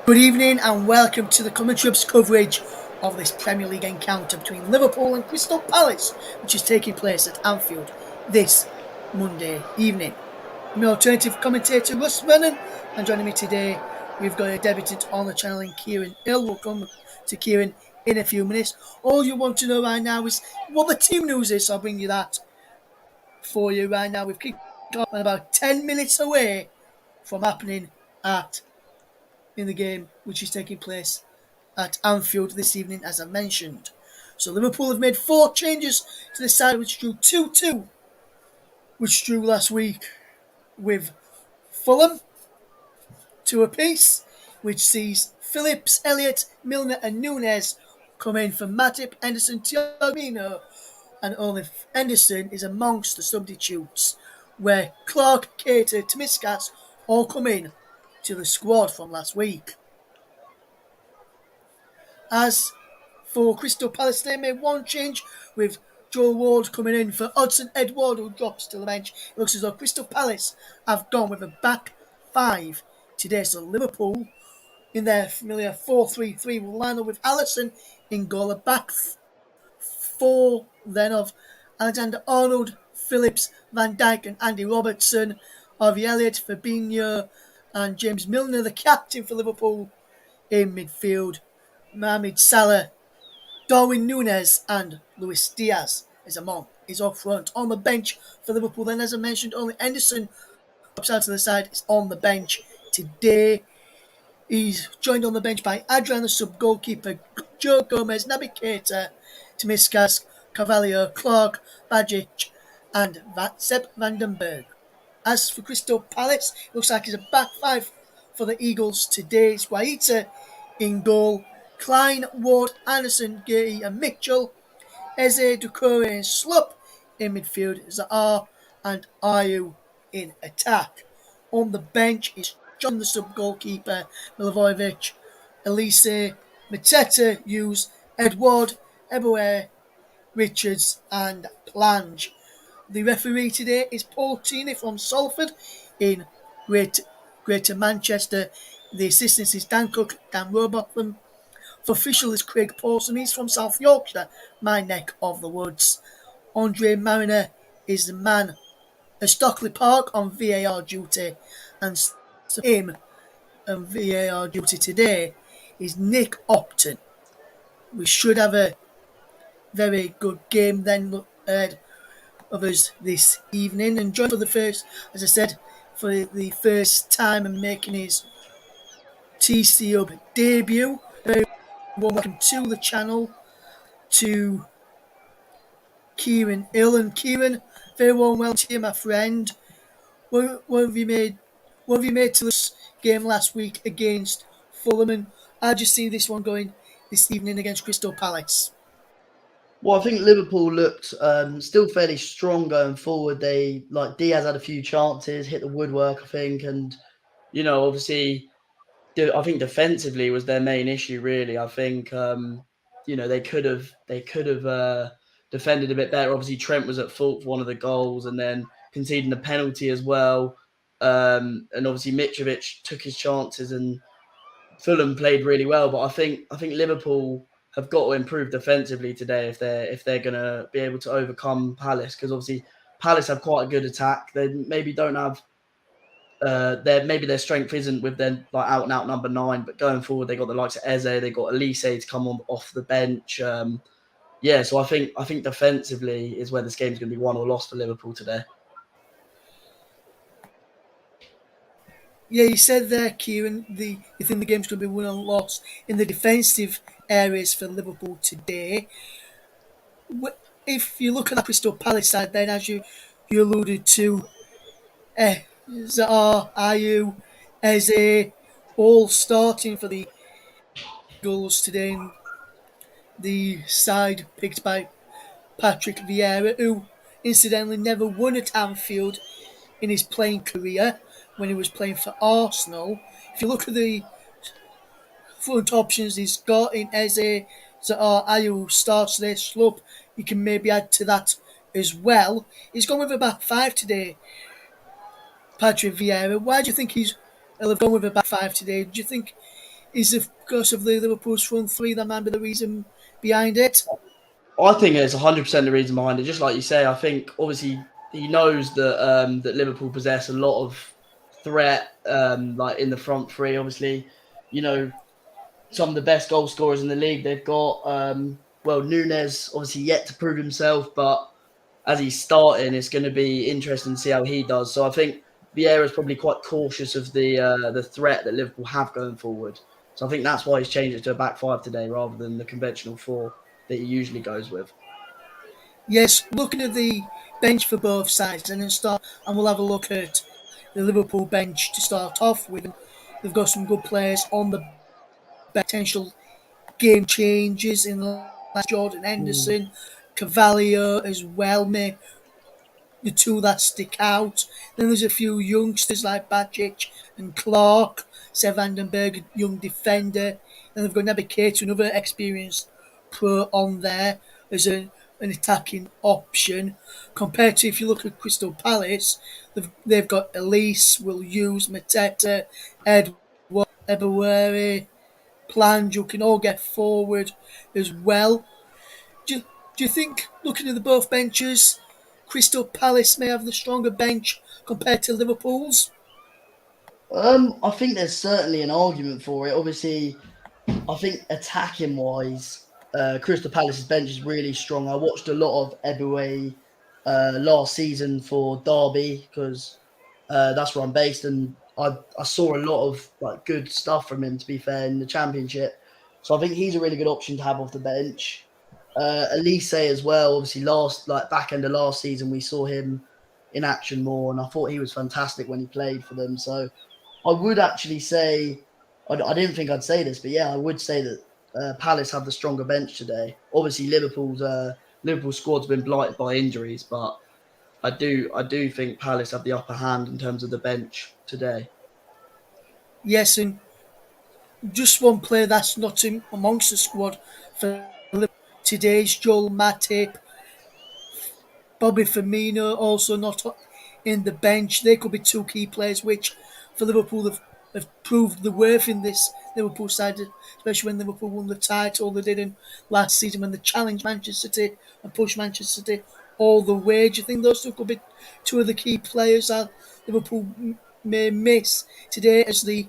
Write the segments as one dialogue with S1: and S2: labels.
S1: Good evening and welcome to the commentary Ups coverage of this Premier League encounter between Liverpool and Crystal Palace, which is taking place at Anfield this Monday evening. I'm your alternative commentator, Russ Vernon, and joining me today, we've got a debutant on the channel in Kieran Hill. We'll come to Kieran in a few minutes. All you want to know right now is what the team news is, so I'll bring you that for you right now. We've kicked off about 10 minutes away from happening at in the game, which is taking place at Anfield this evening, as I mentioned. So Liverpool have made 4 changes to the side, which drew 2-2, which drew last week with Fulham 2 apiece, which sees Phillips, Elliott, Milner and Nunez come in for Matip, Henderson, Thiago, and only Henderson is amongst the substitutes, where Clark, Keita, Tomiskas all come in to the squad from last week. As for Crystal Palace, they made one change with Joel Ward coming in for Hudson Edward, who drops to the bench. It looks as though Crystal Palace have gone with a back 5 today. So Liverpool, in their familiar 4-3-3, will line up with Alisson in goal. A back 4 then of Alexander Arnold, Phillips, Van Dijk and Andy Robertson, Harvey Elliott, Fabinho and James Milner, the captain for Liverpool, in midfield. Mohamed Salah, Darwin Nunez and Luis Diaz is up front. On the bench for Liverpool then, as I mentioned, only Henderson drops out to the side, is on the bench today. He's joined on the bench by Adrian, the sub-goalkeeper, Joe Gomez, Naby Keita, Tomiskas, Carvalho, Clark, Bajic and Sepp Vandenberg. As for Crystal Palace, it looks like it's a back 5 for the Eagles today. It's Waita in goal, Klein, Ward, Anderson, Gay and Mitchell, Eze, Doucouré and Slup in midfield, Zaha and Ayew in attack. On the bench is John, the sub-goalkeeper, Milivojevic, Elise, Mateta, Hughes, Edward, Eboué, Richards and Plange. The referee today is Paul Tierney from Salford in Greater Manchester. The assistants is Dan Cook, Dan Robotham. For official is Craig Pawson. He's from South Yorkshire, my neck of the woods. Andre Mariner is the man at Stockley Park on VAR duty, and him on VAR duty today is Nick Upton. We should have a very good game then of us this evening, and joined for the first, as I said, for the first time and making his TC Hub debut. Very warm welcome to the channel to Kieran Hill. And Kieran, very warm welcome to you, my friend. What have you made? What have you made to this game last week against Fulham? And how do you see this one going this evening against Crystal Palace?
S2: Well, I think Liverpool looked still fairly strong going forward. Diaz had a few chances, hit the woodwork, I think, and obviously, I think defensively was their main issue. Really, I think they could have defended a bit better. Obviously, Trent was at fault for one of the goals, and then conceding the penalty as well. And obviously, Mitrovic took his chances, and Fulham played really well. But I think Liverpool have got to improve defensively today if they're going to be able to overcome Palace, because obviously Palace have quite a good attack. They maybe don't have their strength isn't with their out and out number 9, but going forward they got the likes of Eze, they got Elise to come on off the bench. So I think defensively is where this game's going to be won or lost for Liverpool today.
S1: Yeah, you said there, Kieran, you think the game's going to be won or lost in the defensive areas for Liverpool today. If you look at the Crystal Palace side, then as you alluded to, Zaha, Ayew, Eze, all starting for the Eagles today. And the side picked by Patrick Vieira, who incidentally never won at Anfield in his playing career when he was playing for Arsenal. If you look at the front options he's got in Eze, Zaha, Ayew starts there, Slup, you can maybe add to that as well. He's gone with a back 5 today, Patrick Vieira. Why do you think he'll have gone with a back 5 today? Do you think Is it because of the Liverpool's front three that might be the reason behind it?
S2: I think it's 100% the reason behind it. Just like you say, I think obviously he knows that that Liverpool possess a lot of threat, like in the front three. Obviously, you know, some of the best goal scorers in the league. They've got well, Nunez obviously yet to prove himself, but as he's starting, it's going to be interesting to see how he does. So I think Vieira's probably quite cautious of the threat that Liverpool have going forward. So I think that's why he's changed it to a back five today rather than the conventional four that he usually goes with.
S1: Yes, looking at the bench for both sides, and we'll have a look at the Liverpool bench to start off with. They've got some good players on the potential game changes in the last Jordan
S2: Mm.
S1: Henderson, Cavalier as well, mate. The two that stick out. Then there's a few youngsters like Bajic and Clark, Sev Vandenberg, young defender. And they've got Naby Keita, another experienced pro on there as an attacking option. Compared to if you look at Crystal Palace, they've got Elise, Will Hughes, Mateta, Edward, Ebewery, Plan, who can all get forward as well. Do you think, looking at the both benches, Crystal Palace may have the stronger bench compared to Liverpool's?
S2: I think there's certainly an argument for it. Obviously, I think attacking wise, Crystal Palace's bench is really strong. I watched a lot of Eboué last season for Derby because that's where I'm based, and I saw a lot of like good stuff from him. To be fair, in the Championship, so I think he's a really good option to have off the bench. Elise as well. Obviously, last like back end of last season, we saw him in action more, and I thought he was fantastic when he played for them. So I would actually say I didn't think I'd say this, but yeah, I would say that Palace have the stronger bench today. Obviously, Liverpool squad's been blighted by injuries, but I do think Palace have the upper hand in terms of the bench today.
S1: Yes, and just one player that's not in amongst the squad for today's Joel Matip, Bobby Firmino also not in the bench. They could be two key players which for Liverpool have proved the worth in this Liverpool side, especially when Liverpool won the title they did in last season when they challenged Manchester City and pushed Manchester City all the way. Do you think those two could be two of the key players that Liverpool may miss today as we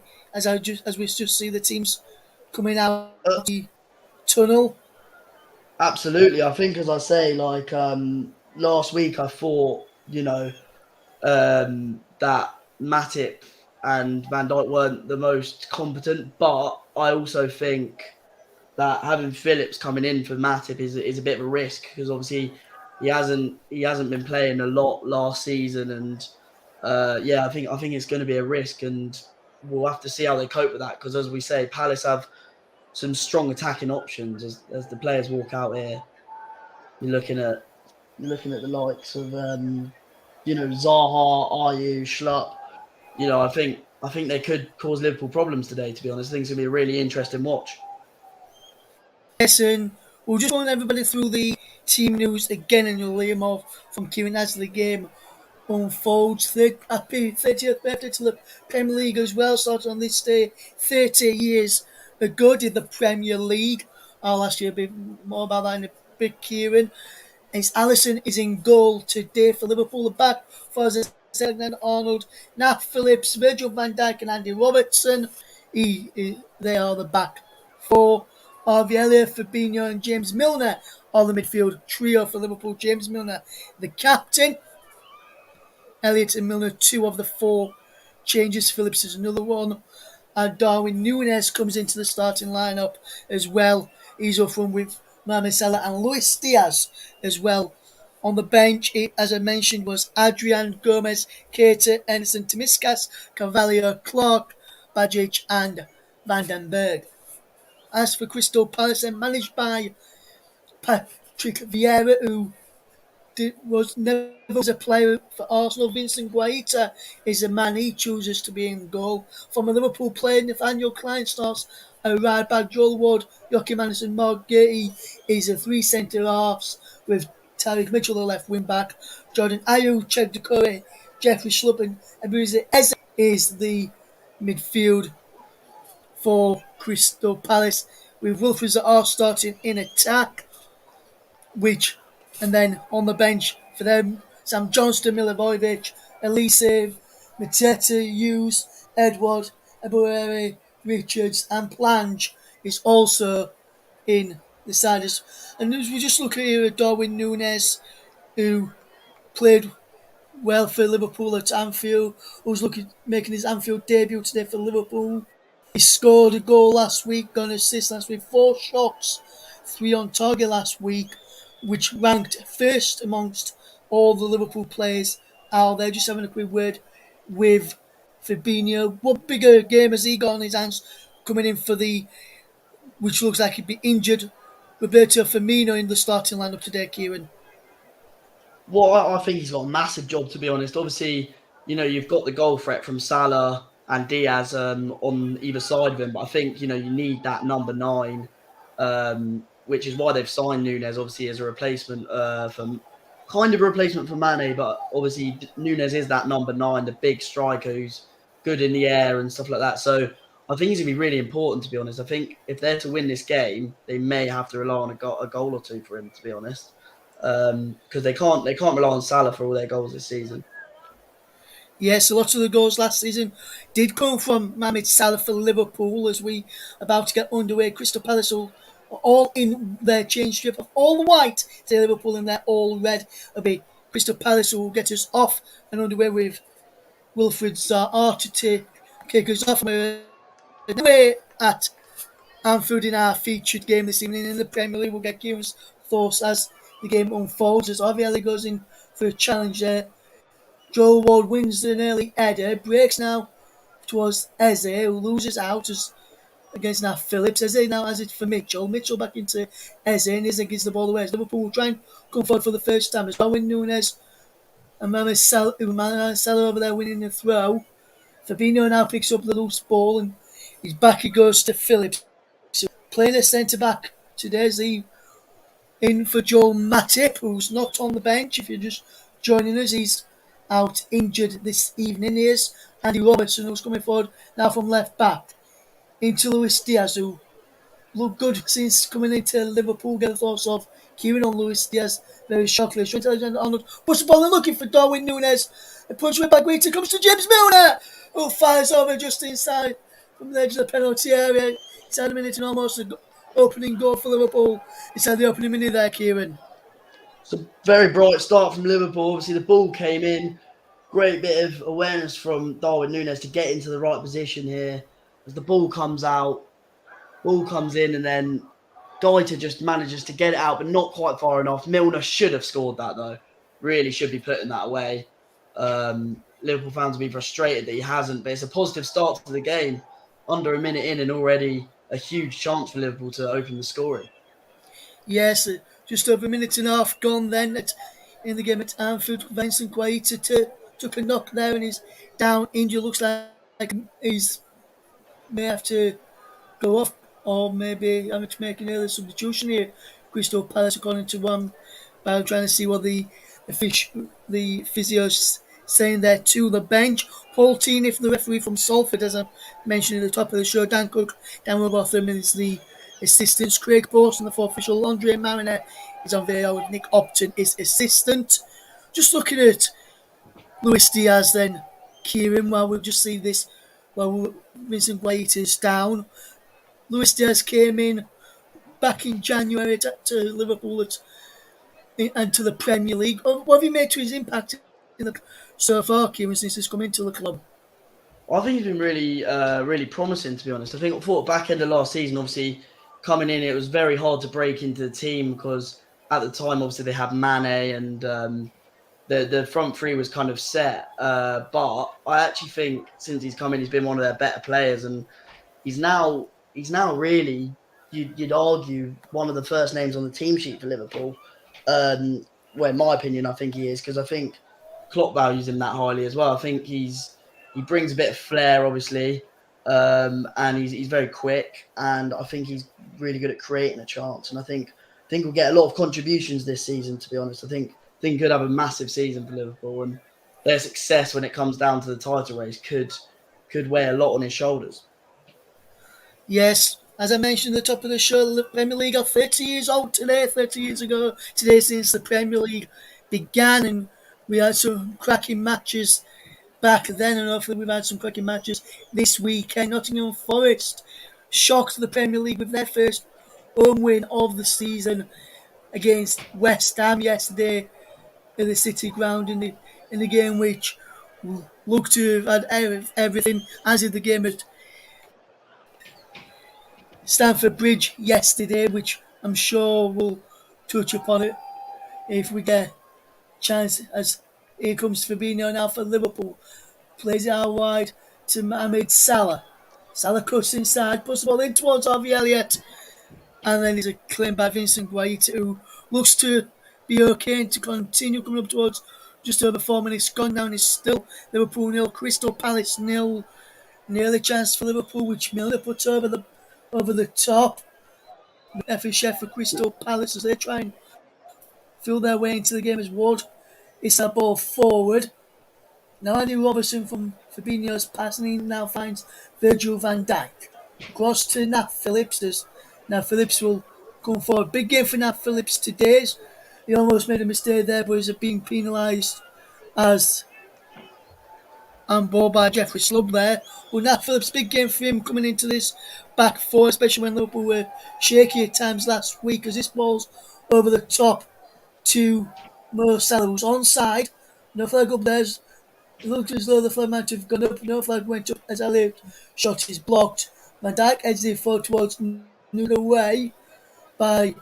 S1: just see the teams coming out
S2: Uh,
S1: the tunnel?
S2: Absolutely, I think as I say, like last week, I thought that Matip and Van Dijk weren't the most competent, but I also think that having Phillips coming in for Matip is a bit of a risk because obviously he hasn't been playing a lot last season, and yeah, I think it's going to be a risk, and we'll have to see how they cope with that because as we say, Palace have some strong attacking options as the players walk out here. You're looking at you're looking at the likes of Zaha, Ayew, Schlupp. I think they could cause Liverpool problems today. To be honest, I think it's going to be a really interesting watch.
S1: Yes, and we'll just run everybody through the team news again, and you'll hear more from Kieran as the game unfolds. Happy 30th birthday to the Premier League as well. Started on this day 30 years ago, did the Premier League. I'll ask you a bit more about that in a bit, Kieran. As Allison is in goal today for Liverpool. The back for Alexander Arnold, Nat Phillips, Virgil van Dijk, and Andy Robertson. They are the back four. Harvey Elliott, Fabinho, and James Milner are the midfield trio for Liverpool. James Milner, the captain. Elliott and Milner, two of the four changes. Phillips is another one. Darwin Nunez comes into the starting lineup as well. He's up front with Mohamed Salah and Luis Diaz as well. On the bench, as I mentioned, was Adrian, Gomez, Keita, Anderson, Timiskas, Cavalier, Clark, Bajic, and Vandenberg. As for Crystal Palace, they're managed by Patrick Vieira, who was never was a player for Arsenal. Vincent Guaita is a man he chooses to be in goal. From a Liverpool player, Nathaniel Klein starts a right back. Joel Ward, Joachim Anderson, Mark Gay is a three centre halves with Tariq Mitchell, the left wing back. Jordan Ayew, Chad Decore, Jeffrey Schlupp, and Abuze Eze is the midfield for Crystal Palace, with Wilfred Zaha starting in attack, which, and then on the bench for them, Sam Johnston, Milivojevic, Elise, Mateta, Hughes, Edward, Ebuere, Richards, and Plange is also in the side. And as we just look here at Darwin Nunez, who played well for Liverpool at Anfield, who's looking making his Anfield debut today for Liverpool. He scored a goal last week, got an assist last week, 4 shots, 3 on target last week, which ranked first amongst all the Liverpool players out there. Just having a quick word with Fabinho. What bigger game has he got on his hands coming in for the, which looks like he'd be injured, Roberto Firmino in the starting lineup today, Kieran?
S2: Well, I think he's got a massive job, to be honest. Obviously, you've got the goal threat from Salah and Diaz on either side of him, but I think you need that number 9, which is why they've signed Nunez, obviously as a replacement for kind of a replacement for Mane, but obviously Nunez is that number 9, the big striker who's good in the air and stuff like that. So I think he's gonna be really important, to be honest. I think if they're to win this game, they may have to rely on a goal or two for him, to be honest, because they can't rely on Salah for all their goals this season.
S1: Yes, a lot of the goals last season did come from Mohamed Salah for Liverpool. As we about to get underway, Crystal Palace are all in their change strip of all white, say Liverpool in their all red. It'll be Crystal Palace who will get us off and underway with Wilfred Zaha to kick us off. Away at Anfield in our featured game this evening in the Premier League. We'll get Kieran's thoughts as the game unfolds. As Javier goes in for a challenge there. Joel Ward wins an early header, breaks now towards Eze, who loses out against now Phillips. Eze now has it for Mitchell. Mitchell back into Eze, and Eze gives the ball away. As Liverpool will try and come forward for the first time as Darwin Nunez and Mohamed Salah over there winning the throw. Fabinho now picks up the loose ball, and his back it goes to Phillips. Playing a centre back today is the in for Joel Matip, who's not on the bench. If you're just joining us, he's out injured this evening. Here's Andy Robertson, who's coming forward now from left back. Into Luis Diaz, who looked good since coming into Liverpool. Get the thoughts of Kieran on Luis Diaz. Very shocking. Intelligent Arnold puts the ball in looking for Darwin Nunez. A punch way back. It comes to James Milner, who fires over just inside from the edge of the penalty area. It's had a minute and almost an opening goal for Liverpool. It's had the opening minute there, Kieran.
S2: It's a very bright start from Liverpool. Obviously, the ball came in. Great bit of awareness from Darwin Nunez to get into the right position here. As the ball comes out, ball comes in, and then Gaita just manages to get it out, but not quite far enough. Milner should have scored that, though. Really should be putting that away. Liverpool fans will be frustrated that he hasn't, but it's a positive start to the game. Under a minute in, and already a huge chance for Liverpool to open the scoring.
S1: Yes, just over a minute and a half gone then in the game at Anfield. Vincent Guaita took a knock there and he's down injured. Looks like he's may have to go off or maybe having to make an early substitution here. Crystal Palace, according to one, by trying to see what the physio's saying there to the bench. Paul Teeniff, the referee from Salford, as I mentioned at the top of the show. Dan Cook, Dan Robotham is the assistants. Craig Pawson, the fourth official. Andre Mariner is on VAR with Nick Upton, is assistant. Just looking at Luis Diaz then, Kieran, while we'll just see this, while Vincent White is down. Luis Diaz came in back in January to Liverpool and to the Premier League. What have you made to his impact in the so far, Kieran, since he's come into the club?
S2: Well, I think he's been really promising, to be honest. I thought back end of last season, obviously coming in, it was very hard to break into the team because at the time, obviously they had Mane and the front three was kind of set. But I actually think since he's come in, he's been one of their better players, and he's now really you'd argue one of the first names on the team sheet for Liverpool. Well, in my opinion, I think he is because I think Klopp values him that highly as well. I think he brings a bit of flair, obviously, and he's very quick, and I think he's really good at creating a chance. And I think we'll get a lot of contributions this season. To be honest, I think he could have a massive season for Liverpool, and their success when it comes down to the title race could weigh a lot on his shoulders.
S1: Yes, as I mentioned at the top of the show, the Premier League are 30 years old today, 30 years ago today since the Premier League began, and we had some cracking matches back then, and hopefully we've had some cracking matches this weekend. Nottingham Forest shocked the Premier League with their first home win of the season against West Ham yesterday at the City Ground in the game which looked to have had everything, as did the game at Stamford Bridge yesterday, which I'm sure we'll touch upon it if we get a chance. As here comes Fabinho now for Liverpool, plays it out wide to Mohamed Salah. Salah cuts inside, puts the ball in towards Harvey Elliott, and then there's a claim by Vincent Guaita, who looks to be okay and to continue coming up towards just over 4 minutes gone now, and it's still Liverpool nil, Crystal Palace nil. Nearly chance for Liverpool, which Milner puts over the top. Effort chef for Crystal Palace as they try and feel their way into the game as Wood is that ball forward. Now Andy Robertson from Fabinho's passing he now finds Virgil van Dijk. Across to Nat Phillips. Nat Phillips will come forward. Big game for Nat Phillips today. He almost made a mistake there, but he's being penalised as on ball by Jeffrey Slubb there. But Nat Phillips, big game for him coming into this back four, especially when Liverpool were shaky at times last week, as this ball's over the top to Mo Salah, who's onside. No flag up there. It looked as though the flag might have gone up. No flag went up as Elliott shot is blocked. Van Dijk heads it forward towards Nunez away by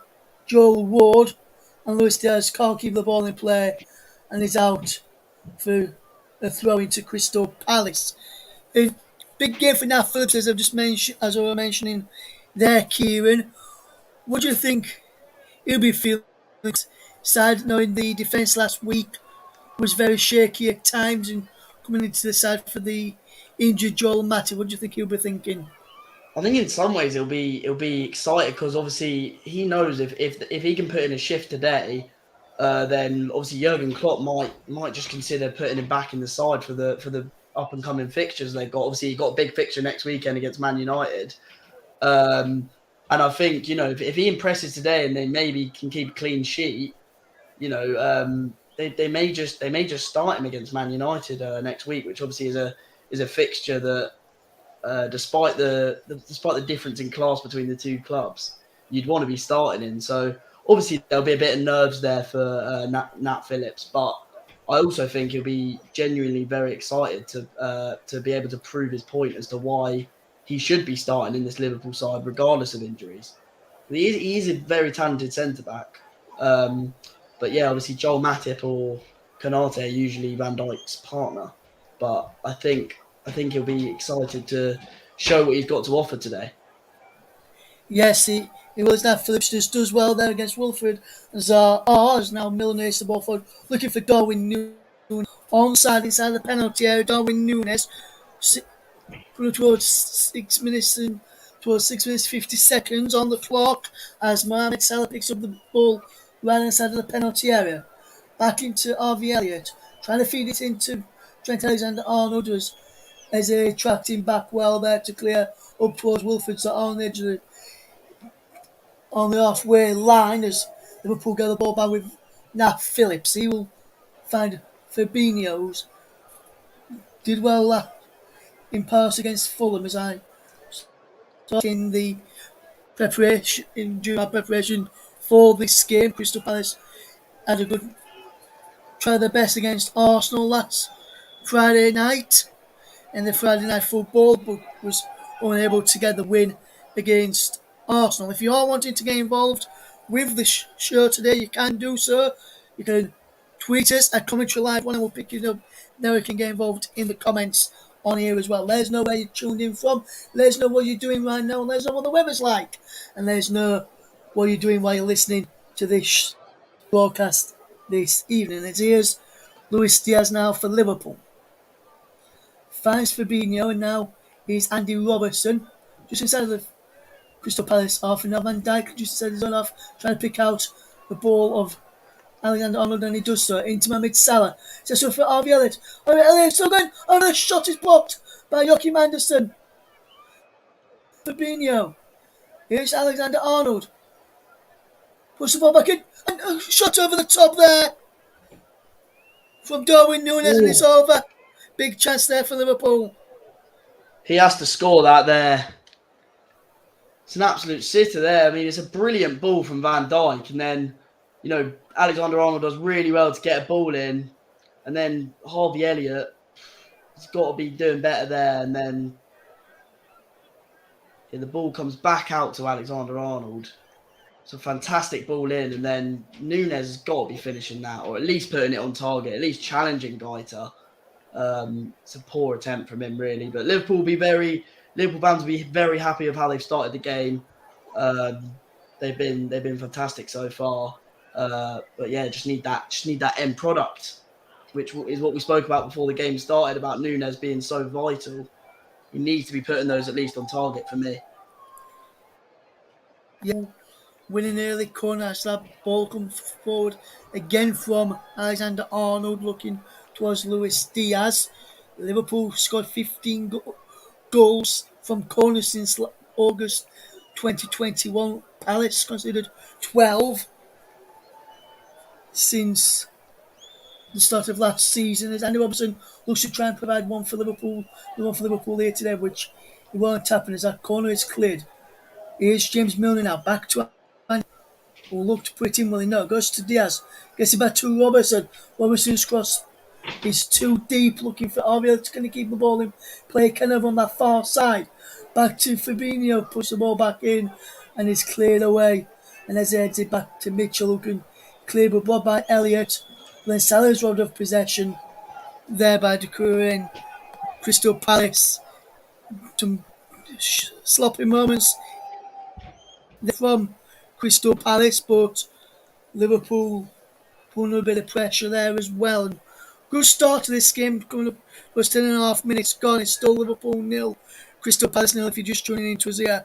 S1: Joel Ward. And Luis Diaz can't keep the ball in play and is out for a throw into Crystal Palace. A big game for Nat Phillips, as I've just mentioned, as I was mentioning there, Kieran. What do you think he'll be feeling? Side knowing the defence last week was very shaky at times, and coming into the side for the injured Joel Matip, what do you think he'll be thinking?
S2: I think in some ways he'll be excited because obviously he knows if he can put in a shift today, then obviously Jurgen Klopp might just consider putting him back in the side for the up and coming fixtures they've got. Obviously, he got a big fixture next weekend against Man United, and I think if he impresses today and they maybe can keep a clean sheet, they may just start him against Man United next week, which obviously is a fixture that despite the difference in class between the two clubs, you'd want to be starting in. So obviously there'll be a bit of nerves there for Nat Phillips, but I also think he'll be genuinely very excited to be able to prove his point as to why he should be starting in this Liverpool side, regardless of injuries. He is a very talented centre back, but yeah, obviously Joel Matip or Konate are usually Van Dijk's partner, but I think he'll be excited to show what he's got to offer today.
S1: Yes, he was that Phillips just does well there against Wilfred. As now Milner is the ball forward, looking for Darwin Nunez onside inside the penalty area. Darwin Nunez towards 6 minutes and towards 6 minutes 50 seconds on the clock as Mohamed Salah picks up the ball right inside of the penalty area. Back into Harvey Elliott, trying to feed it into Trent Alexander-Arnold as they tracked him back well there to clear up towards Wilfred's on the edge of on the halfway line as Liverpool get the ball back with Nat Phillips. He will find Fabinho's did well in pass against Fulham as I saw in the during our preparation for this game. Crystal Palace had a good try their best against Arsenal last Friday night in the Friday night football, but was unable to get the win against Arsenal. If you are wanting to get involved with the show today, you can do so. You can tweet us at Commentary Live One and we'll pick it up. Now you can get involved in the comments on here as well. Let us know where you're tuned in from. Let us know what you're doing right now. Let us know what the weather's like. And let us know what you're doing while you're listening to this broadcast this evening. It's here's Luis Diaz now for Liverpool. Finds Fabinho and now he's Andy Robertson just inside of the Crystal Palace half, and now Van Dijk just inside his own half trying to pick out the ball of Alexander Arnold, and he does so into Mohamed Salah. So for Harvey Elliott. Harvey Elliott still going. Oh, the shot is blocked by Joachim Anderson. Fabinho. Here's Alexander Arnold. Puts the ball back in. And a shot over the top there from Darwin Nunez, and it's
S2: Ooh,
S1: over. Big chance there for Liverpool.
S2: he has to score that there. It's an absolute sitter there. I mean, it's a brilliant ball from Van Dijk, and then Alexander Arnold does really well to get a ball in, and then Harvey Elliott has got to be doing better there, and then the ball comes back out to Alexander Arnold. It's a fantastic ball in, and then Nunez has got to be finishing that, or at least putting it on target, at least challenging Gaeta. It's a poor attempt from him, really. But Liverpool fans will be very happy with how they've started the game. They've been fantastic so far. But yeah, just need that end product, which is what we spoke about before the game started about Nunez being so vital. He needs to be putting those at least on target for me.
S1: Yeah, winning early corner as that ball comes forward again from Alexander Arnold, looking towards Luis Diaz. Liverpool scored 15 goals from corners since August 2021. Palace considered 12 since the start of last season. As Andy Robertson looks to try and provide one for Liverpool, the one for Liverpool here today, which it won't happen as that corner is cleared. Here's James Milner now back to Andy, who looked pretty well. No, goes to Diaz, gets it back to Robertson. Robertson's cross is too deep, looking for Ariel. It's going to keep the ball in play, kind of on that far side. Back to Fabinho, puts the ball back in, and is cleared away. And as he heads it back to Mitchell, who can clear, but blocked by Elliott. Then Salah's robbed of possession, thereby declaring Crystal Palace some sloppy moments from Crystal Palace, but Liverpool putting a bit of pressure there as well. And good start to this game, coming up plus 10.5 minutes gone. It's still Liverpool nil, Crystal Palace nil. If you're just joining into us here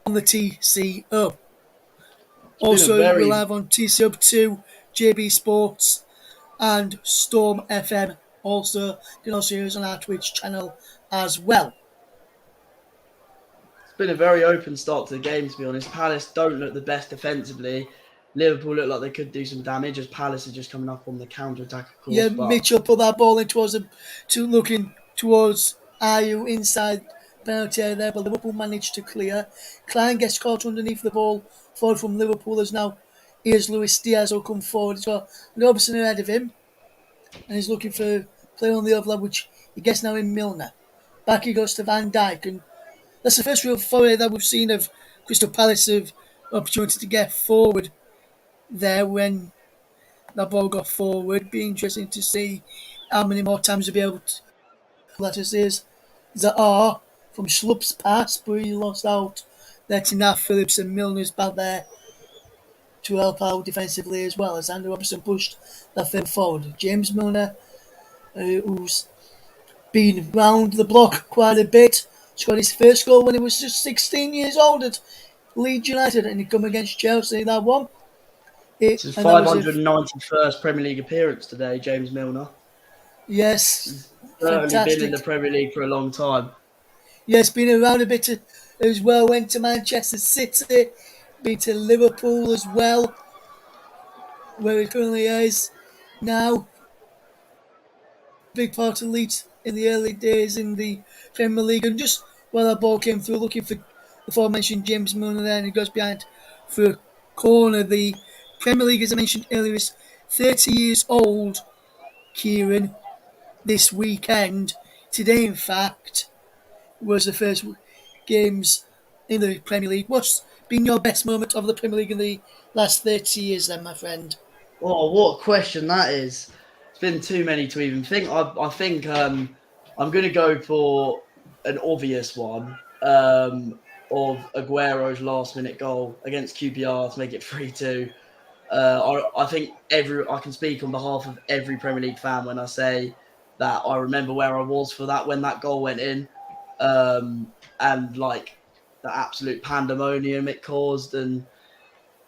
S1: on the TCO.
S2: It's been a
S1: Also, we're
S2: very
S1: live on TCO 2, JB Sports, and Storm FM. Also, you can also hear us on our Twitch channel as well.
S2: It's been a very open start to the game, to be honest. Palace don't look the best defensively. Liverpool look like they could do some damage as Palace are just coming up on the counter attack, of
S1: Yeah,
S2: course. But
S1: Mitchell put that ball in towards him, to looking towards Ayew inside penalty area there, but Liverpool managed to clear. Klein gets caught underneath the ball, forward from Liverpool as now. Here's Luis Diaz will come forward as well. Robertson ahead of him, and he's looking for play on the overlap, which he gets now in Milner. Back he goes to Van Dijk, and that's the first real foray that we've seen of Crystal Palace of opportunity to get forward there when that ball got forward. Be interesting to see how many more times he'll be able to. That is Zaha from Schlupp's pass, but he lost out. Letting that Phillips and Milner's back there to help out defensively as well as Andy Robertson pushed that thing forward. James Milner, who's been round the block quite a bit, scored his first goal when he was just 16 years old at Leeds United, and he come against Chelsea that one.
S2: it's his
S1: And that was a
S2: 591st Premier League appearance today, James Milner.
S1: yes,
S2: He's certainly been in
S1: fantastic.
S2: the Premier League for a long time.
S1: Yes, been around a bit as well. Went to Manchester City, been to Liverpool as well, where he currently is now. Big part of Leeds in the early days in the Premier League, and just while that ball came through, looking for the aforementioned James Milner there, and he goes behind for a corner. The Premier League, as I mentioned earlier, is 30 years old. Kieran, this weekend, today in fact, was the first games in the Premier League. What's been your best moment of the Premier League in the last 30 years then, my friend?
S2: Oh, what a question that is. It's been too many to even think. I think I'm going to go for an obvious one of Aguero's last minute goal against QPR to make it 3-2. I think I can speak on behalf of every Premier League fan when I say that I remember where I was for that when that goal went in, and like the absolute pandemonium it caused,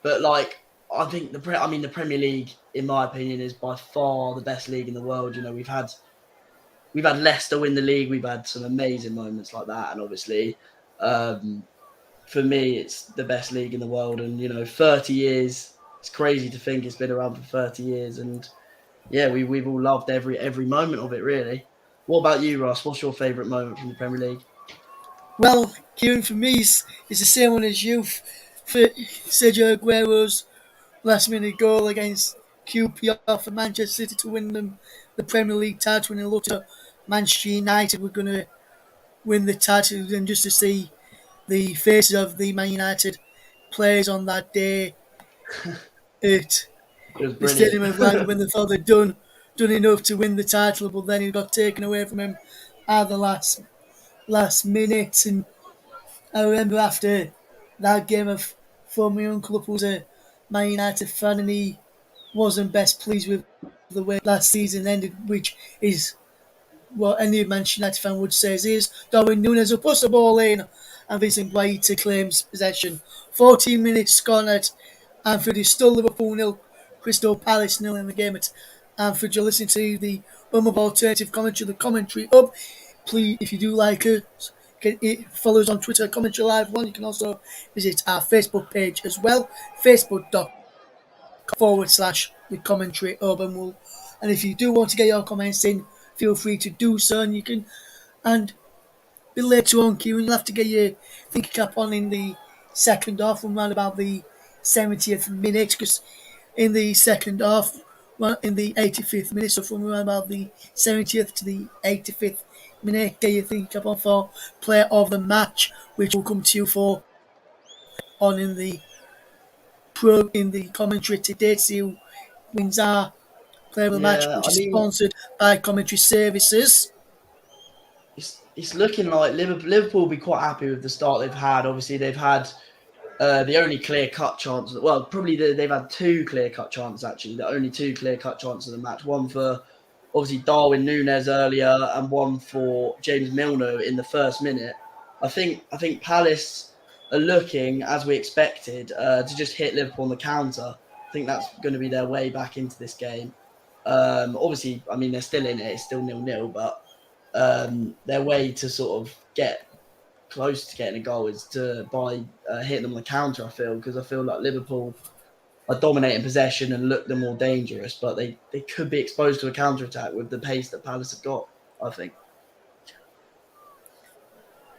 S2: but like I think the Premier League, in my opinion, is by far the best league in the world. You know, we've had Leicester win the league, we've had some amazing moments like that, and obviously Um, for me, it's the best league in the world, and 30 years. It's crazy to think it's been around for 30 years, and yeah, we've all loved every moment of it, really. What about you, Ross? What's your favourite moment from the Premier League?
S1: Well, Kieran, for me, is the same one as you. For Sergio Aguero's last minute goal against QPR for Manchester City to win them the Premier League title when it looked at Manchester United were going to win the title, and just to see the faces of the Man United players on that day at
S2: It was
S1: the
S2: brilliant.
S1: Stadium of Light when they thought they'd done enough to win the title, but then it got taken away from him at the last minute. And I remember after that game of for my uncle who was a Man United fan, and he wasn't best pleased with the way last season ended, which is what any Manchester United fan would say is Darwin Nunez will push the ball in and Vincent Guaita claims possession. 14 minutes gone at Anfield is still Liverpool nil, Crystal Palace nil in the game at Anfield. You're listening to the of Alternative Commentary, the Commentary Up. Please, if you do like us, follow us on Twitter, Commentary Live 1. You can also visit our Facebook page as well, facebook.com/the Commentary Up. And if you do want to get your comments in, feel free to do so. And you can, and be later on, Kieran, you'll have to get your thinking cap on in the second half, from around about the 70th minute, because in the second half, well, in the 85th minute, so from around about the 70th to the 85th minute, get your thinking cap on for player of the match, which will come to you for on in the commentary today to see who wins our player of the match,
S2: Yeah,
S1: which
S2: I
S1: is
S2: mean,
S1: sponsored by Commentary Services.
S2: it's looking like Liverpool will be quite happy with the start they've had. Obviously, they've had the only clear cut chance. Well, probably they've had two clear cut chances actually. The only two clear cut chances of the match. One for obviously Darwin Nunez earlier, and one for James Milner in the first minute. I think Palace are looking as we expected to just hit Liverpool on the counter. I think that's going to be their way back into this game. Obviously, I mean they're still in it. It's still 0-0, but their way to sort of get close to getting a goal is by hitting them on the counter. I feel, because I feel like Liverpool are dominating possession and look the more dangerous, but they could be exposed to a counter attack with the pace that Palace have got. I think.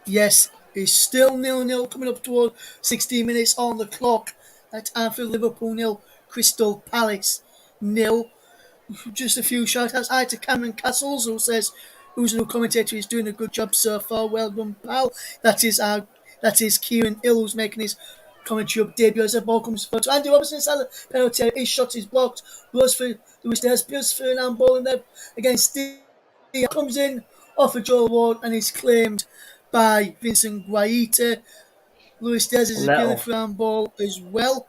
S1: Yes, it's still 0-0, coming up toward 16 minutes on the clock at Anfield. Liverpool nil, Crystal Palace nil. Just a few shout outs. Hi to Cameron Castles, who says, who's a new commentator, he's doing a good job so far. Well done, pal. That is Kieran Hill, who's making his commentary up debut as the ball comes forward. So Andy Robertson had a penalty. His shot is blocked. Rose for Luis Diaz. Piers Ferdinand ball in there against Diaz. Comes in off of Joel Ward and is claimed by Vincent Guaita. Luis Diaz is
S2: Let
S1: appealing
S2: off.
S1: for handball as well.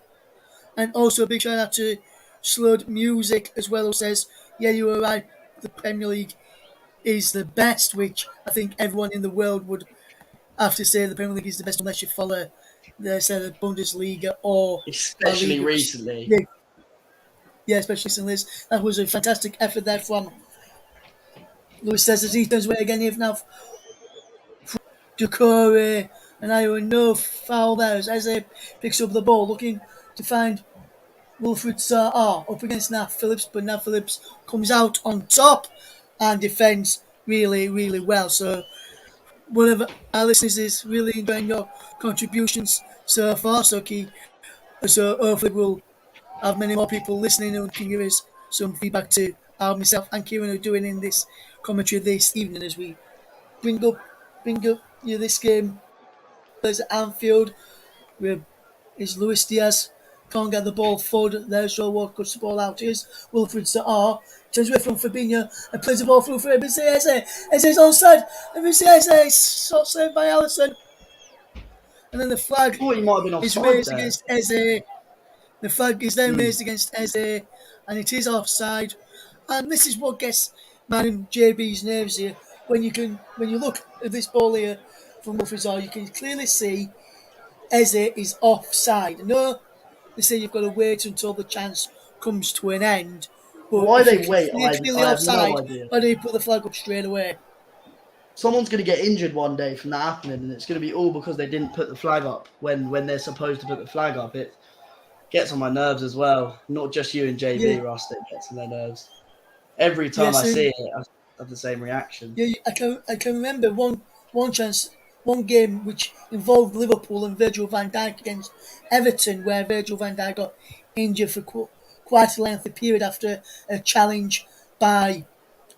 S1: And also a big shout out to Slud Music as well, who says, yeah, you were right, the Premier League is the best, which I think everyone in the world would have to say the Premier League is the best unless you follow the Bundesliga or La
S2: Especially
S1: Liga. 'Cause,
S2: recently.
S1: yeah, yeah, especially since that was a fantastic effort there from Luis Diaz as he turns away again, even now Decore, and I were no foul there as they picks up the ball, looking to find Wilfred Zaha up against Nat Phillips, but Nat Phillips comes out on top and defends really, really well. So, whatever our listeners is really enjoying your contributions so far. So hopefully we'll have many more people listening who can give us some feedback to myself and Kieran are doing in this commentary this evening as we bring up this game plays at Anfield. Where is Luis Diaz? Can't get the ball forward. There's Joe Ward, cuts the ball out. Here's Wilfred Zaha. Turns away from Fabinho and plays the ball through for Eze. Eze's onside. And Eze shot saved by Allison. And then the
S2: I
S1: flag
S2: thought he might have been
S1: is
S2: offside
S1: raised
S2: there.
S1: against Eze. The flag is then
S2: Mm.
S1: raised against Eze. And it is offside. And this is what gets man JB's nerves here. When you look at this ball here from Wilfred Zaha, you can clearly see Eze is offside. No, they say you've got to wait until the chance comes to an end. But
S2: Why
S1: if you
S2: they
S1: can
S2: wait?
S1: see it clearly
S2: I have no
S1: offside,
S2: idea.
S1: why do you put the flag up straight away?
S2: someone's going to get injured one day from that happening, and it's going to be all because they didn't put the flag up when they're supposed to put the flag up. It gets on my nerves as well. Not just you and JB,
S1: Yeah,
S2: Rust. It gets on their nerves. Every time I
S1: yes,
S2: see
S1: and
S2: it, I have the same reaction.
S1: yeah, I can remember one chance, one game which involved Liverpool and Virgil van Dijk against Everton, where Virgil van Dijk got injured for quite a lengthy period after a challenge by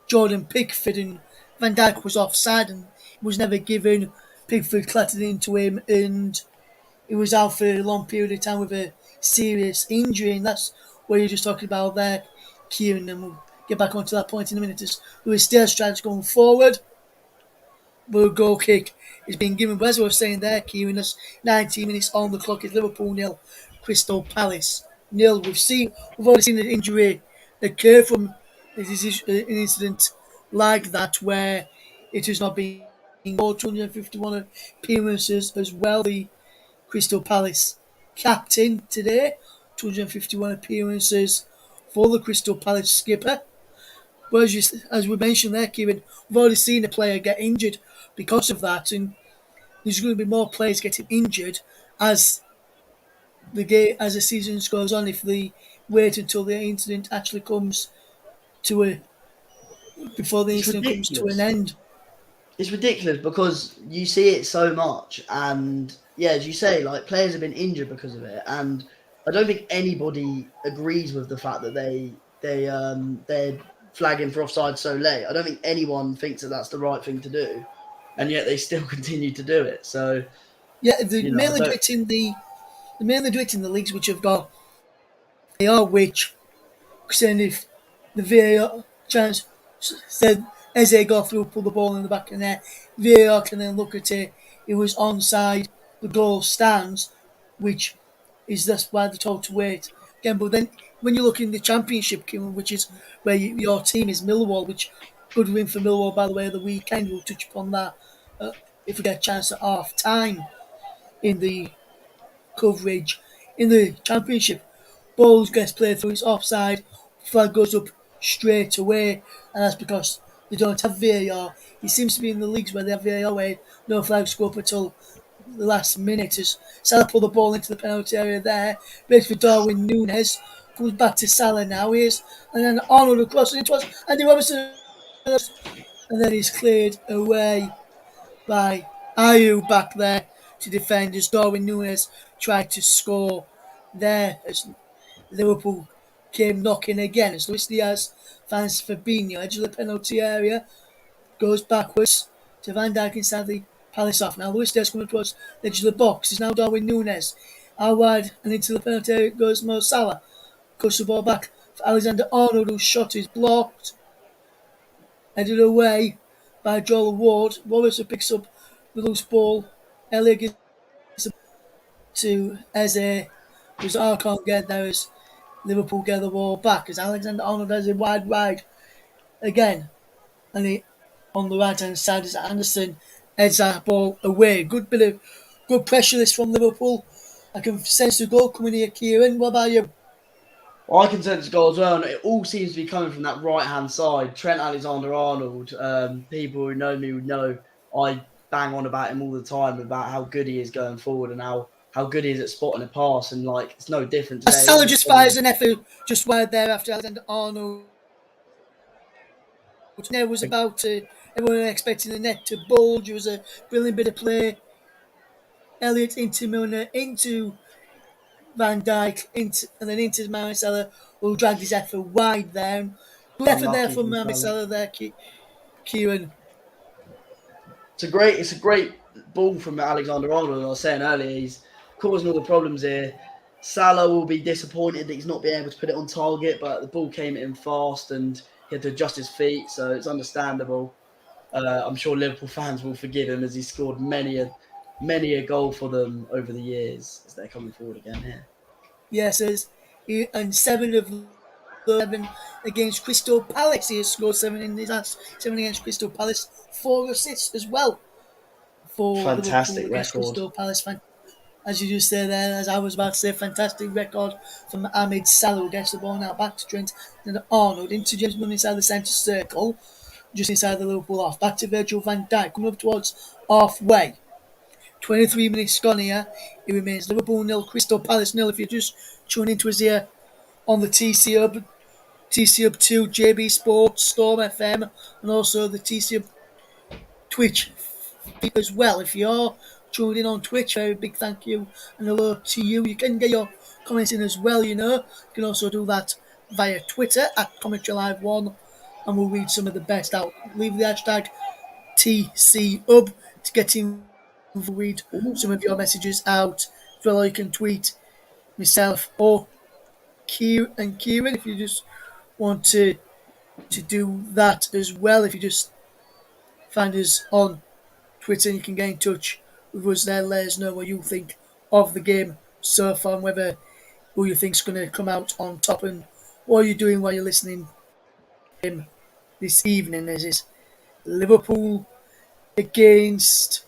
S1: Jordan Pickford, and Van Dijk was offside and was never given. Pickford clattered into him, and he was out for a long period of time with a serious injury, and that's what you're just talking about there, Kieran. And we'll get back onto that point in a minute. As we still strategy going forward, the goal kick is being given. But as I was saying there, Kieran, that's 19 minutes on the clock. It's Liverpool nil, Crystal Palace nil. We've already seen an injury occur from an incident like that where it has not been more 251 appearances as well. The Crystal Palace captain today, 251 appearances for the Crystal Palace skipper. But as we mentioned there, Kieran, we've already seen a player get injured because of that, and there's going to be more players getting injured as the season goes on if they wait until the incident actually comes to a before the
S2: It's
S1: incident comes to an
S2: ridiculous.
S1: end.
S2: It's ridiculous because you see it so much, and yeah, as you say, like players have been injured because of it, and I don't think anybody agrees with the fact that they're flagging for offside so late. I don't think anyone thinks that that's the right thing to do, and yet they still continue to do it. So
S1: Yeah, they
S2: I
S1: mainly do
S2: don't.
S1: it in the they mainly do it in the leagues which have got AR, which saying if the VAR chance said as they go through, pull the ball in the back of the net, VAR can then look at it. It was onside, the goal stands, which is that's why they're told to wait. Again, but then when you look in the Championship, Kim, which is where your team is Millwall, which good win for Millwall by the way of the weekend. We'll touch upon that if we get a chance at half time in the coverage in the Championship. Ball gets played through, it's offside, flag goes up straight away, and that's because they don't have VAR. It seems to be in the leagues where they have VAR where no flags go up until the last minute. As Salah pulled the ball into the penalty area there, waits for Darwin Nunez, comes back to Salah now, he is, and then Arnold across, and it was Andy Robertson, and then he's cleared away by Ayew back there to defend as Darwin Nunez tried to score there as Liverpool came knocking again as Luis Diaz finds Fabinho edge of the penalty area, goes backwards to Van Dijk inside the Palace off. Now Luis Diaz coming towards the edge of the box is now Darwin Nunez. Out wide and into the penalty area goes Mo Salah. Cuts the ball back for Alexander Arnold whose shot is blocked. Headed away by Joel Ward. Wallace picks up the loose ball. Elliot gives to Eze. Bizarre can't get there as Liverpool get the ball back as Alexander Arnold has it wide again. And he, on the right hand side is Anderson heads that ball away. Good pressure this from Liverpool. I can sense the goal coming here, Kieran. What about you?
S2: Well, I can sense goal as well, and it all seems to be coming from that right hand side. Trent Alexander-Arnold. People who know me would know I bang on about him all the time about how good he is going forward and how good he is at spotting a pass, and like it's no different
S1: As
S2: today. All
S1: Salah
S2: the
S1: just fires
S2: problems.
S1: an effort just wide there after Alexander Arnold. There was about to everyone expecting the net to bulge. It was a brilliant bit of play. Elliot into Milner, into Van Dijk, and then into Mohamed Salah, who dragged his effort wide down. Good effort there
S2: Unlucky
S1: from
S2: from
S1: Mohamed
S2: Salah.
S1: Salah there, Kieran.
S2: It's a great ball from Alexander Arnold. I was saying earlier, he's causing all the problems here. Salah will be disappointed that he's not being able to put it on target, but the ball came at him fast and he had to adjust his feet, so it's understandable. I'm sure Liverpool fans will forgive him as he scored many a goal for them over the years as they're coming forward again here.
S1: Yes, and seven of the 11 against Crystal Palace. He has scored seven in his last seven against Crystal Palace, four assists as well for Liverpool
S2: Fantastic
S1: against
S2: record.
S1: Crystal Palace. As you just said there, as I was about to say, fantastic record from Ahmed Salah who gets the ball now back to Trent and Arnold into James Munn inside the centre circle. just inside the Liverpool half. Back to Virgil van Dijk, coming up towards halfway. 23 minutes gone here. It remains Liverpool nil, Crystal Palace nil. If you're just tuning into us here on the TC Hub 2, JB Sports, Storm FM, and also the TC Hub Twitch feed as well. If you're tuned in on Twitch, a big thank you and hello to you. You can get your comments in as well, you know. You can also do that via Twitter at Commentary Live 1, and we'll read some of the best out. Leave the hashtag TCUB to get in. We'll read some of your messages out. As well, you can tweet myself or Kieran if you just want to do that as well. If you just find us on Twitter, and you can get in touch with us there. Let us know what you think of the game so far, and whether who you think's going to come out on top, and what are you doing while you're listening this evening. As is Liverpool against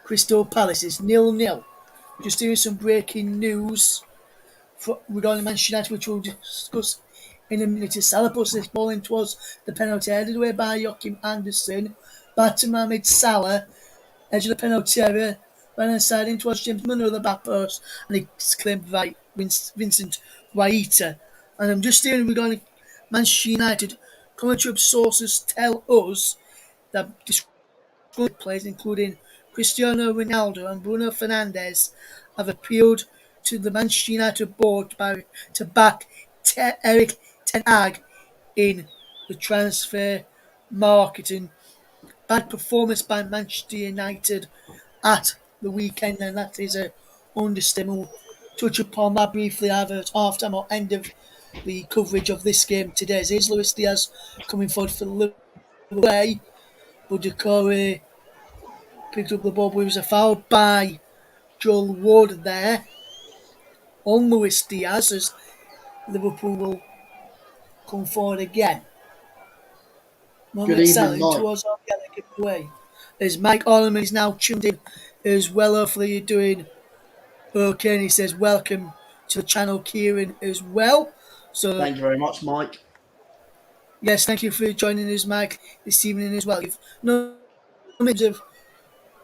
S1: Crystal Palace is 0-0. Just doing some breaking news regarding Manchester United, which we'll discuss in a minute. Salah puts this ball in towards the penalty, headed away by Joachim Anderson. Back to Mohamed Salah, edge of the penalty area, right hand side in towards James Milner at the back post, and it's claimed by Vincent Waita. And I'm just hearing regarding Manchester United, commentary sources tell us that players, including Cristiano Ronaldo and Bruno Fernandes, have appealed to the Manchester United board to back Eric Ten Hag in the transfer market. And bad performance by Manchester United at the weekend, and that is a understatement. We'll touch upon that briefly either at half time or end of the coverage of this game today. Here's Luis Diaz coming forward for the Liverpool. Budakore picked up the ball, but it was a foul by Joel Ward there on Luis Diaz as Liverpool will come forward again.
S2: Good
S1: Mohamed Salah
S2: evening,
S1: in
S2: Mike.
S1: towards our away. As Mike Orleman is now tuned in as well. Hopefully you're doing okay. And he says welcome to the channel, Kieran, as well. So
S2: Thank you very much, Mike.
S1: yes, thank you for joining us, Mike, this evening as well. You've no minutes of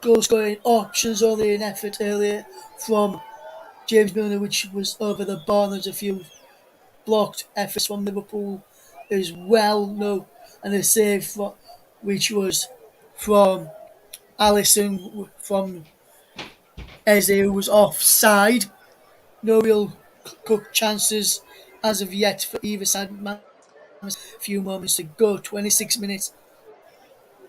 S1: goal scoring options or an effort earlier from James Milner, which was over the bar. There's a few blocked efforts from Liverpool as well. No, and a save which was from Alisson from Eze, who was offside. No real cook chances as of yet for either side. A few moments to go. 26 minutes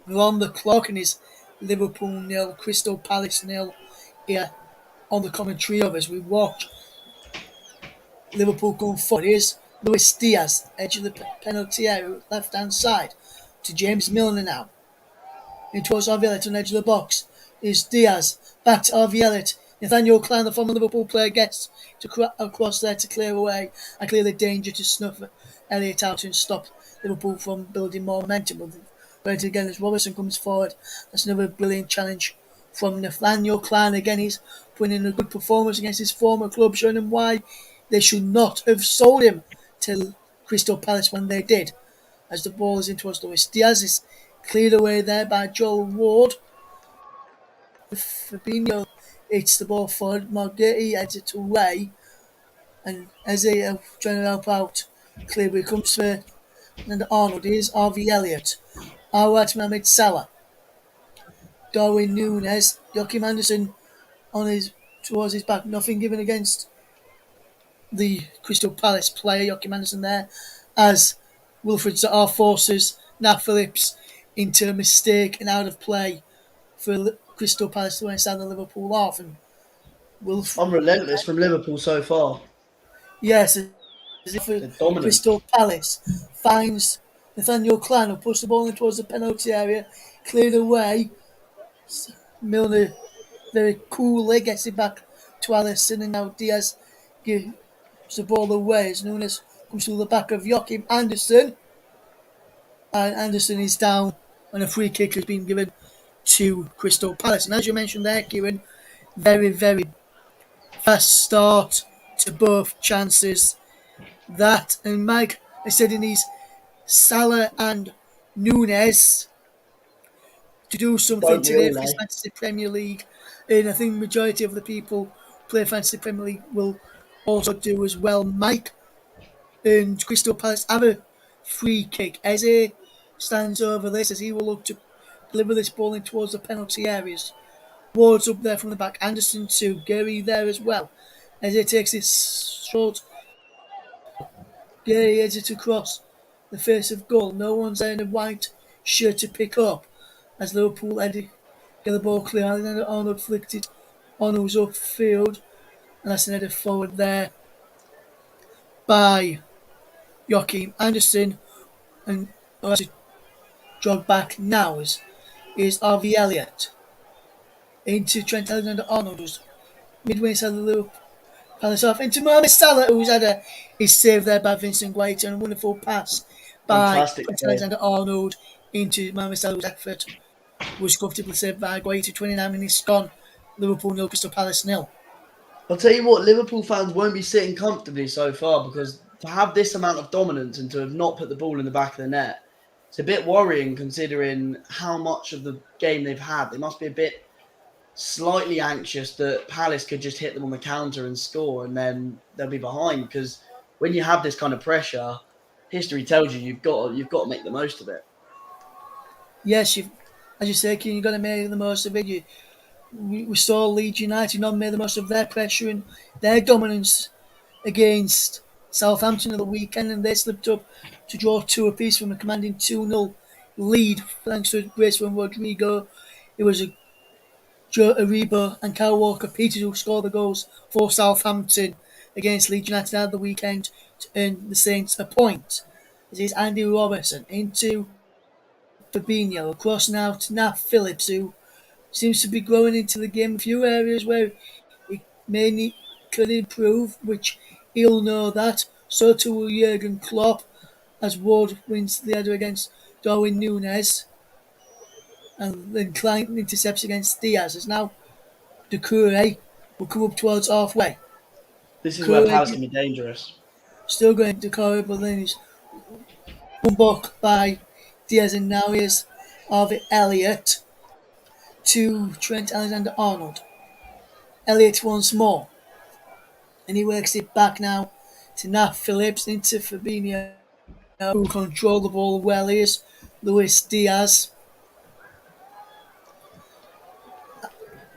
S1: we're on the clock, and it's Liverpool nil, Crystal Palace nil here on the commentary of as we watch Liverpool going forward. Here's Luis Diaz, edge of the penalty area, left hand side to James Milner now. In towards Harvey Elliott on the edge of the box. Is Diaz back to Harvey Elliott. Nathaniel Klein, the former Liverpool player, gets to across there to clear away and clear the danger to snuff Elliott out and stop Liverpool from building more momentum. But again, as Robertson comes forward, that's another brilliant challenge from Nathaniel Klein. Again, he's putting in a good performance against his former club, showing him why they should not have sold him to Crystal Palace when they did. As the ball is in towards Luis Diaz, is cleared away there by Joel Ward. Fabinho hits the ball forward. Marghetti heads it away. And as they are trying to help out, clearly comes for and Arnold. Here's Harvey Elliott. Awad Mohamed Salah. Darwin Nunez. Joachim Anderson on his towards his back. Nothing given against the Crystal Palace player, Joachim Anderson there. As Wilfred Zaha forces Nat Phillips into a mistake and out of play for Crystal Palace to inside the Liverpool half. And
S2: Unrelentless from Liverpool so far.
S1: yes, as if
S2: They're dominant.
S1: Crystal Palace finds Nathaniel Klein who puts the ball in towards the penalty area, cleared away. Milner very coolly gets it back to Alisson, and now Diaz gives the ball away as Nunez comes through the back of Joachim Anderson. And Anderson is down, and a free kick has been given to Crystal Palace. And as you mentioned there, Kieran, very, very fast start to both chances. That, and Mike, I said in his Salah and Nunez to do something
S2: Don't we
S1: today
S2: all,
S1: for his
S2: eh?
S1: Fantasy Premier League. And I think the majority of the people who play Fantasy Premier League will also do as well. Mike and Crystal Palace have a free kick. Eze stands over this as he will look to deliver this ball in towards the penalty areas. Ward's up there from the back. Anderson to Gary there as well. Eze takes this short. Gary heads it across the face of goal. No one's there in a white shirt to pick up as Liverpool get the ball clear. Alexander Arnold flicked it on who's upfield, and that's an header forward there by Joachim Anderson. And as a jog back now is RV Elliott into Trent Alexander Arnold, who's midway inside the Liverpool Palace off into Mohamed Salah, who's had his save there by Vincent White and a wonderful pass by
S2: Fantastic
S1: Trent
S2: save.
S1: Alexander Arnold into Mohamed Salah's effort was comfortably saved by Guaita. 29 minutes gone. Liverpool nil, Crystal Palace nil.
S2: I'll tell you what, Liverpool fans won't be sitting comfortably so far because to have this amount of dominance and to have not put the ball in the back of the net, it's a bit worrying considering how much of the game they've had. They must be a bit slightly anxious that Palace could just hit them on the counter and score and then they'll be behind because when you have this kind of pressure, history tells you you've got to make the most of it.
S1: Yes, as you say, Keane, you've got to make the most of it. We saw Leeds United not make the most of their pressure and their dominance against Southampton at the weekend, and they slipped up to draw two apiece from a commanding 2-0 lead thanks to a brace from Rodrigo. It was Joe Aribo and Kyle Walker-Peters who scored the goals for Southampton against Leeds United at the weekend to earn the Saints a point. This is Andy Robertson into Fabinho, across now to Nat Phillips, who seems to be growing into the game. A few areas where he could improve, which he'll know that. So too will Jurgen Klopp, as Ward wins the header against Darwin Nunez, and then Klein intercepts against Diaz. As now Doucouré will come up towards halfway.
S2: This is where
S1: Doucouré
S2: Palace can be dangerous.
S1: still going to Doucouré, but then he's one back by Diaz, and now here's Harvey Elliott to Trent Alexander-Arnold. Elliott once more, and he works it back now to Nat Phillips into Fabinho, who control the ball well. Here's Luis Diaz.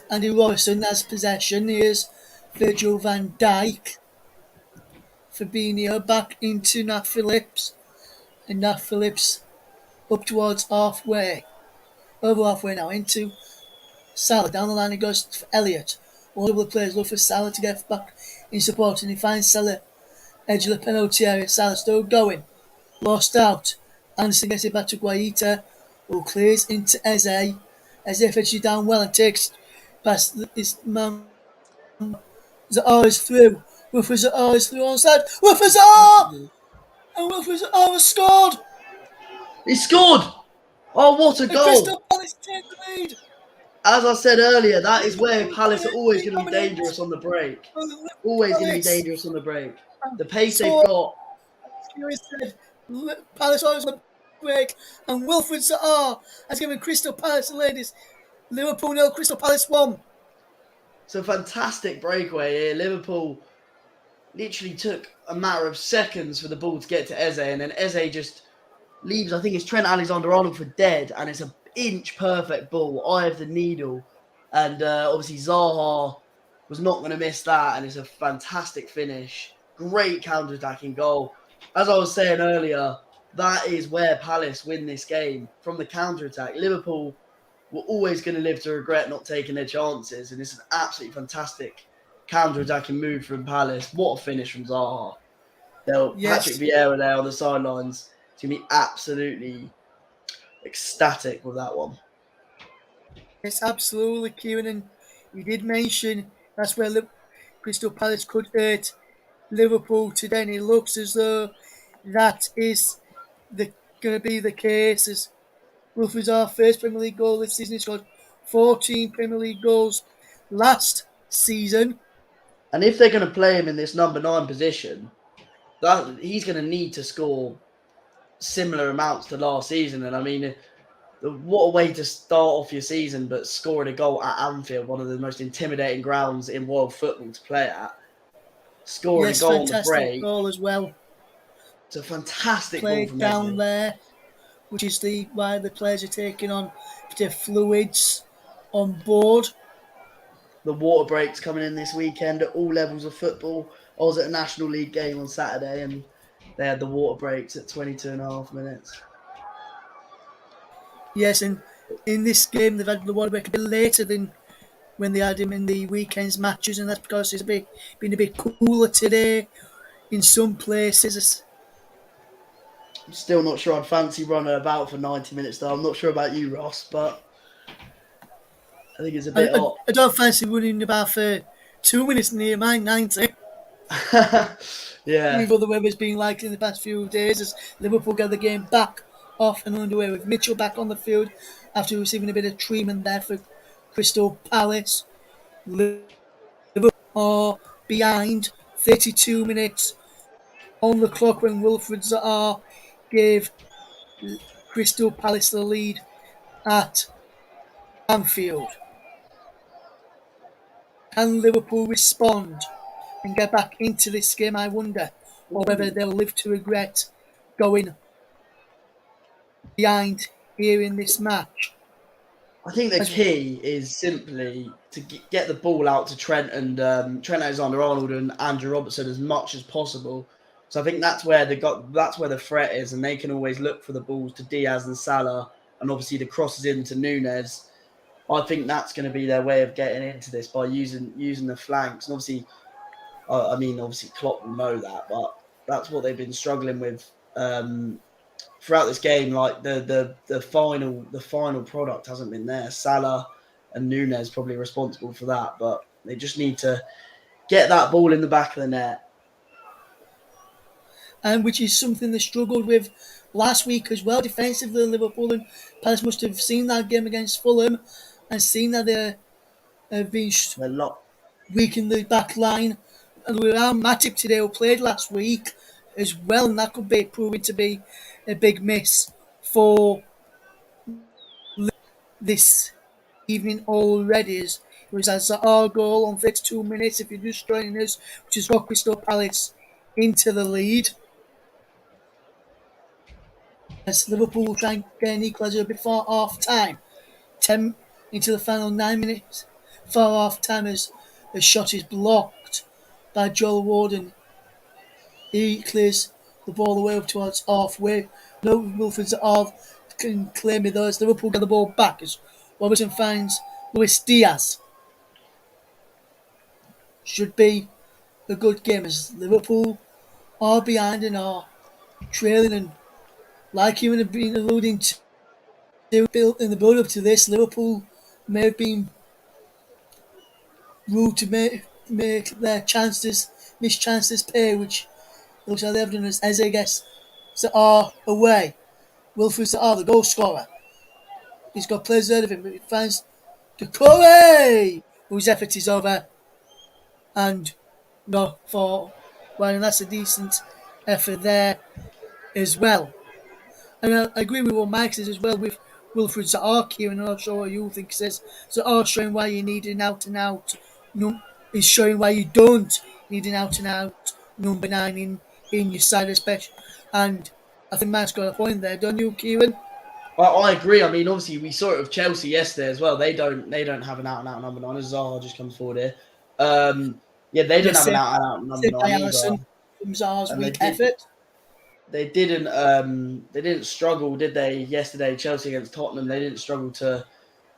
S1: Andy Robertson has possession. Here's Virgil van Dijk. Fabinho back into Nat Phillips, and Nat Phillips up towards halfway. Over halfway now into Salah. Down the line it goes for Elliott. All of the players look for Salah to get back in support, and he finds Salah edge of the penalty area. Salah still going. Lost out. Anderson gets it back to Guaita, who clears into Eze. Eze finishes down well and takes past his man. Zaha is through. Wilfred Zaha is through onside. Wilfred Zaha! And Wilfred Zaha has scored!
S2: He scored! Oh, what a
S1: And
S2: goal!
S1: Crystal Palace take the lead!
S2: As I said earlier, that is where
S1: Liverpool
S2: Palace are always going to be
S1: dominate
S2: dangerous on the break.
S1: for Liverpool
S2: Always going to be
S1: Palace.
S2: dangerous on the break.
S1: And
S2: The pace they've
S1: so,
S2: got.
S1: said, Palace always on the break. And Wilfred Zaha has given Crystal Palace the ladies. Liverpool 0, Crystal Palace 1.
S2: It's a fantastic breakaway here. Liverpool literally took a matter of seconds for the ball to get to Eze, and then Eze just leaves, I think it's Trent Alexander-Arnold for dead, and it's an inch perfect ball, eye of the needle. And obviously Zaha was not going to miss that, and it's a fantastic finish. Great counter-attacking goal. As I was saying earlier, that is where Palace win this game, from the counter-attack. Liverpool were always going to live to regret not taking their chances, and it's an absolutely fantastic counter-attacking move from Palace. What a finish from Zaha. Patrick
S1: Yes,
S2: Vieira there on the sidelines to be absolutely ecstatic with that one.
S1: it's absolutely Kieran. And you did mention that's where Crystal Palace could hurt Liverpool today. And it looks as though that is going to be the case. As Wilfred Zaha first Premier League goal this season, he scored 14 Premier League goals last season.
S2: And if they're going to play him in this number 9 position, that he's going to need to score similar amounts to last season. And I mean, what a way to start off your season, but scoring a goal at Anfield, one of the most intimidating grounds in world football to play at. Scoring a
S1: Yes,
S2: goal on the
S1: fantastic
S2: break.
S1: goal as well.
S2: It's a fantastic ball
S1: Played
S2: from
S1: down
S2: Ezzy.
S1: there, which is the why the players are taking on the fluids on board.
S2: The water breaks coming in this weekend at all levels of football. I was at a National League game on Saturday and they had the water breaks at 22 and a half minutes.
S1: Yes, and in this game they've had the water break a bit later than when they had him in the weekend's matches, and that's because it's been a bit cooler today in some places.
S2: I'm still not sure I'd fancy running about for 90 minutes though. I'm not sure about you, Ross, but I think it's a bit hot.
S1: I don't fancy running about for 2 minutes near my 90.
S2: Yeah,
S1: With what the weather's been like in the past few days as Liverpool get the game back off and underway with Mitchell back on the field after receiving a bit of treatment there for Crystal Palace. Liverpool are behind 32 minutes on the clock when Wilfred Zaha gave Crystal Palace the lead at Anfield. Can Liverpool respond and get back into this game, I wonder, or whether they'll live to regret going behind here in this match?
S2: I think the
S1: As
S2: key is simply to get the ball out to Trent and Trent Alexander-Arnold and Andrew Robertson as much as possible. So I think that's where the threat is, and they can always look for the balls to Diaz and Salah, and obviously the crosses into Nunez. I think that's going to be their way of getting into this by using the flanks. And obviously, I mean, obviously Klopp will know that, but that's what they've been struggling with throughout this game. Like the final product hasn't been there. Salah and Nunez probably responsible for that, but they just need to get that ball in the back of the net.
S1: and which is something they struggled with last week as well defensively. Liverpool and Palace must have seen that game against Fulham and seen that they have been
S2: A lot.
S1: weak in the back line. And without Matip today, who played last week as well, and that could be proving to be a big miss for this evening already. As it was our goal on 32 minutes, if you're just joining us, which has got Crystal Palace into the lead. As Liverpool will try and get an equaliser before half time. 10 into the final 9 minutes. Before half time, as the shot is blocked by Joel Warden. He clears the ball away up towards halfway. No Wilfred's half can claim it though as Liverpool get the ball back as Robertson finds Luis Diaz. Should be a good game as Liverpool are behind and are trailing, and like you have been alluding to built in the build up to this, Liverpool may have been ruled to make their missed chances pay, which looks like they've done as Eze gets Zaha away. Wilfred Zaha, the goal scorer. He's got players ahead of him, but he finds Decore, whose effort is over, and no for well, and that's a decent effort there as well. And I agree with what Mike says as well with Wilfred Zaha here, and I'm not sure what you think. He says Zaha showing why you need an out and out. Is showing why you don't need an out and out number 9 in your side, especially. And I think Mike's got a point there, don't you, Kieran?
S2: I agree. I mean, obviously we saw it with Chelsea yesterday as well. They don't have an out and out number 9. As Zaha just comes forward here. Yeah, they don't
S1: Yes,
S2: have an out and out number
S1: saved by
S2: 9 either,
S1: Allison from Zaha's
S2: and
S1: weak effort.
S2: they didn't struggle, did they? Yesterday, Chelsea against Tottenham, they didn't struggle to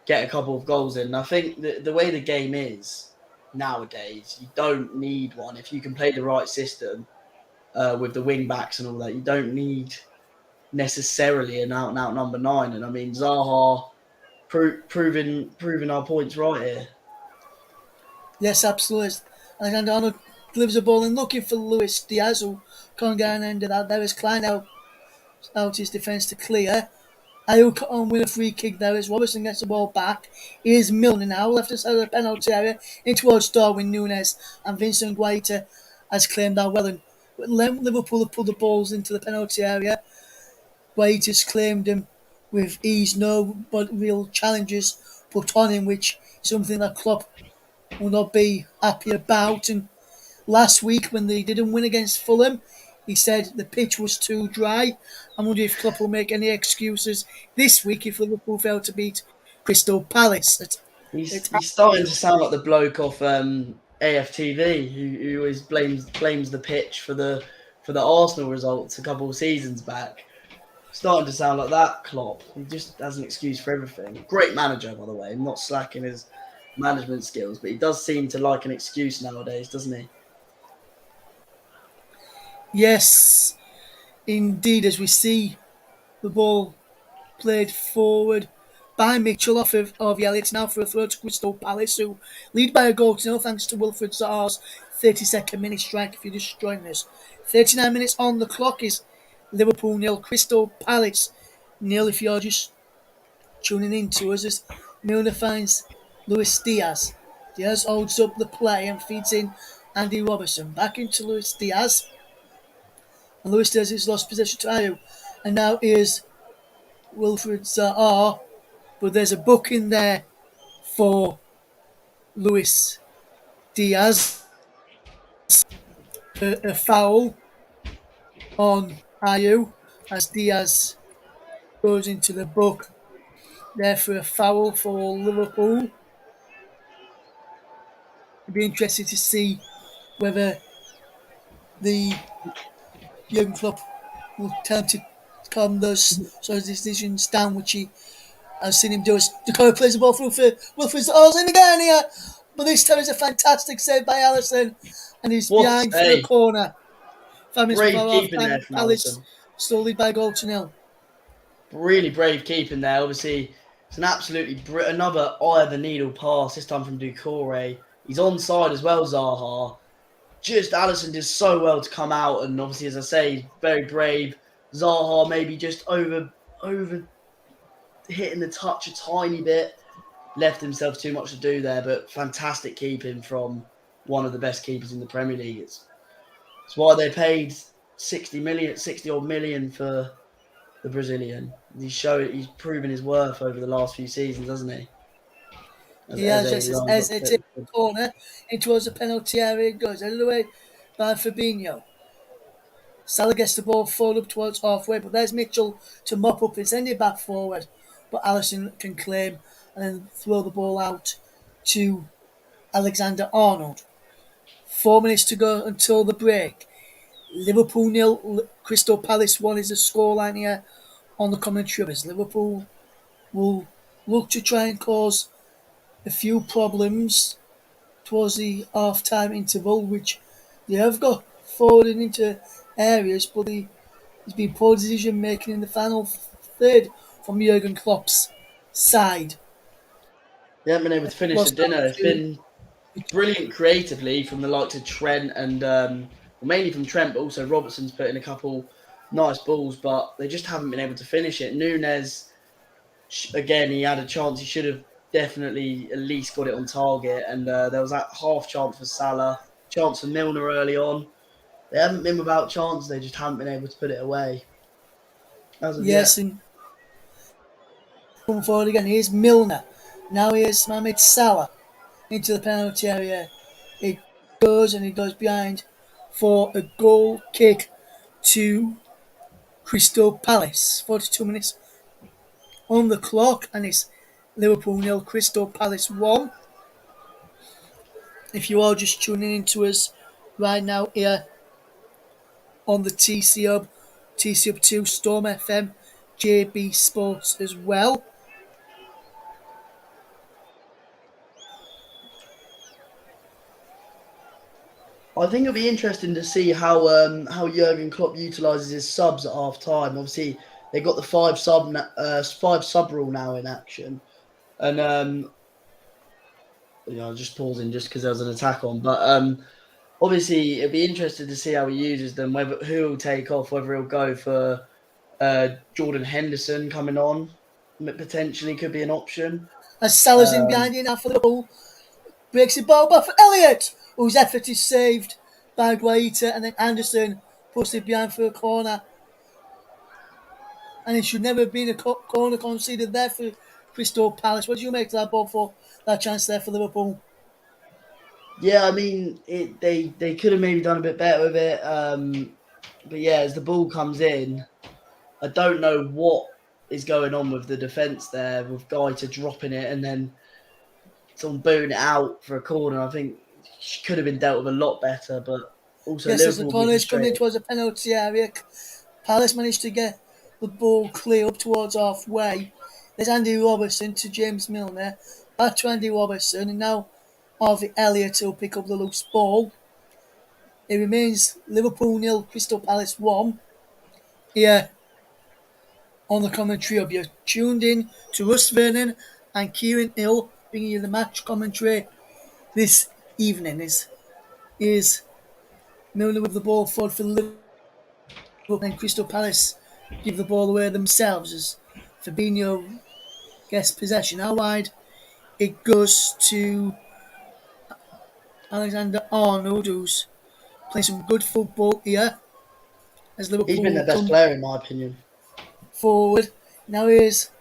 S2: get a couple of goals in. And I think the way the game is nowadays, you don't need one if you can play the right system with the wing backs and all that. You don't need necessarily an out and out number 9. And I mean, Zaha proving our points right here.
S1: Yes, absolutely. Alexander Arnold delivers a ball and looking for Luis Diaz, who can't get an end of that. There is Klein out his defence to clear. Ayuk on win a free kick there as Robertson gets the ball back. Here's Milner now, left side of the penalty area, in towards Darwin Nunez, and Vincent Guaita has claimed that well. And Liverpool have pulled the balls into the penalty area. Waiters claimed him with ease, no but real challenges put on him, which is something that Klopp will not be happy about. And last week, when they didn't win against Fulham, he said the pitch was too dry. I wonder if Klopp will make any excuses this week if Liverpool fail to beat Crystal Palace.
S2: He's starting to sound like the bloke off AFTV who always blames the pitch for the Arsenal results a couple of seasons back. Starting to sound like that, Klopp. He just has an excuse for everything. Great manager, by the way. I'm not slacking his management skills, but he does seem to like an excuse nowadays, doesn't he?
S1: Yes, indeed, as we see the ball played forward by Mitchell of Elliott now for a throw to Crystal Palace, who lead by a goal to nil thanks to Wilfred Zaha's 32nd minute strike. If you're just joining us, 39 minutes on the clock is Liverpool nil, Crystal Palace nil. If you're just tuning in to us, as Milner finds Luis Diaz. Diaz holds up the play and feeds in Andy Robertson back into Luis Diaz. And Luis Diaz has lost possession to Ayew. And now here's Wilfred Zaha, but there's a book in there for Luis Diaz, a foul on Ayew as Diaz goes into the book there for a foul for Liverpool. It'd be interesting to see whether the Jurgen Klopp will attempt to calm those sort of decisions down, which I've seen him do. As Decore plays the ball through for Wilfred Zaha in again here, but this time it's a fantastic save by Alisson, and he's
S2: What a
S1: behind for a
S2: save.
S1: corner. 5 minutes
S2: Brave
S1: before half
S2: keeping
S1: time,
S2: there
S1: and
S2: from
S1: Palace
S2: Alisson.
S1: still lead by a goal to nil.
S2: Really brave keeping there. Obviously, it's an absolutely another eye of the needle pass, this time from Doucouré. He's onside as well, Zaha. Just Alisson did so well to come out, and obviously, as I say, he's very brave. Zaha maybe just over hitting the touch a tiny bit, left himself too much to do there, but fantastic keeping from one of the best keepers in the Premier League. It's why they paid 60 odd million for the Brazilian. He's proven his worth over the last few seasons, hasn't he? As
S1: He has
S2: Eze
S1: just
S2: lines
S1: as
S2: up
S1: it
S2: to
S1: takes the corner in towards the penalty area. It goes out of the way by Fabinho. Salah gets the ball forward up towards halfway, but there's Mitchell to mop up and send it back forward. But Alisson can claim and then throw the ball out to Alexander Arnold. 4 minutes to go until the break. Liverpool nil, Crystal Palace 1 is the scoreline here on the commentary. As Liverpool will look to try and cause a few problems towards the half-time interval, which they have got forward and into areas, but there's been poor decision making in the final third from Jurgen Klopp's side.
S2: They haven't been able to finish the
S1: Lost out
S2: dinner. It's
S1: to
S2: been brilliant creatively from the likes of Trent and well, mainly from Trent, but also Robertson's put in a couple nice balls, but they just haven't been able to finish it. Nunez, again, he had a chance. He should have definitely at least got it on target, and there was that half chance for Salah, chance for Milner early on. They haven't been without chance. They just haven't been able to put it away as of
S1: yes,
S2: yet.
S1: and coming forward again. Here's Milner. Now here's Mohamed Salah into the penalty area. It goes and it goes behind for a goal kick to Crystal Palace. 42 minutes on the clock, and it's Liverpool nil, Crystal Palace 1. If you are just tuning into us right now here on the TC Hub, TC Hub 2, Storm FM, JB Sports as well.
S2: I think it'll be interesting to see how Jurgen Klopp utilises his subs at half time. Obviously, they've got the five sub rule now in action, and just pausing just because there was an attack on. But obviously, it'd be interesting to see how he uses them. Whether who will take off, whether he'll go for Jordan Henderson coming on, potentially could be an option.
S1: As Salah's in
S2: Um,
S1: behind it now for the ball, breaks the ball back for Elliott, whose effort is saved by Guaita, and then Anderson puts it behind for a corner. and it should never have been a corner conceded there for Crystal Palace. What do you make of that ball for that chance there for Liverpool?
S2: Yeah, I mean, they could have maybe done a bit better with it. But yeah, as the ball comes in, I don't know what is going on with the defence there, with Guy dropping it and then someone booting it out for a corner. I think she could have been dealt with a lot better, but also
S1: Yes, as the
S2: Liverpool be
S1: corner is coming in
S2: frustrated.
S1: towards the penalty area, Palace managed to get the ball clear up towards halfway. There's Andy Robertson to James Milner. Back to Andy Robertson, and now Harvey Elliott will pick up the loose ball. It remains Liverpool nil, Crystal Palace 1. Here on the commentary of you tuned in to Russ Vernon and Kieran Hill bringing you the match commentary this evening. Is Milner with the ball forward for Liverpool and Crystal Palace give the ball away themselves as Fabinho gets possession. How wide it goes to Alexander Arnold, who's playing some good football here as
S2: He's been
S1: Liverpool
S2: their best
S1: come
S2: player, in my opinion.
S1: forward. Now here's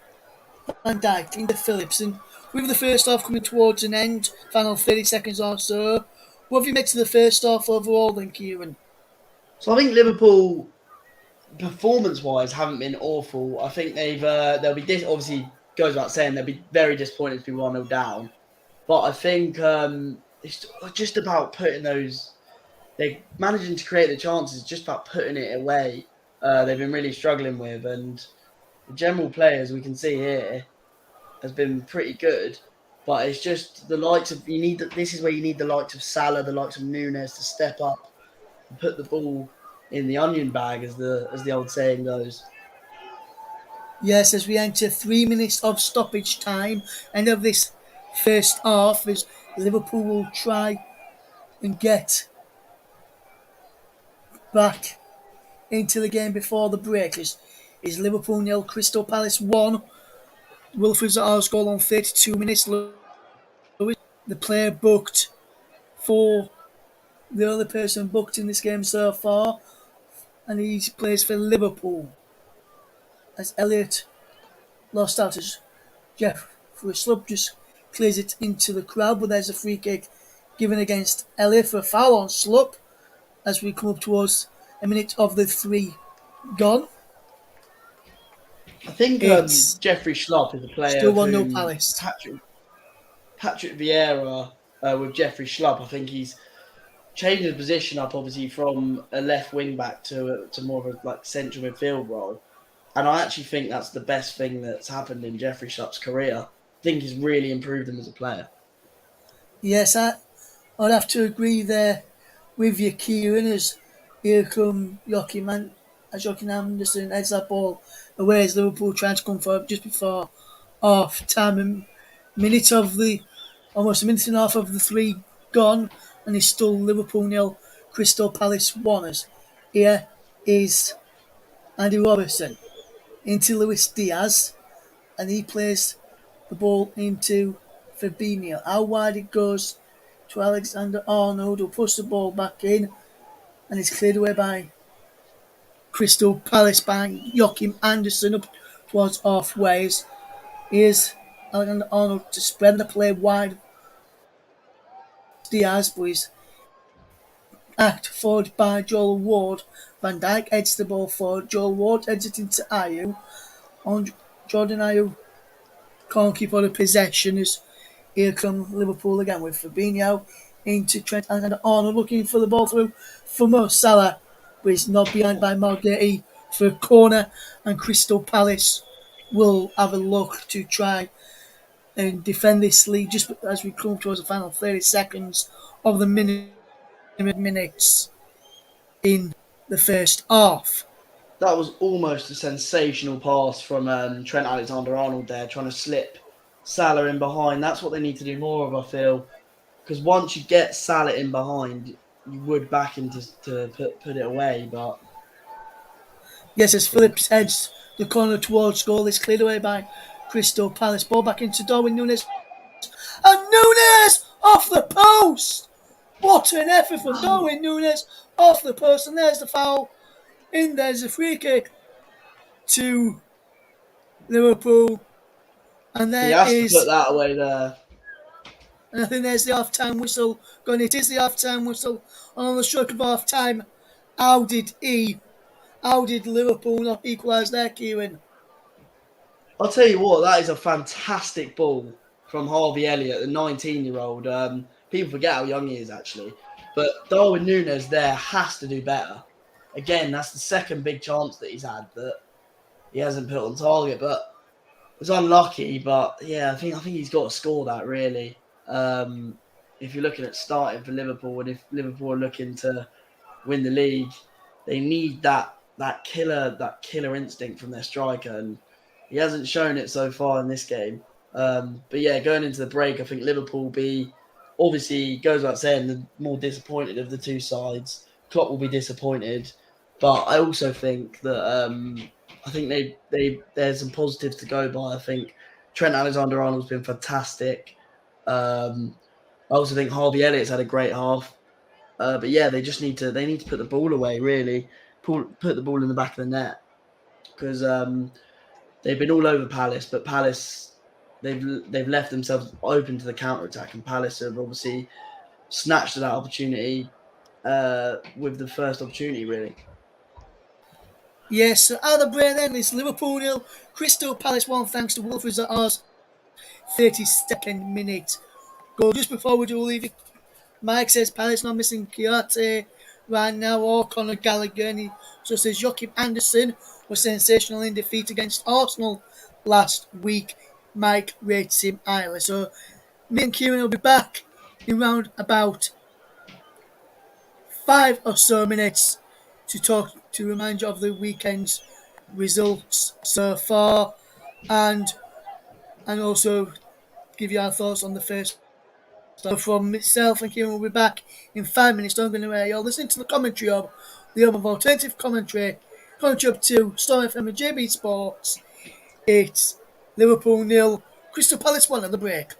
S1: Van Dijk into Phillips, and with the first half coming towards an end, final 30 seconds or so, what have you made to the first half overall then, Kieran?
S2: So I think Liverpool, performance-wise, haven't been awful. I think they'll be obviously goes without saying they'll be very disappointed to be 1-0 down. But I think it's just about putting those. They're managing to create the chances, just about putting it away. They've been really struggling with, and the general players we can see here has been pretty good. But it's just the likes of you need. This is where you need the likes of Salah, the likes of Nunez to step up and put the ball in the onion bag, as the old saying goes.
S1: Yes, as we enter 3 minutes of stoppage time, end of this first half, as Liverpool will try and get back into the game before the break. Is Liverpool nil, Crystal Palace 1. Wilfred Zaha's goal on 32 minutes. Lewis, the player booked for the only person booked in this game so far, and he plays for Liverpool. As Elliott lost out as Jeff for a slub just clears it into the crowd, but there's a free kick given against Elliott for a foul on Slup as we come up towards a minute of the three gone.
S2: I think
S1: It's
S2: Jeffrey Schlupp is a player
S1: still
S2: of
S1: 1-0
S2: whom
S1: Palace.
S2: Patrick Vieira with Jeffrey Schlupp. I think he's changed his position up, obviously, from a left wing back to more of a like central midfield role. And I actually think that's the best thing that's happened in Jeffrey Schlupp's career. I think he's really improved him as a player.
S1: Yes, I'd have to agree there with you, Kieran, as here come Joachim Anderson heads that ball away as Liverpool trying to come for just before half time. Almost a minute and a half of the three gone, and it's still Liverpool nil, Crystal Palace 1. As here is Andy Robertson into Luis Diaz, and he plays the ball into Fabinho. How wide it goes to Alexander Arnold, who puts the ball back in, and it's cleared away by Crystal Palace by Joachim Anderson up towards halfway. Here's Alexander Arnold to spread the play wide Diaz, but he's act forward by Joel Ward. Van Dijk heads the ball forward. Joel Ward heads it into Ayew. On Jordan Ayew can't keep on the possession as here come Liverpool again with Fabinho into Trent Alexander-Arnold looking for the ball through for Mo Salah, but it's not behind by Margate for a corner, and Crystal Palace will have a look to try and defend this lead just as we come towards the final 30 seconds of the minutes in the first half.
S2: That was almost a sensational pass from Trent Alexander-Arnold there, trying to slip Salah in behind. That's what they need to do more of, I feel. Because once you get Salah in behind, you would back him to put it away. But
S1: Yes, as Phillips heads the corner towards goal, it's cleared away by Crystal Palace. Ball back into Darwin Nunez. And Nunez off the post! What an effort from Darwin Nunez off the post. And there's the foul. In there's a free kick to Liverpool, and
S2: He
S1: there
S2: has to put
S1: is,
S2: that away there.
S1: and I think there's the half-time whistle going. It is the half-time whistle, and on the stroke of half-time, how did he? How did Liverpool not equalise their, Kieran?
S2: I'll tell you what, that is a fantastic ball from Harvey Elliott, the 19-year-old. People forget how young he is, actually. But Darwin Nunez there has to do better. Again, that's the second big chance that he's had that he hasn't put on target. But it was unlucky. But yeah, I think he's got to score that, really. If you're looking at starting for Liverpool, and if Liverpool are looking to win the league, they need that killer instinct from their striker, and he hasn't shown it so far in this game. But yeah, going into the break, I think Liverpool will be obviously goes without saying the more disappointed of the two sides. Klopp will be disappointed, but I also think that I think there's some positives to go by. I think Trent Alexander-Arnold's been fantastic. I also think Harvey Elliott's had a great half. But yeah, they need to put the ball away, really. Put the ball in the back of the net, because they've been all over Palace, but Palace they've left themselves open to the counter attack, and Palace have obviously snatched that opportunity with the first opportunity, really.
S1: Yes, so out of the break then, it's Liverpool nil, Crystal Palace 1 thanks to Wolves at ours 32nd minute. Goal just before we do leave it. Mike says Palace not missing Kiyate right now or Conor Gallagher. And he also says Joachim Anderson was sensational in defeat against Arsenal last week. Mike rates him highly. So me and Kieran will be back in round about 5 or so minutes to remind you of the weekend's results so far, and also give you our thoughts on the first. So from myself and Kieran, we'll be back in 5 minutes. Don't go anywhere. You're listening to the commentary of the home of alternative commentary up to Storm FM and JB Sports. It's Liverpool nil, Crystal Palace 1 at the break.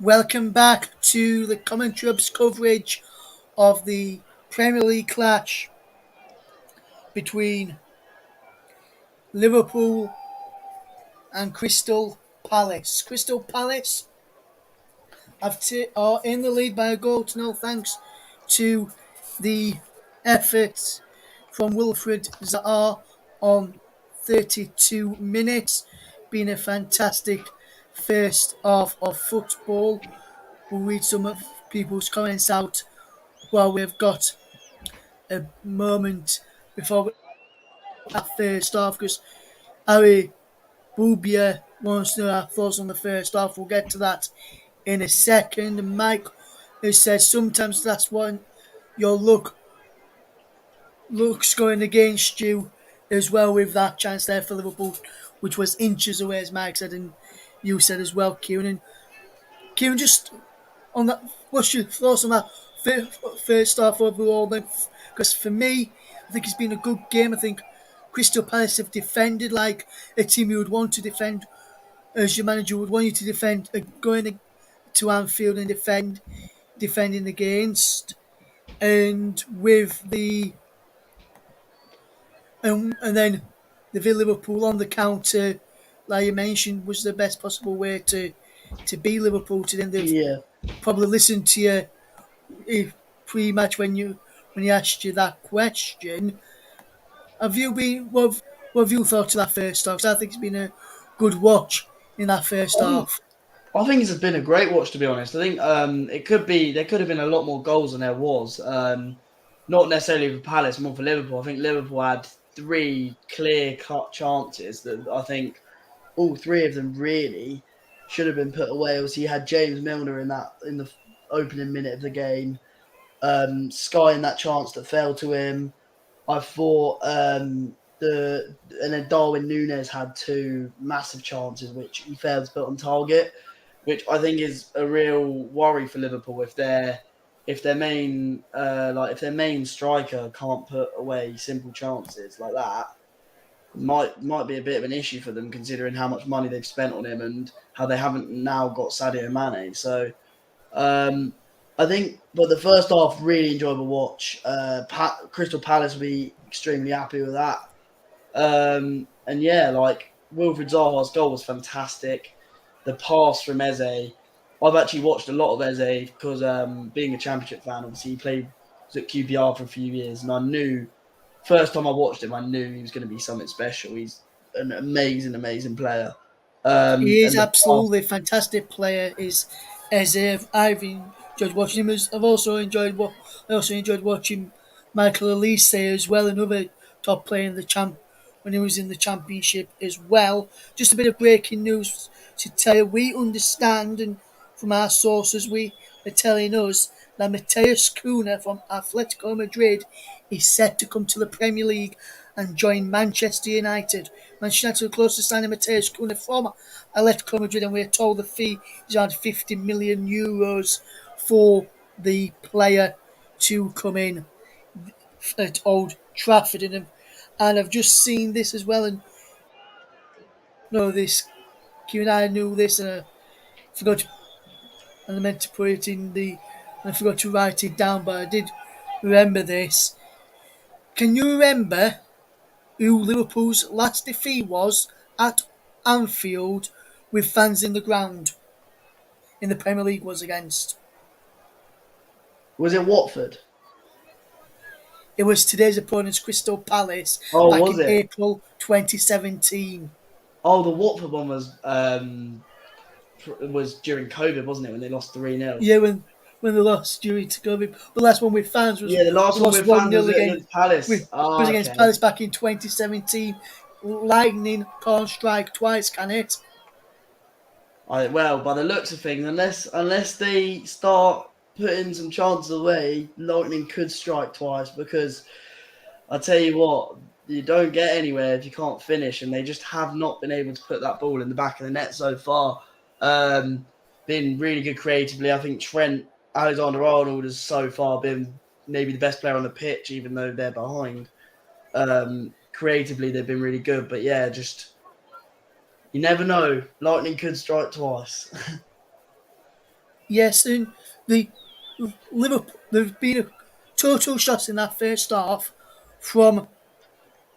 S1: Welcome back to the Commentary Hub's coverage of the Premier League clash between Liverpool and Crystal Palace. Crystal Palace are in the lead by a goal to nil thanks to the efforts from Wilfred Zaha on 32 minutes, being a fantastic first half of football. We'll read some of people's comments out while we've got a moment before that first half, because Harry Bubia wants to know our thoughts on the first half. We'll get to that in a second. Mike, who says sometimes that's when your luck's going against you as well, with that chance there for Liverpool, which was inches away, as Mike said, and you said as well, Kieran. And Kieran, just on that, what's your thoughts on that first half overall? Because for me, I think it's been a good game. I think Crystal Palace have defended like a team you would want to defend, as your manager would want you to defend, going to Anfield and defending against, and with the and then the Liverpool on the counter, like you mentioned, was the best possible way to beat Liverpool. To then they've
S2: Yeah.
S1: probably listened to you pre-match when he asked you that question. Have you been what have you thought of that first half? 'Cause I think it's been a good watch in that first
S2: I think
S1: half.
S2: I think it's been a great watch, to be honest. I think there could have been a lot more goals than there was. Not necessarily for Palace, more for Liverpool. I think Liverpool had three clear cut chances that I think all three of them really should have been put away. Obviously, you had James Milner in the opening minute of the game, skying that chance that fell to him. I thought and then Darwin Nunez had two massive chances which he failed to put on target, which I think is a real worry for Liverpool if their main if their main striker can't put away simple chances like that. Might be a bit of an issue for them, considering how much money they've spent on him and how they haven't now got Sadio Mane. So um, I think, but the first half, really enjoyable watch. Crystal Palace will be extremely happy with that. And yeah, like Wilfred Zaha's goal was fantastic. The pass from Eze, I've actually watched a lot of Eze because being a Championship fan, obviously he played at QPR for a few years, and I knew first time I watched him, I knew he was going to be something special. He's an amazing, amazing player.
S1: He is
S2: And the pass,
S1: absolutely a fantastic player. Is as if I've enjoyed watching him. I've also enjoyed what I also enjoyed watching Michael Elise as well, another top player in the champ when he was in the championship as well. Just a bit of breaking news to tell you. We understand, and from our sources, we are telling us that Mateus Cunha from Atletico Madrid is set to come to the Premier League and join Manchester United. Manchester United are close to signing Mateus Cunha from Atletico Madrid, and we're told the fee is around 50 million euros for the player to come in at Old Trafford. And I've just seen this as well, and know this. Q and I knew this, and I forgot, and I meant to put it in the, and I forgot to write it down, but I did remember this. Can you remember who Liverpool's last defeat was at Anfield with fans in the ground in the Premier League was against?
S2: was it Watford?
S1: It was today's opponents, Crystal Palace,
S2: Oh,
S1: back
S2: was
S1: in
S2: it?
S1: April 2017.
S2: Oh, the Watford one was during COVID, wasn't it? When they lost 3-0.
S1: Yeah, when they lost due to COVID. The last one with fans was
S2: Yeah, the last
S1: we
S2: one
S1: lost
S2: with
S1: one
S2: fans
S1: nil
S2: was
S1: again.
S2: against Palace.
S1: Was
S2: Ah,
S1: against
S2: okay.
S1: Palace back in 2017. Lightning can't strike twice, can it?
S2: Well, by the looks of things, unless they start putting some chances away, Lightning could strike twice because I tell you what, you don't get anywhere if you can't finish, and they just have not been able to put that ball in the back of the net so far. Um, been really good creatively. I think Trent Alexander-Arnold has so far been maybe the best player on the pitch, even though they're behind. Creatively, they've been really good, but yeah, just you never know. Lightning could strike twice.
S1: Yes, and the Liverpool, there've been a total shots in that first half from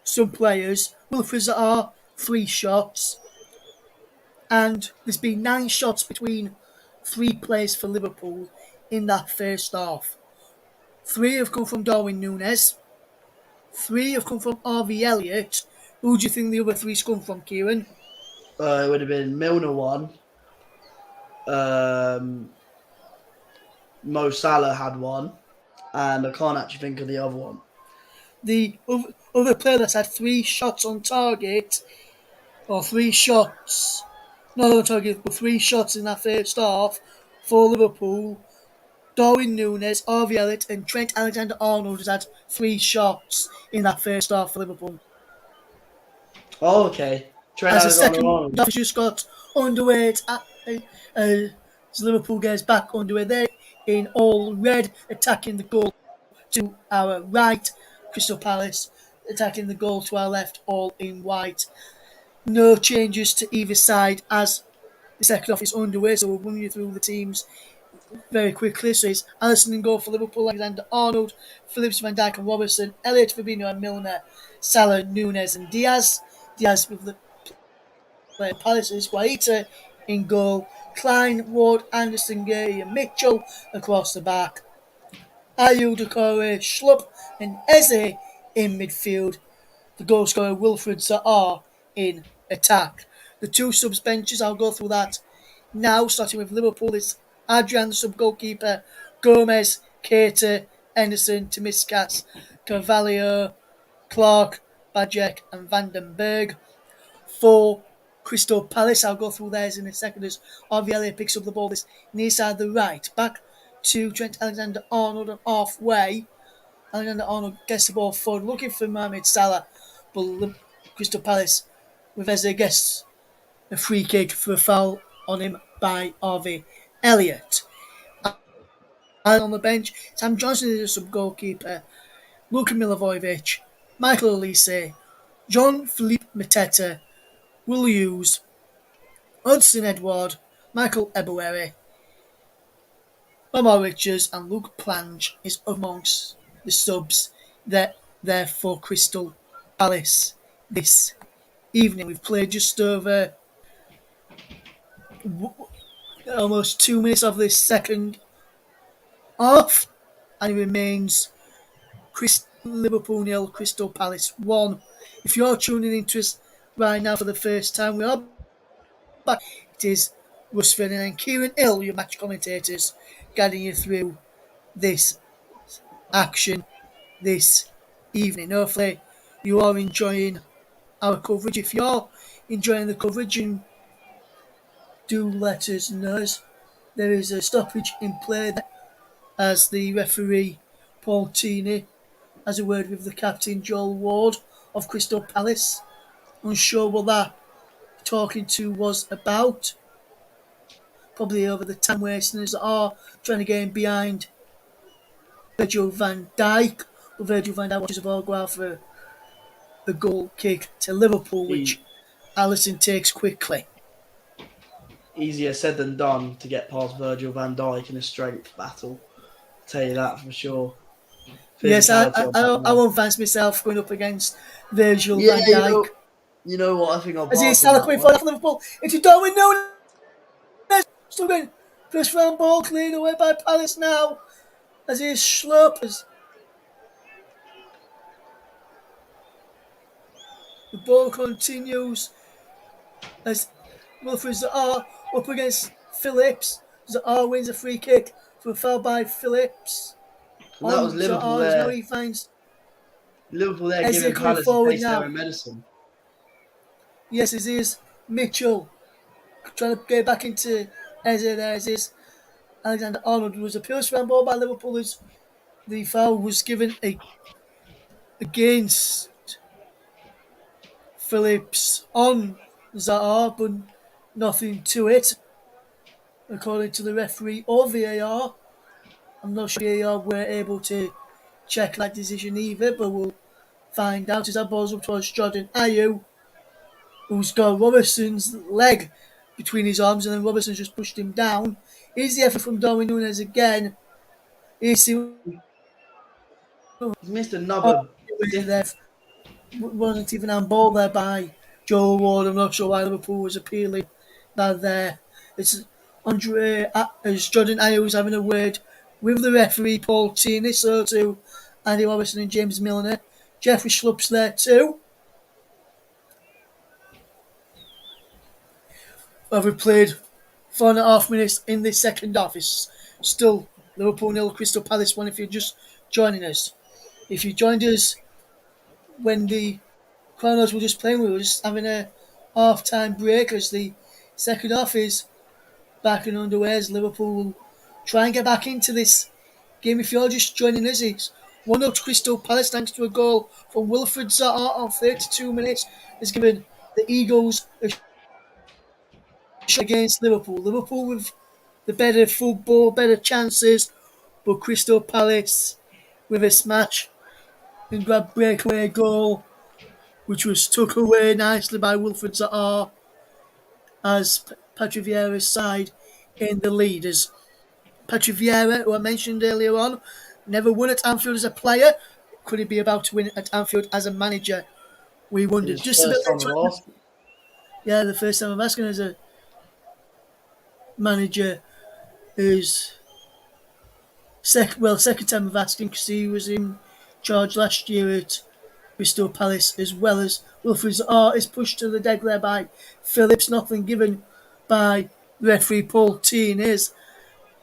S1: some players. Wilfred Zaha, 3 shots, and there's been 9 shots between 3 players for Liverpool in that first half. 3 have come from Darwin Nunez, 3 have come from RV Elliott. Who do you think the other three's come from, Kieran?
S2: It would have been Milner one. Um, Mo Salah had one, and I can't actually think of the other one.
S1: The other player that's had 3 shots on target, or 3 shots, not on target, but 3 shots in that first half for Liverpool. Darwin Nunez, RV Elliott, and Trent Alexander-Arnold has had 3 shots in that first half for Liverpool.
S2: Oh, okay. Trent
S1: As the second
S2: Alexander-Arnold.
S1: half has just got underway, as Liverpool gets back underway, they're in all red, attacking the goal to our right. Crystal Palace attacking the goal to our left, all in white. No changes to either side as the second half is underway, so we'll run you through the teams very quickly. So it's Alisson in goal for Liverpool, Alexander Arnold, Phillips, Van Dijk and Robertson, Elliott, Fabinho and Milner, Salah, Nunez and Diaz. Diaz with the Palace's Guaita in goal, Klein, Ward, Anderson, Gay and Mitchell across the back. Ayew, Doucouré, Schlupp and Eze in midfield. The goal scorer Wilfred Zaha in attack. The 2 subs benches, I'll go through that now, starting with Liverpool. It's Adrian, the sub goalkeeper, Gomez, Keita, Anderson, Timiskas, Carvalho, Clark, Bajek, and Vandenberg. For Crystal Palace, I'll go through theirs in a second as Arviela picks up the ball this near side the right. Back to Trent Alexander Arnold and halfway. Alexander Arnold gets the ball forward, looking for Mohamed Salah, but Crystal Palace with Eze gets a free kick for a foul on him by RV Elliott. And on the bench, Sam Johnson is a sub goalkeeper, Luka Milivojevic, Michael Olise, Jean-Philippe Mateta, Will Hughes, Hudson Edward, Michael Ebuere, Omar Richards, and Luke Plange is amongst the subs that there for Crystal Palace this evening. We've played just over almost 2 minutes of this second half, and it remains Liverpool 0, Crystal Palace 1. If you're tuning into us right now for the first time, we are back. It is Russ Ferdinand and Kieran Hill, your match commentators, guiding you through this action this evening. Hopefully, you are enjoying our coverage. If you're enjoying the coverage, and do let us know. There is a stoppage in play as the referee Paul Tini has a word with the captain Joel Ward of Crystal Palace. Unsure what that talking to was about. Probably over the time wasters that are trying to get in behind Virgil van Dijk. Well, Virgil van Dijk watches the ball go out for a goal kick to Liverpool, which
S2: E-
S1: Alisson takes quickly.
S2: Easier said than done to get past Virgil van Dijk in a strength battle. I'll tell you that for sure.
S1: Yes,
S2: Physicality on that
S1: I
S2: man.
S1: won't fancy myself going up against Virgil
S2: Yeah,
S1: van Dijk.
S2: you know what? I think I'll
S1: As he's
S2: pass on
S1: Salah
S2: that
S1: coming
S2: one.
S1: forward for Liverpool into Darwin Nunez. Still going. First round ball cleared away by Palace now. As he's Schlupp. The ball continues as Wilfred Zaha up against Phillips. Zaha wins a free kick for a foul by Phillips
S2: And that was
S1: on
S2: Liverpool
S1: Zaha as now
S2: there.
S1: he finds
S2: Liverpool there
S1: Eze
S2: giving
S1: coming
S2: Palace a
S1: forward
S2: taste of their
S1: now.
S2: own medicine.
S1: Yes, it is Mitchell trying to get back into Eze there. As is Alexander Arnold was a pure round ball by Liverpool as the foul was given against Phillips on Zaha, but nothing to it, according to the referee or VAR. I'm not sure VAR were able to check that decision either, but we'll find out as that ball's up towards Jordan Ayew, who's got Robertson's leg between his arms, and then Robertson's just pushed him down Here's the effort from Darwin Nunez again. Here's the
S2: He's missed
S1: oh,
S2: another
S1: there
S2: different.
S1: wasn't even on ball there by Joe Ward. I'm not sure why Liverpool was appealing that there. It's Andre as Jordan Ayew having a word with the referee Paul Tierney, so too Andy Robertson and James Milner. Jeffrey Schlupp's there too. We've played 4.5 minutes in the second half. It's still Liverpool nil, Crystal Palace 1 if you're just joining us. If you joined us when the Chronos were just playing, we were just having a half-time break as the second half is back and underway as Liverpool will try and get back into this game. If you're just joining us, it's 1-0 to Crystal Palace thanks to a goal from Wilfred Zaha on 32 minutes has given the Eagles a shot against Liverpool. Liverpool with the better football, better chances, but Crystal Palace with a smash and grab breakaway goal, which was took away nicely by Wilfred Zaha as Patrick Vieira's side in the lead. As Patrick Vieira, who I mentioned earlier on, never won at Anfield as a player. Could he be about to win at Anfield as a manager? We wondered.
S2: His
S1: Just a bit
S2: first time
S1: later
S2: of
S1: on,
S2: asking.
S1: yeah, the first time I'm asking as a manager who's second time of asking because he was in charge last year at Crystal Palace as well as Wilfried's art is pushed to the dead there by Phillips, nothing given by referee Paul Tierney.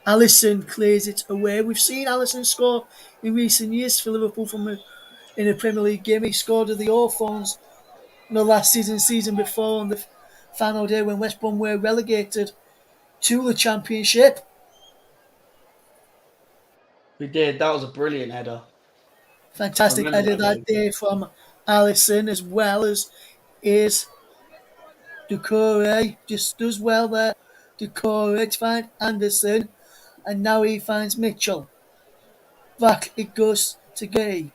S1: Alisson clears it away. We've seen Alisson score in recent years for Liverpool in a Premier League game. He scored at the Hawthorns last season before on the final day when West Brom were relegated to the Championship.
S2: We did. That was a brilliant header. I
S1: Fantastic
S2: remember
S1: header
S2: that
S1: that
S2: goal.
S1: day from Alisson as well as is Doucouré. Just does well there. Doucouré to find Anderson and now he finds Mitchell. Back it goes to Gay.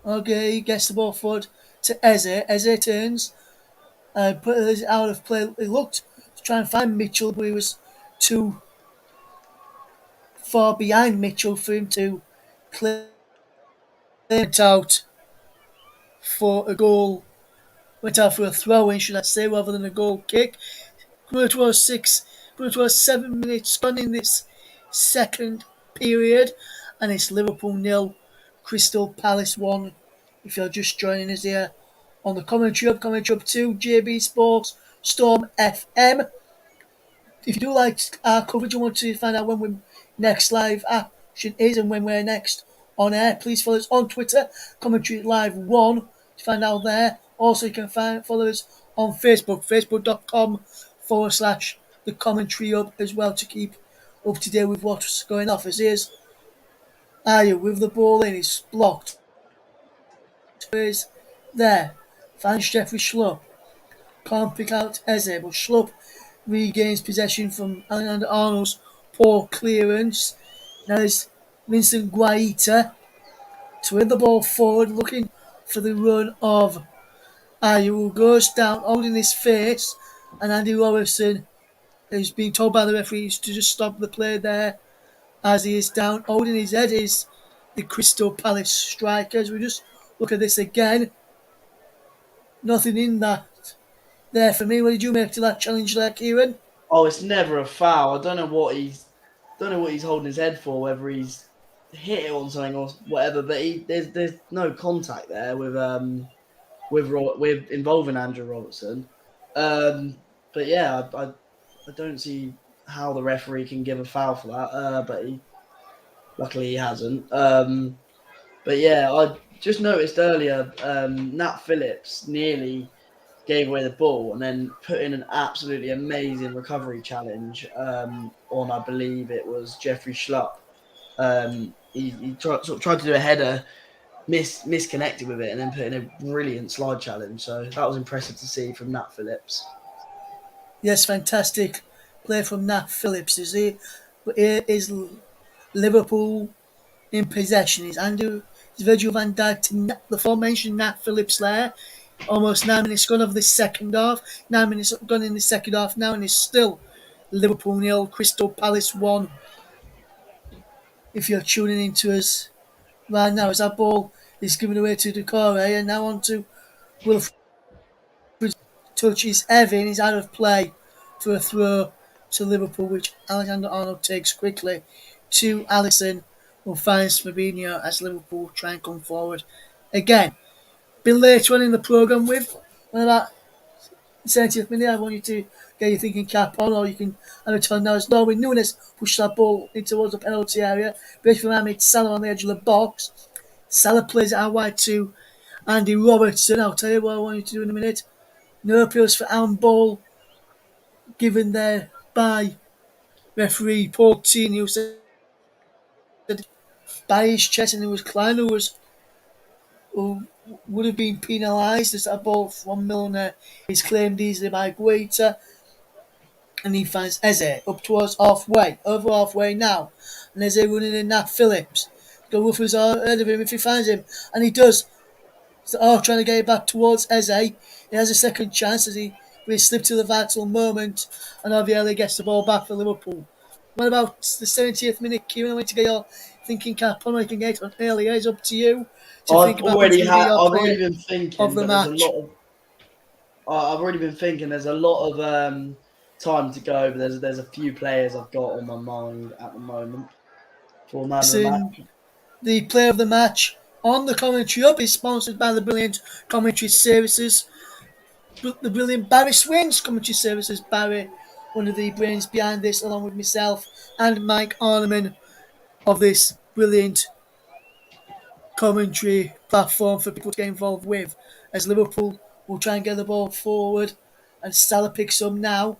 S1: Okay, gets the ball forward to Eze. Eze turns and put it out of play. He looked to try and find Mitchell, but he was too far behind Mitchell for him to clear it out for a goal. Went out for a throw in, should I say, rather than a goal kick. Coming towards 7 minutes gone in this second period, and it's Liverpool nil, Crystal Palace 1. If you're just joining us here on the commentary up 2, JB Sports, Storm FM. If you do like our coverage and want to find out when we're next live action is and when we're next on air, please follow us on Twitter, Commentary Live 1 to find out there. Also, you can follow us on Facebook, facebook.com/, the Commentary Hub as well to keep up to date with what's going off. As is, Ayew with the ball in, it's blocked. Is there. Finds Jeffrey Schlupp. Can't pick out Eze, but Schlupp regains possession from Alexander Arnold's poor clearance. Now it's Vincent Guaita to win the ball forward, looking for the run of Ayew, who goes down, holding his face, and Andy Robertson is being told by the referees to just stop the play there as he is down, holding his head is the Crystal Palace strikers. We just look at this again. Nothing in that there for me. What did you make to that challenge there, Kieran?
S2: Oh, it's never a foul. I don't know what he's holding his head for. Whether he's hit it on something or whatever. But there's no contact there with involving Andrew Robertson. But yeah, I don't see how the referee can give a foul for that. But luckily he hasn't. But yeah, I just noticed earlier Nat Phillips nearly gave away the ball and then put in an absolutely amazing recovery challenge on, I believe it was Jeffrey Schlupp. He tried to do a header, misconnected with it, and then put in a brilliant slide challenge. So that was impressive to see from Nat Phillips.
S1: Yes, fantastic play from Nat Phillips. Is Liverpool in possession? Is Virgil van Dijk to the aforementioned Nat Phillips there? Almost 9 minutes gone of the second half. 9 minutes gone in the second half now, and it's still Liverpool nil, Crystal Palace 1. If you're tuning into us right now, as that ball is given away to Decore, and now on to Wilfred. Touches Evan, is out of play for a throw to Liverpool, which Alexander Arnold takes quickly to Alisson, who finds Fabinho as Liverpool try and come forward again. Bit later on in the programme with about 70th minute. I want you to get your thinking cap on, or you can have a turn now. As Darwin Nunez pushes that ball in towards the penalty area. Breaks from Ahmed Salah on the edge of the box. Salah plays it out wide to Andy Robertson. I'll tell you what I want you to do in a minute. No appeals for handball given there by referee Paul Tini, who said by his chest, and it was Klein who would have been penalised as that ball from Milner is claimed easily by Guaita, and he finds Eze up towards halfway, over halfway now, and Eze running in Nat Phillips. The Woofers are ahead of him if he finds him, and he does. So, trying to get it back towards Eze. He has a second chance as he really slipped to the vital moment, and Ovielli gets the ball back for Liverpool. What about the 70th minute, Kieran? I want to get your thinking cap on. I can get on earlier. It's up to you to think about who's going to be your
S2: I've
S1: player
S2: already been
S1: of
S2: thinking,
S1: the
S2: but there's a
S1: match.
S2: lot of. I've already been thinking. There's a lot of time to go, but there's a few players I've got on my mind at the moment for man of the
S1: Listen,
S2: match.
S1: the player of the match on the commentary up is sponsored by the brilliant commentary services. The brilliant Barry Swings commentary services. Barry, one of the brains behind this, along with myself and Mike Orneman of this brilliant commentary platform for people to get involved with. As Liverpool will try and get the ball forward, and Salah picks up now.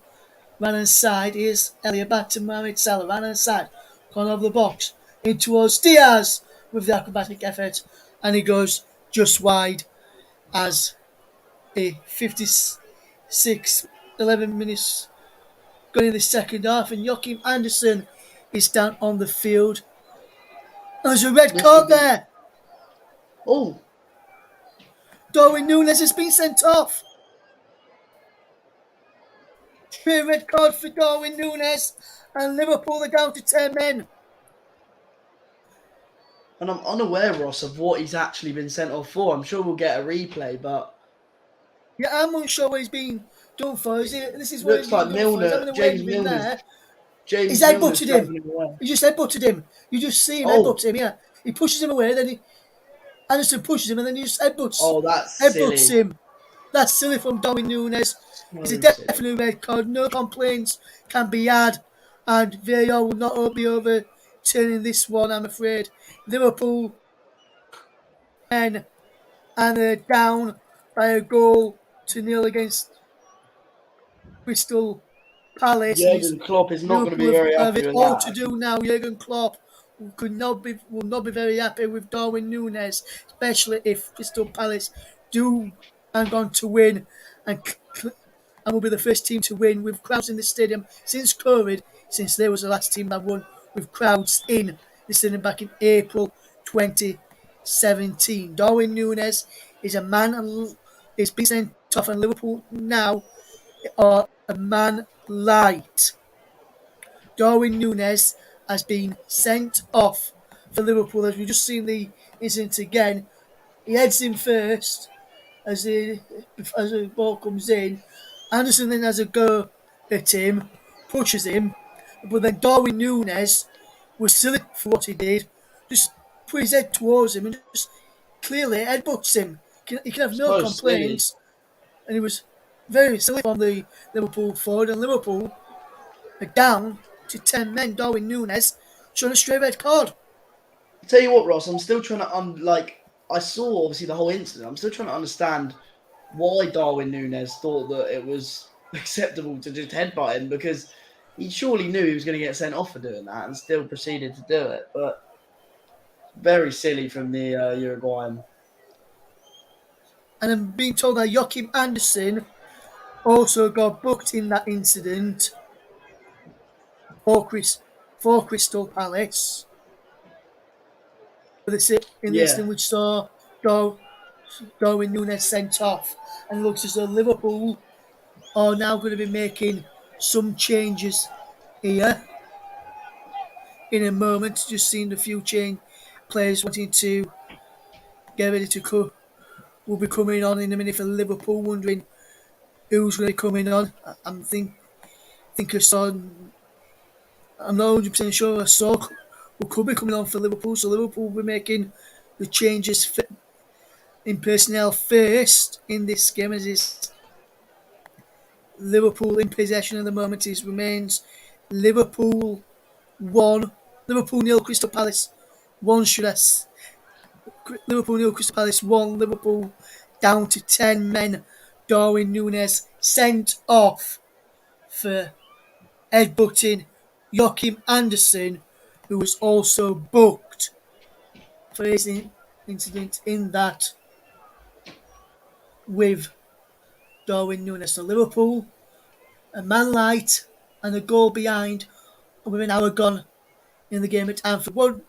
S1: Right hand side is Elliot back to Mohamed Salah. Right hand side, corner of the box, in towards Diaz with the acrobatic effort, and he goes just wide as a 56, 11 minutes going in the second half, and Joachim Anderson is down on the field. There's a red
S2: This could
S1: card
S2: be.
S1: there.
S2: Oh,
S1: Darwin Nunez has been sent off. Clear red card for Darwin Nunez, and Liverpool are down to 10 men.
S2: and I'm unaware, Ross, of what he's actually been sent off for. I'm sure we'll get a replay, but
S1: Yeah, I'm unsure what he's been done for. This is what he's
S2: looks
S1: been
S2: like
S1: done for. He's
S2: Milner,
S1: having a wave with him there. He's
S2: James Milner's
S1: headbutted him.
S2: dragging him away.
S1: He just headbutted him. You just see him
S2: Oh,
S1: headbutt him, yeah. He pushes him away, then Anderson pushes him, and then he just
S2: oh, that's
S1: headbutts
S2: silly.
S1: him. That's silly from Darwin Nunez. It's a
S2: So silly.
S1: definite red card. No complaints can be had, and VAR will not be overturning this one, I'm afraid. Liverpool men, and they're down by a goal to nil against Crystal Palace, and it's
S2: Jurgen Klopp is not going to
S1: Liverpool
S2: be very
S1: have
S2: happy
S1: it
S2: with
S1: all
S2: that.
S1: to do now. Jurgen Klopp will not be very happy with Darwin Nunez, especially if Crystal Palace do hang on to win and and will be the first team to win with crowds in the stadium since COVID, since they was the last team that won with crowds in the stadium back in April 2017. Darwin Nunez is a man and is being sent off, and Liverpool now are a man light. Darwin Nunez has been sent off for Liverpool, as we've just seen the incident again. He heads in first as the ball comes in. Anderson then has a go at him, pushes him, but then Darwin Nunez was silly for what he did. Just put his head towards him and just clearly headbutts him. He can have no
S2: So silly.
S1: complaints, and he was very silly from the Liverpool forward, and Liverpool are down to 10 men. Darwin Nunez showing a straight red card.
S2: Tell you what, Ross, I'm still trying to I saw obviously the whole incident. I'm still trying to understand why Darwin Nunez thought that it was acceptable to just headbutt him, because he surely knew he was going to get sent off for doing that and still proceeded to do it. But very silly from the Uruguayan.
S1: And I'm being told that Joachim Anderson also got booked in that incident for, for Crystal Palace. In the
S2: Yeah.
S1: incident which saw Darwin Nunez sent off. And it looks as though Liverpool are now going to be making some changes here in a moment. Just seeing the few chain players wanting to get ready to come. Will be coming on in a minute for Liverpool. Wondering who's really coming on. I'm think I saw. I'm not 100% sure. I saw who could be coming on for Liverpool. So Liverpool will be making the changes in personnel first in this game, as is Liverpool in possession at the moment. It remains Liverpool 1, Liverpool nil, Crystal Palace 1. Liverpool nil, Crystal Palace 1. Liverpool down to 10 men. Darwin Nunez sent off for headbutting Joachim Anderson, who was also booked for his incident in that with Darwin Nunez. So Liverpool, a man light and a goal behind, with an hour gone in the game at Anfield. What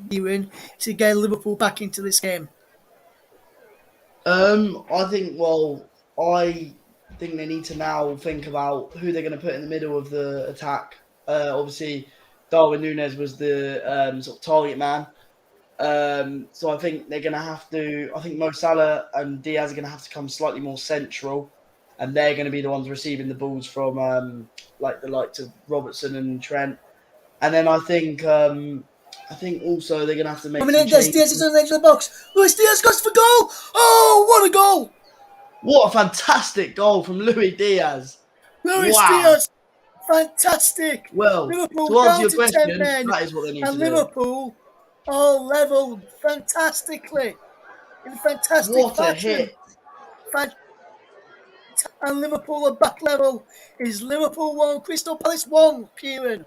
S1: doing to get Liverpool back into this game?
S2: I think they need to now think about who they're going to put in the middle of the attack. Obviously, Darwin Nunez was the sort of target man. So I think they're going to have to. I think Mo Salah and Diaz are going to have to come slightly more central, and they're going to be the ones receiving the balls from like the likes of Robertson and Trent. And then I think also they're going to have to
S1: I
S2: make some
S1: mean, Diaz is
S2: changes.
S1: on the edge of the box. Luis Diaz goes for goal. Oh, what a goal!
S2: What a fantastic goal from Luis Diaz!
S1: Luis
S2: Wow.
S1: Diaz, fantastic.
S2: Well,
S1: Liverpool
S2: to answer
S1: down
S2: your
S1: to 10
S2: question,
S1: men,
S2: that is what they need to
S1: and
S2: do.
S1: Liverpool all levelled fantastically in fantastic
S2: What a
S1: fashion.
S2: hit!
S1: And Liverpool are back level. Is Liverpool 1, Crystal Palace 1, Kieran?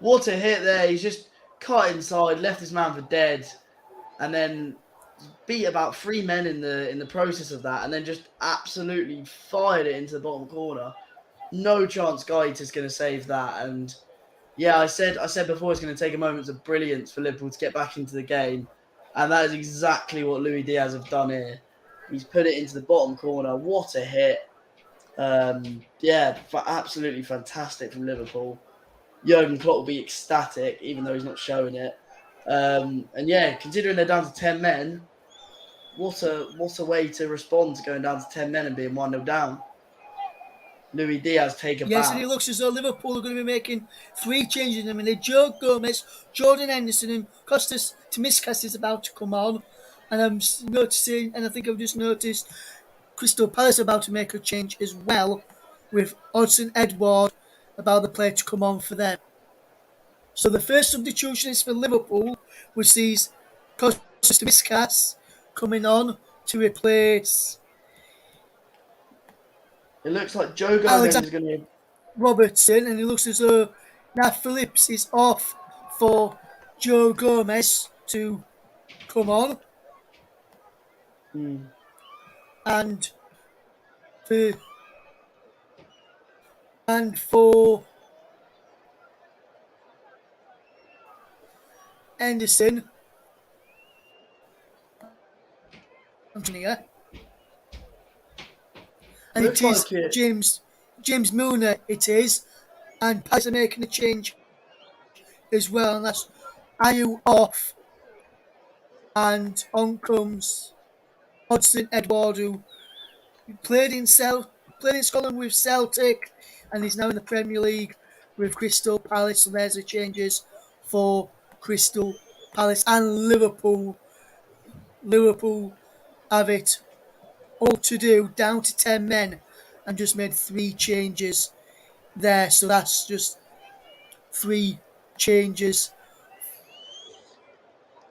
S2: What a hit there! He's just cut inside, left his man for dead, and then beat about 3 men in the process of that, and then just absolutely fired it into the bottom corner. No chance Gaeta's going to save that. And yeah, I said before it's going to take a moment of brilliance for Liverpool to get back into the game, and that is exactly what Luis Diaz have done here. He's put it into the bottom corner. What a hit! Yeah, absolutely fantastic from Liverpool. Jurgen Klopp will be ecstatic, even though he's not showing it. And yeah, considering they're down to 10 men, what a way to respond to going down to 10 men and being 1-0 down. Luis Diaz take a
S1: Yes, and it
S2: bow.
S1: looks as though Liverpool are going to be making 3 changes in a minute. Joe Gomez, Jordan Henderson, and Costas Tomiskas is about to come on. And I'm noticing, and I think I've just noticed, Crystal Palace about to make a change as well, with Hudson Edward about the player to come on for them. So the first substitution is for Liverpool, which sees Costas Tomiskas coming on to replace
S2: It looks like Joe Gomez
S1: Alexander
S2: is going to.
S1: Robertson, and it looks as though Nat Phillips is off for Joe Gomez to come on, and for for Anderson, here, and it
S2: Looks
S1: is
S2: like it.
S1: James Milner. It is, and Palace are making a change as well, and that's Ayew off, and on comes Hudson Edward, who played in Scotland with Celtic, and he's now in the Premier League with Crystal Palace. So there's the changes for Crystal Palace and Liverpool. Liverpool have it all to do, down to 10 men, and just made 3 changes there. So that's just 3 changes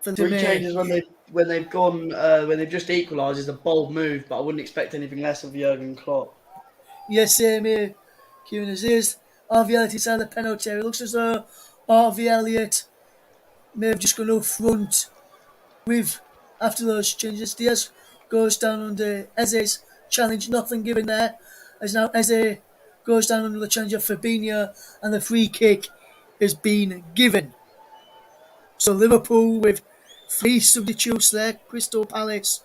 S1: for them to
S2: Three changes
S1: make.
S2: when they've gone when they've just equalised is a bold move, but I wouldn't expect anything less of Jurgen Klopp.
S1: Yes, same here. Kieran, as is. Harvey Elliott inside the penalty area. It looks as though Harvey Elliott may have just gone up front with, after those changes. Diaz goes down under Eze's challenge, nothing given there. As now Eze goes down under the challenge of Fabinho, and the free kick has been given. So Liverpool with 3 substitutes there. Crystal Palace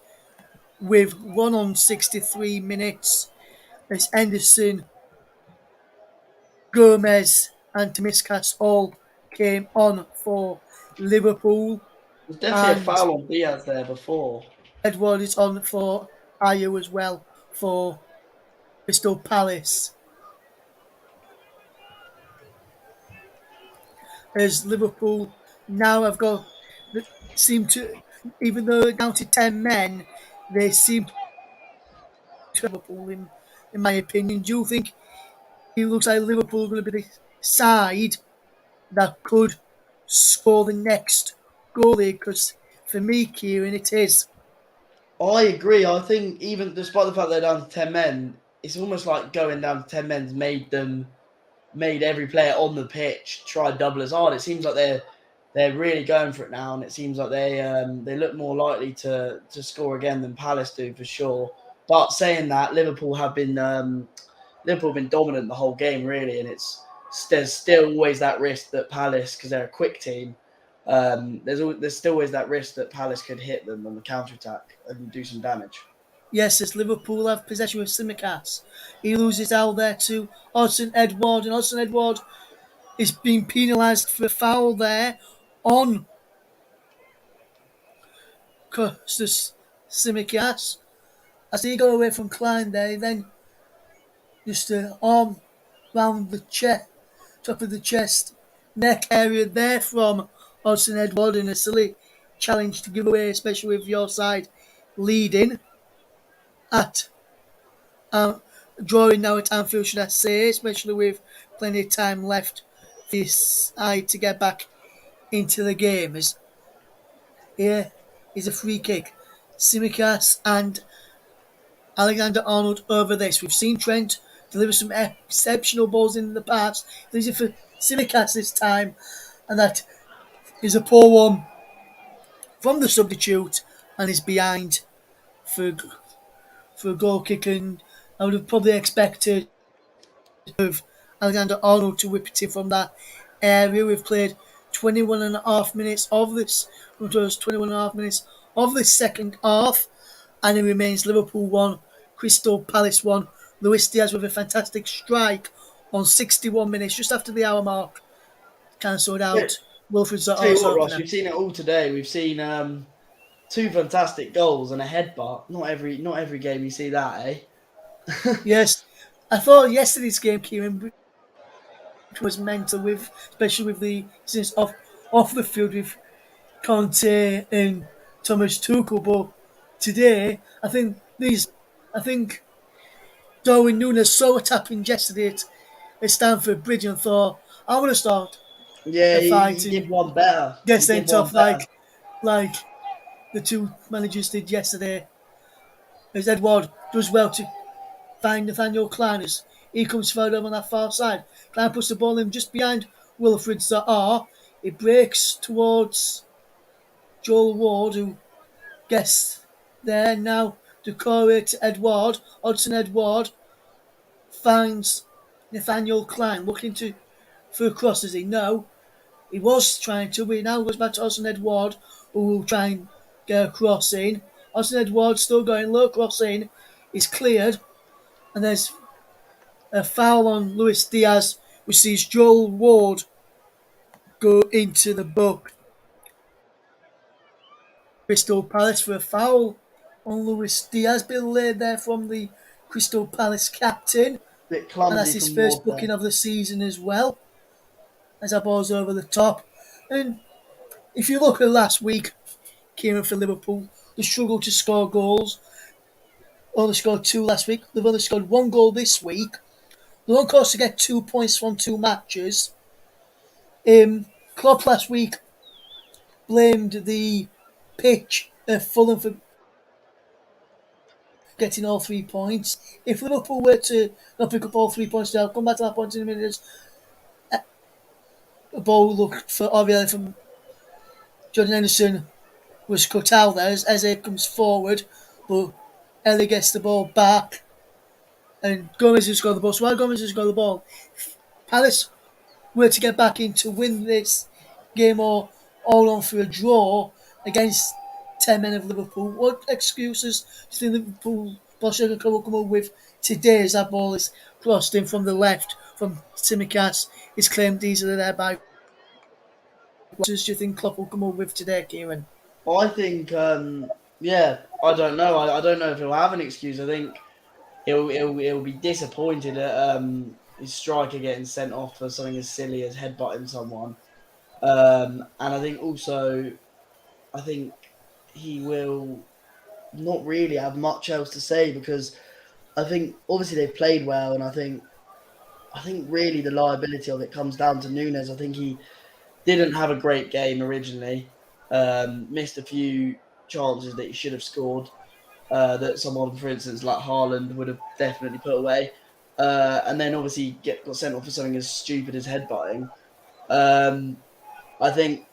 S1: with 1 on 63 minutes. As Henderson Gomez and Tomiskas all came on for Liverpool,
S2: There's definitely a
S1: and
S2: foul on Diaz there before.
S1: Edward is on for Ayew as well for Crystal Palace. As Liverpool now have got seem to, even though they're down to 10 men, they seem to Liverpool in my opinion. Do you think it looks like Liverpool are going to be the side that could score the next goalie? Because for me, Kieran, it is.
S2: I agree. I think even despite the fact they're down to 10 men, it's almost like going down to 10 men's made every player on the pitch try double as hard. It seems like they're really going for it now, and it seems like they look more likely to score again than Palace do for sure. But saying that, Liverpool have been dominant the whole game really, and there's still always that risk that Palace, because they're a quick team, there's still always that risk that Palace could hit them on the counter attack and do some damage.
S1: Yes, as Liverpool have possession with Simicas. He loses out there to Hudson Edward, and Hudson Edward is being penalised for a foul there on Costas Simicas. As he got away from Klein there, then just an arm round the chest, top of the chest, neck area there from Hudson Edward, in a silly challenge to give away, especially with your side leading at drawing now at Anfield, should I say, especially with plenty of time left for this side to get back into the game. As here is a free kick. Simicas and Alexander Arnold over this. We've seen Trent deliver some exceptional balls in the past. These are for Simicas this time, and that is a poor one from the substitute, and is behind for a goal kick. And I would have probably expected of Alexander Arnold to whip it in from that area. We've played 21 and a half minutes of this. It was 21 and a half minutes of this second half, and it remains Liverpool 1, Crystal Palace 1. Luis Diaz with a fantastic strike on 61 minutes, just after the hour mark, cancelled
S2: Yeah,
S1: out Wilfred
S2: tell you
S1: Zaha's
S2: what, Ross,
S1: opener.
S2: we've seen it all today. We've seen two fantastic goals and a headbutt. Not every game you see that, eh?
S1: Yes, I thought yesterday's game, Kieran, was mental, with especially with the since off the field with Conte and Thomas Tuchel. But today, I think Darwin Nunez saw what happened yesterday at Stamford Bridge and thought, I want to start
S2: Yeah,
S1: a
S2: he
S1: fight
S2: did
S1: and
S2: one better.
S1: get
S2: He did
S1: sent
S2: one
S1: off
S2: better.
S1: like the two managers did yesterday. As Edward does well to find Nathaniel Klein as he comes forward over on that far side. Klein puts the ball in just behind Wilfred Zaha. It breaks towards Joel Ward, who gets there now. Decore to Edward. Hudson Edward finds Nathaniel Klein looking for a cross. Does he? No. He was trying to, but he now goes back to Hudson Edward, who will try and get a cross in. Hudson Edward still going low, cross in. Is cleared, and there's a foul on Luis Diaz, which sees Joel Ward go into the book. Crystal Palace for a foul on Luis Diaz, been laid there from the Crystal Palace captain,
S2: Bit
S1: and that's
S2: clumsy
S1: his
S2: from
S1: first
S2: Ward there.
S1: booking of the season as well. As that ball's over the top. And if you look at last week, Kieran, for Liverpool, they struggled to score goals. Only scored two last week. They've only scored one goal this week. They're on course to get 2 points from two matches. Klopp last week blamed the pitch at Fulham for getting all 3 points. If Liverpool were to not pick up all 3 points, they'll come back to that point in a minute. A ball looked for Oriel from Jordan Henderson was cut out there as it comes forward, but Ellie gets the ball back and Gomez has got the ball. So while Gomez has got the ball, Palace were to get back in to win this game or all on for a draw against 10 men of Liverpool. What excuses do Liverpool Bolshevik will come up with today as that ball is crossed in from the left from Simicast is claimed easily there by. What do you think Klopp will come up with today, Kieran?
S2: I think, yeah, I don't know. I don't know if he'll have an excuse. I think he'll be disappointed at his striker getting sent off for something as silly as headbutting someone. And I think also, I think he will not really have much else to say because I think obviously they've played well, and I think really the liability of it comes down to Nunez. I think he didn't have a great game originally. Missed a few chances that he should have scored. That someone, for instance, like Haaland would have definitely put away. And then obviously got sent off for something as stupid as headbutting. Um, I think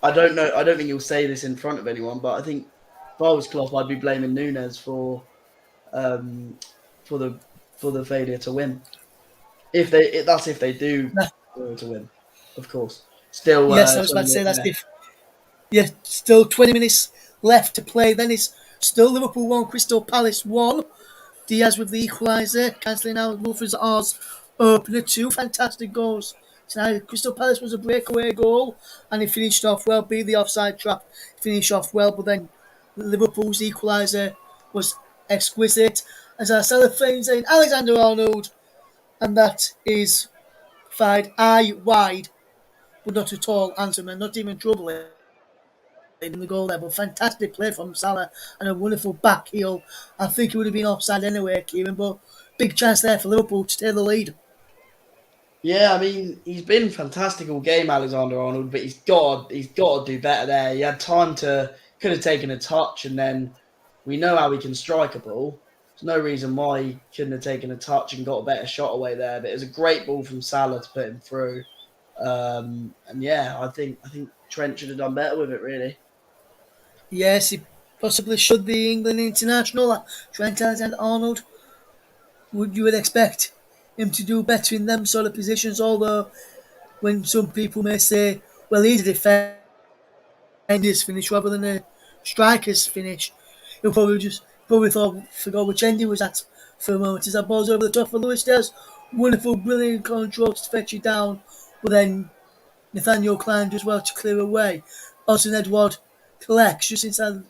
S2: I don't know. I don't think he'll say this in front of anyone, but I think if I was Klopp, I'd be blaming Nunez um, for the for the failure to win. That's if they do fail to win, of course. Still
S1: Yes, I was about
S2: 20
S1: to say
S2: minutes
S1: that's
S2: left.
S1: if. Yeah, still 20 minutes left to play. Then it's still Liverpool 1, Crystal Palace 1. Diaz with the equaliser, cancelling out Wolfers R's opener. Two fantastic goals tonight. Crystal Palace was a breakaway goal and he finished off well, beat the offside trap, finished off well, but then Liverpool's equaliser was exquisite. As our celebrating saying Alexander Arnold, and that is fired eye wide, but not at all Anthony, not even troubling in the goal there, but fantastic play from Salah and a wonderful back heel. I think it would have been offside anyway, Kieran, but big chance there for Liverpool to take the lead.
S2: Yeah, I mean, he's been fantastic all game, Alexander Arnold, but he's got to do better there. He had time to could have taken a touch, and then we know how he can strike a ball. There's no reason why he couldn't have taken a touch and got a better shot away there. But it was a great ball from Salah to put him through. And yeah, I think Trent should have done better with it, really.
S1: Yes, he possibly should the England international. Trent Alexander-Arnold, would expect him to do better in them sort of positions, although when some people may say, well, he's a defender's finish rather than a striker's finish, he'll probably forgot which end he was at for a moment as that ball's over the top for Lewis Dales. Wonderful, brilliant control to fetch it down, but then Nathaniel Klein does well to clear away. Alton Edward collects just inside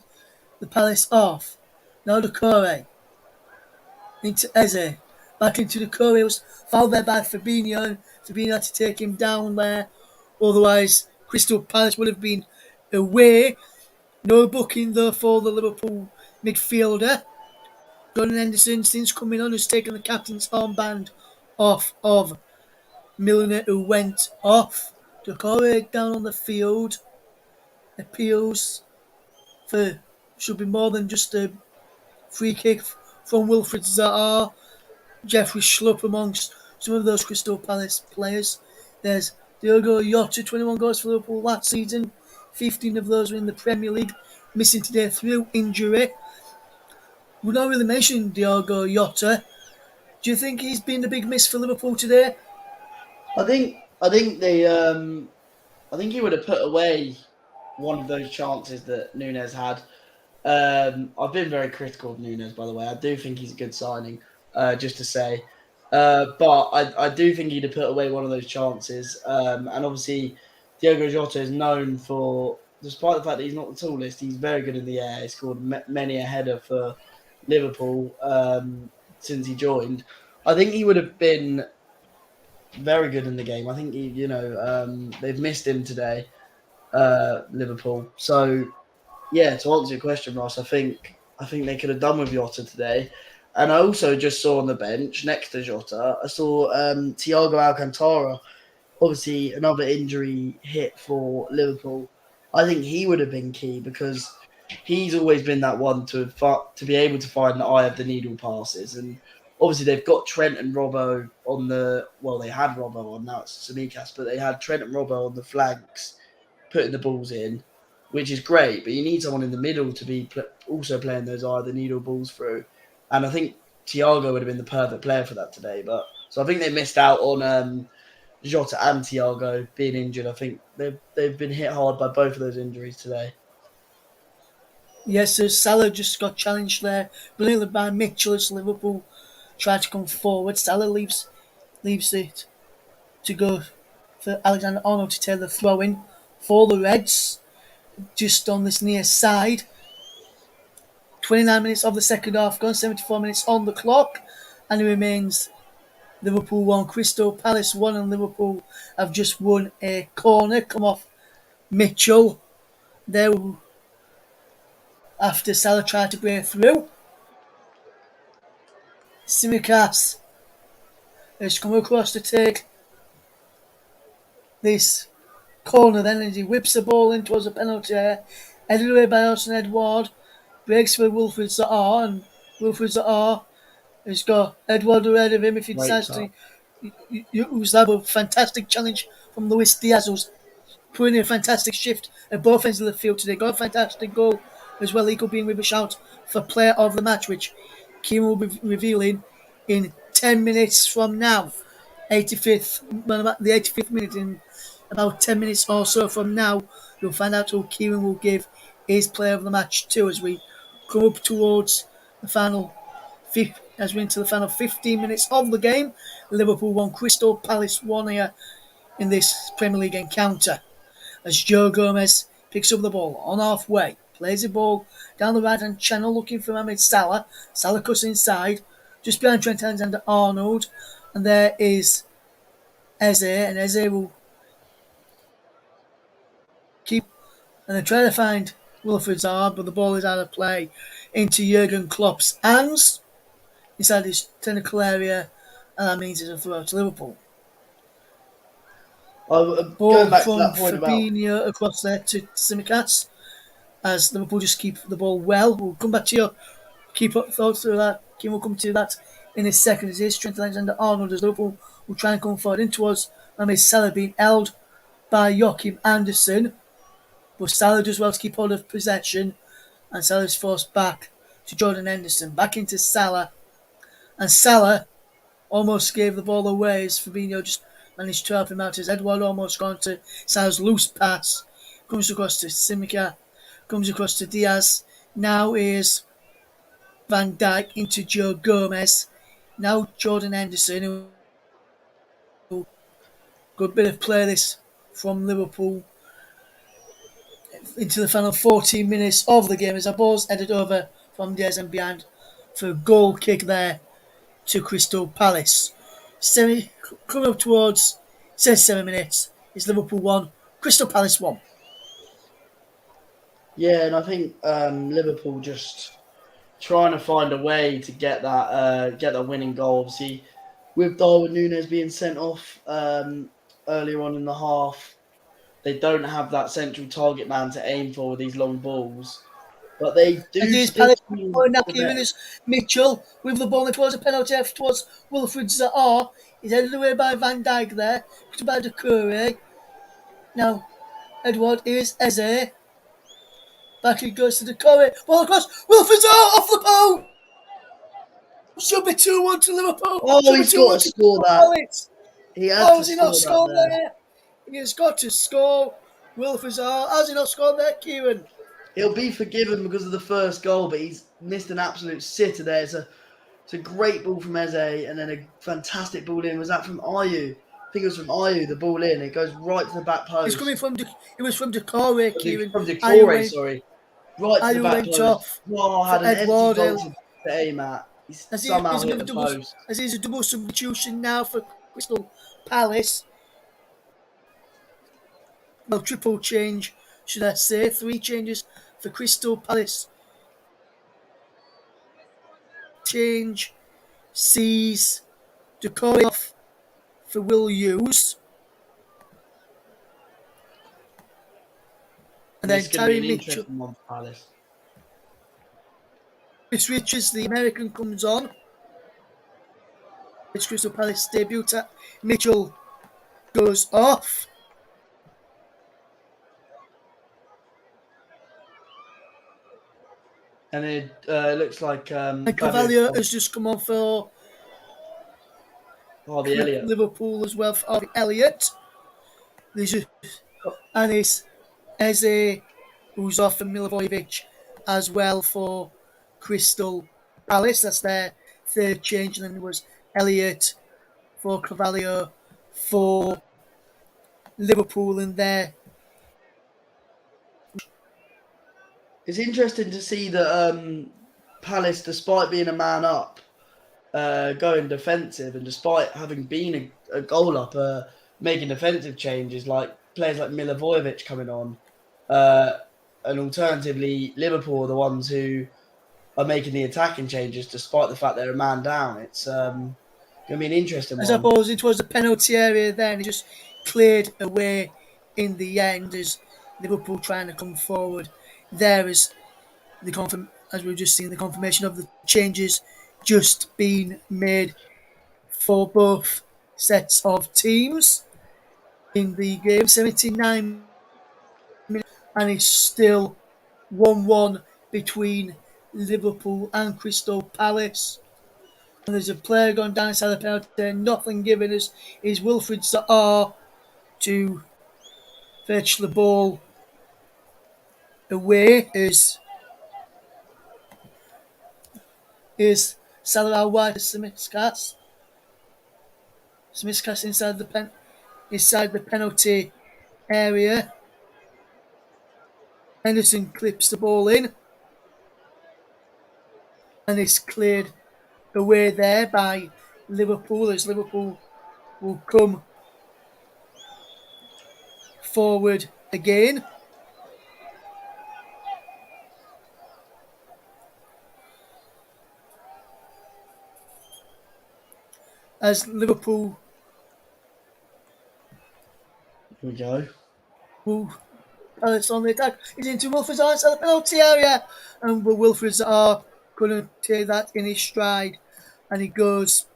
S1: the Palace off. Now Decore into Eze. Back into Decore. It was fouled there by Fabinho. And Fabinho had to take him down there. Otherwise, Crystal Palace would have been away. No booking though for the Liverpool midfielder. Jordan Henderson, since coming on, has taken the captain's armband off of Milner, who went off. Decore down on the field. Appeals for should be more than just a free kick from Wilfred Zaha. Jeffrey Schlupp amongst some of those Crystal Palace players. There's Diogo Jota, 21 goals for Liverpool last season. 15 of those were in the Premier League. Missing today through injury. We're not really mentioning Diogo Jota. Do you think he's been the big miss for Liverpool today?
S2: I think he would have put away one of those chances that Nunez had. I've been very critical of Nunez, by the way. I do think he's a good signing, just to say. But I do think he'd have put away one of those chances. And obviously, Diogo Jota is known for, despite the fact that he's not the tallest, he's very good in the air. He scored many a header for Liverpool since he joined. I think he would have been very good in the game. I think they've missed him today, Liverpool. So yeah, to answer your question, Ross, I think they could have done with Jota today. And I also just saw on the bench next to Jota, I saw Thiago Alcantara, obviously another injury hit for Liverpool. I think he would have been key because he's always been that one to be able to find the eye of the needle passes. And obviously they've got Trent and Robbo on they had Robbo on, now it's Samikas, but they had Trent and Robbo on the flanks putting the balls in, which is great. But you need someone in the middle to be also playing those eye of the needle balls through. And I think Thiago would have been the perfect player for that today. But so I think they missed out on Jota and Thiago being injured. I think they've been hit hard by both of those injuries today.
S1: Yes, so Salah just got challenged there brilliantly by Mitchell as Liverpool tried to come forward. Salah leaves it to go for Alexander Arnold to take the throw in for the Reds, just on this near side. 29 minutes of the second half gone, 74 minutes on the clock, and it remains Liverpool 1, Crystal Palace 1, and Liverpool have just won a corner. Come off Mitchell there after Salah tried to break through. Simicas has come across to take this corner then, and he whips the ball in towards a penalty area, headed away by Hudson Edward, breaks for Wilfred Zaha, and Wilfred Zaha has got Edward ahead of him if he
S2: Great
S1: decides to
S2: touch.
S1: use that. But fantastic challenge from Luis Diaz, who's putting in a fantastic shift at both ends of the field today. Got a fantastic goal as well. He could be in with a shout for player of the match, which Kieran will be revealing in 10 minutes from now. 85th, the 85th minute, in about 10 minutes or so from now, you'll find out who Kieran will give his player of the match to as we come up towards the final, as we're into the final 15 minutes of the game. Liverpool 1, Crystal Palace 1 here in this Premier League encounter, as Joe Gomez picks up the ball on halfway, plays the ball down the right hand channel looking for Mohamed Salah. Salah cuts inside, just behind Trent Alexander-Arnold, and there is Eze, and Eze will keep and then try to find Wilfried Zaha, but the ball is out of play into Jurgen Klopp's hands inside his technical area, and that means it's a throw to Liverpool.
S2: Going
S1: Ball
S2: back to
S1: from
S2: that point about
S1: Fabinho across there to Simicats, as Liverpool just keep the ball well. We'll come back to your keep up thoughts through that. Kim will come to that in a second. As is Trent Alexander-Arnold, as Liverpool will try and come forward in towards Mohamed Salah, being held by Joachim Andersen, but Salah does well to keep hold of possession, and Salah is forced back to Jordan Henderson, back into Salah, and Salah almost gave the ball away as Fabinho just managed to help him out, as Edward almost gone to Salah's loose pass, comes across to Simica, comes across to Diaz, now is Van Dijk into Joe Gomez, now Jordan Henderson, who good bit of play this from Liverpool into the final 14 minutes of the game, as a ball's headed over from Diaz and behind for a goal kick there to Crystal Palace. Coming up towards, says 7 minutes, it's Liverpool 1, Crystal Palace 1.
S2: Yeah, and I think Liverpool just trying to find a way to get that winning goal. Obviously, with Darwin Nunez being sent off earlier on in the half, they don't have that central target man to aim for with these long balls. But they
S1: And
S2: do
S1: here's
S2: still
S1: Palace
S2: seem
S1: going now,
S2: a
S1: Kieran,
S2: bit.
S1: is Mitchell with the ball towards a penalty towards Wilfried Zaha. He's headed away by Van Dijk there, to by Doucouré. Now, Edward, here's Eze. Back it goes to Doucouré. Ball across, Wilfried Zaha off the post! Should be 2-1 to Liverpool.
S2: Oh,
S1: Should be
S2: he's got
S1: 2-1
S2: to
S1: to
S2: score
S1: Crystal
S2: that.
S1: Palace.
S2: He has
S1: How
S2: to
S1: has he not
S2: score that
S1: scored
S2: there.
S1: there? He has got to score. Wilfried Zaha, has he not scored there, Kieran?
S2: He'll be forgiven because of the first goal, but he's missed an absolute sitter there. It's a great ball from Eze, and then a fantastic ball in. Was that from Ayew? I think it was from Ayew, the ball in. It goes right to the back
S1: It's coming
S2: post.
S1: from, it was from Doucouré, Kieran.
S2: From
S1: Ayew
S2: Decore,
S1: went,
S2: sorry. Right to the
S1: Ayew
S2: back
S1: went
S2: post.
S1: off
S2: Oh,
S1: for
S2: had an empty
S1: Edward.
S2: goal to aim at. He's
S1: As he
S2: somehow
S1: is
S2: hit
S1: another
S2: the
S1: double,
S2: post.
S1: as he's a double substitution now for Crystal Palace. Well, triple change, should I say? 3 changes for Crystal Palace. Change sees Doucouré off for Will Hughes, and
S2: And this
S1: then
S2: is going to be
S1: Terry
S2: an
S1: Mitchell.
S2: interesting one for Palace.
S1: Chris Richards, the American, comes on. It's Crystal Palace debut. Mitchell goes off.
S2: And it looks like
S1: And
S2: Fabio.
S1: Carvalho has just come on for
S2: Harvey Elliott.
S1: Liverpool as well for Harvey Elliott. And it's Eze, who's off for Milivojevic as well for Crystal Palace. That's their third change. And then there was Elliott for Carvalho for Liverpool in there.
S2: It's interesting to see that Palace, despite being a man up, going defensive, and despite having been a goal up, making defensive changes, like players like Milivojevic coming on, uh, and alternatively, Liverpool are the ones who are making the attacking changes, despite the fact they're a man down. It's going to be an interesting
S1: I
S2: one.
S1: suppose it was the penalty area then. It just cleared away in the end as Liverpool trying to come forward. There is as we've just seen, the confirmation of the changes just been made for both sets of teams in the game. 79 minutes, and it's still 1-1 between Liverpool and Crystal Palace. And there's a player gone down inside the penalty, nothing given us is Wilfried Zaha to fetch the ball away is Salah wide to Smithcast. Smithcast inside the penalty area. Henderson clips the ball in and it's cleared away there by Liverpool as Liverpool will come forward again. As Liverpool
S2: Here we go.
S1: Palace on the attack. He's into Wilfried Zaha inside the penalty area. And Wilfried Zaha couldn't take that in his stride. And he goes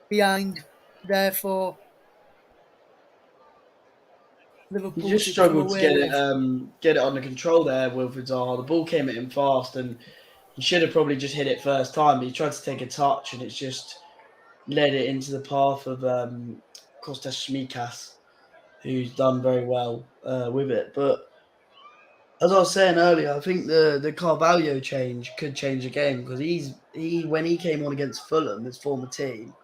S1: behind, therefore,
S2: He
S1: Liverpool
S2: just
S1: to come
S2: struggled to
S1: away with.
S2: get it under control there, Wilfried Zaha. The ball came at him fast, and he should have probably just hit it first time. But he tried to take a touch, and it's just led it into the path of Kostas Smikas, who's done very well with it. But as I was saying earlier, I think the Carvalho change could change the game because he when he came on against Fulham, his former team,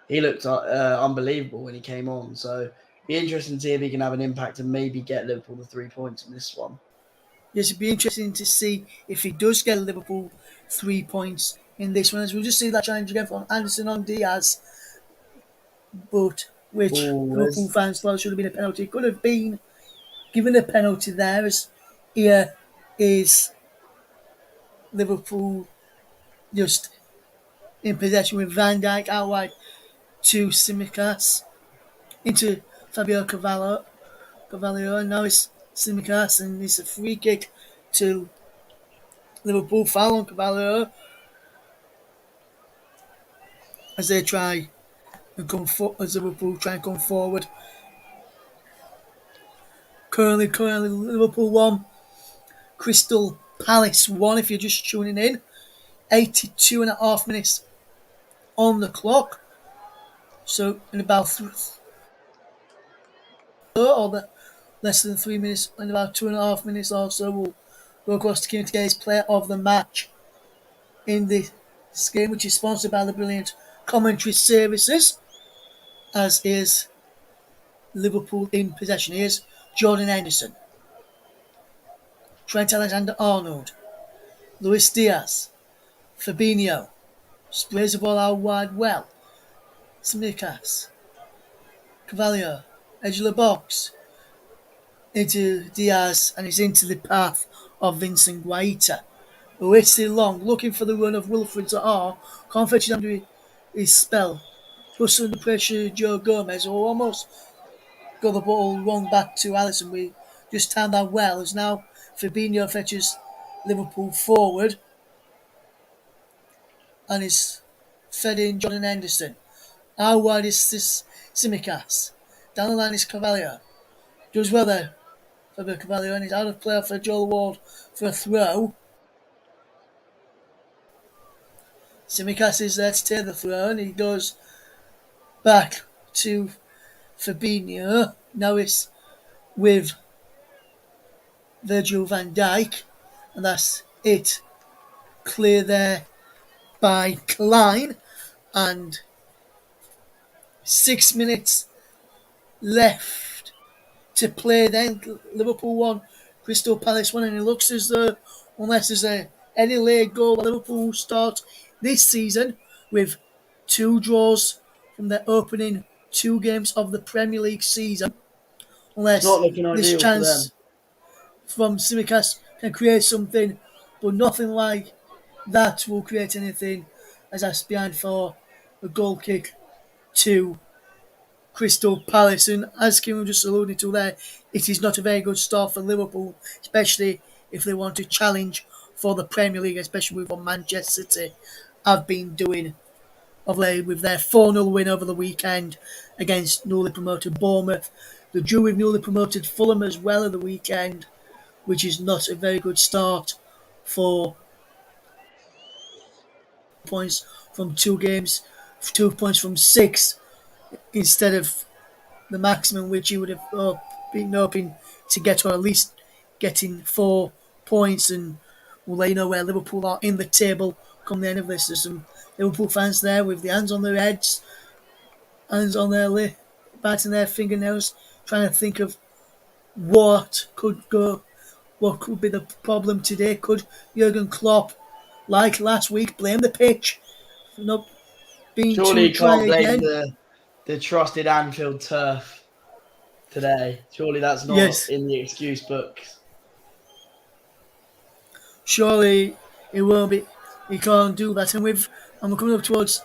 S2: he looked unbelievable when he came on. So be interesting to see if he can have an impact and maybe get Liverpool the 3 points in this one.
S1: Yes, it'd be interesting to see if he does get Liverpool 3 points in this one. As we'll just see that challenge again from Anderson on Diaz, but which
S2: Oh,
S1: Liverpool
S2: there's
S1: fans thought should have been a penalty. Could have been given a penalty there as here is Liverpool just in possession with Van Dijk out wide to Simicas into Fabio Carvalho, and now it's Simicas and it's a free kick to Liverpool. Foul on Carvalho as they try and as Liverpool try and come forward. Currently Liverpool 1, Crystal Palace 1 if you're just tuning in. 82 and a half minutes on the clock. So in about less than 3 minutes, in about 2.5 minutes or so, we'll go across to King today's player of the match in this game, which is sponsored by the brilliant commentary services, as is Liverpool in possession. Here's Jordan Henderson, Trent Alexander-Arnold, Luis Diaz, Fabinho, sprays the ball out wide well, Simikas, Carvalho, edge of the box, into Diaz, and he's into the path of Vincent Guaita. Wasted long, looking for the run of Wilfried Zaha, can't fetch it under his spell. Plus under pressure, Joe Gomez, who almost got the ball wrong back to Alisson. We just timed that well, as now Fabinho fetches Liverpool forward and is fed in Jordan Henderson. How wide is this Simicas? Down the line is Carvalho. Does well there for Carvalho, and he's out of play for Joel Ward for a throw. Simicas is there to take the throw, and he goes back to Fabinho. Now it's with Virgil van Dijk, and that's it. Clear there by Klein, and 6 minutes left to play then. Liverpool won, Crystal Palace won, and it looks as though, unless there's any late goal, Liverpool will start this season with 2 draws from their opening 2 games of the Premier League season,
S2: It's not
S1: unless
S2: looking
S1: this
S2: ideal for them.
S1: chance from Simicast can create something, but nothing like that will create anything, as that's behind for a goal kick to Crystal Palace. And as Kim just alluded to there, it is not a very good start for Liverpool, especially if they want to challenge for the Premier League, especially with what Manchester City have been doing of late with their 4-0 win over the weekend against newly promoted Bournemouth. The drew with newly promoted Fulham as well at the weekend, which is not a very good start for points from 2 games, 2 points from 6 instead of the maximum which he would have been hoping to get, or at least getting 4 points. And we'll let you know where Liverpool are in the table come the end of this. There's some Liverpool fans there with the hands on their heads, hands on their biting their fingernails, trying to think of what could go, what could be the problem today. Could Jurgen Klopp, like last week, blame the pitch for not being
S2: Surely
S1: too
S2: you
S1: dry
S2: can't blame
S1: again?
S2: the trusted Anfield turf today. Surely that's not
S1: Yes,
S2: in the excuse books.
S1: surely it won't be. He can't do that. And we're coming up towards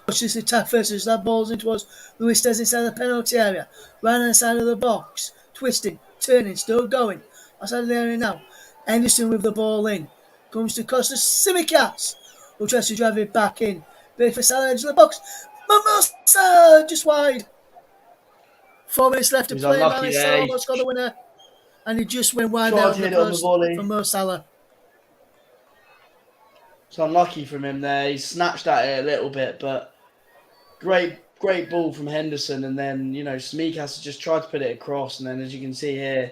S1: this attack versus that ball's in towards Luis Diaz inside the penalty area, right on the side of the box, twisting, turning, still going outside of the area now. Henderson with the ball in, comes to Costa Simicas, who tries to drive it back in. Big for Salah edge of the box. Mimosa just wide. 4 minutes left
S2: He
S1: to
S2: was
S1: play.
S2: unlucky
S1: Mohamed
S2: there.
S1: Salah
S2: He
S1: almost got the winner, and he just went wide
S2: tried
S1: there
S2: to
S1: on the
S2: hit it on the
S1: post for
S2: volley.
S1: Mo Salah.
S2: It's unlucky from him there. He snatched at it a little bit, but great ball from Henderson. And then, Smeek has to just try to put it across. And then, as you can see here,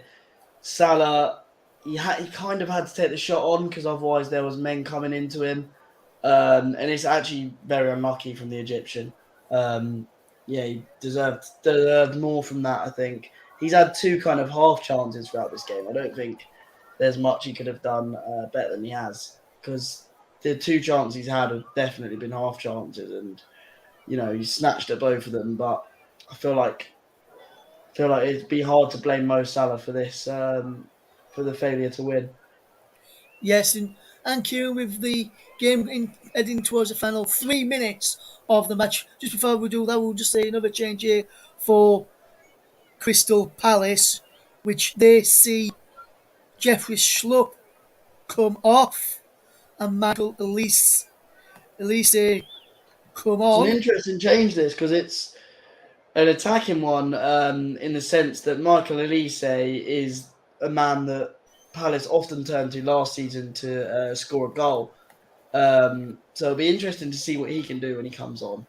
S2: Salah, he kind of had to take the shot on because otherwise there was men coming into him. And it's actually very unlucky from the Egyptian. Yeah, he deserved more from that, I think. He's had 2 kind of half chances throughout this game. I don't think there's much he could have done better than he has, because the 2 chances he's had have definitely been half chances, and he snatched at both of them. But I feel like it'd be hard to blame Mo Salah for this, for the failure to win.
S1: Yes, and Kieran, with the game heading towards the final 3 minutes of the match. Just before we do that, we'll just say another change here for Crystal Palace, which they see Jeffrey Schlupp come off and Michael Elise come
S2: It's an
S1: on.
S2: interesting change, this, because it's an attacking one, in the sense that Michael Elise is a man that Palace often turned to last season to score a goal. So it'll be interesting to see what he can do when he comes on.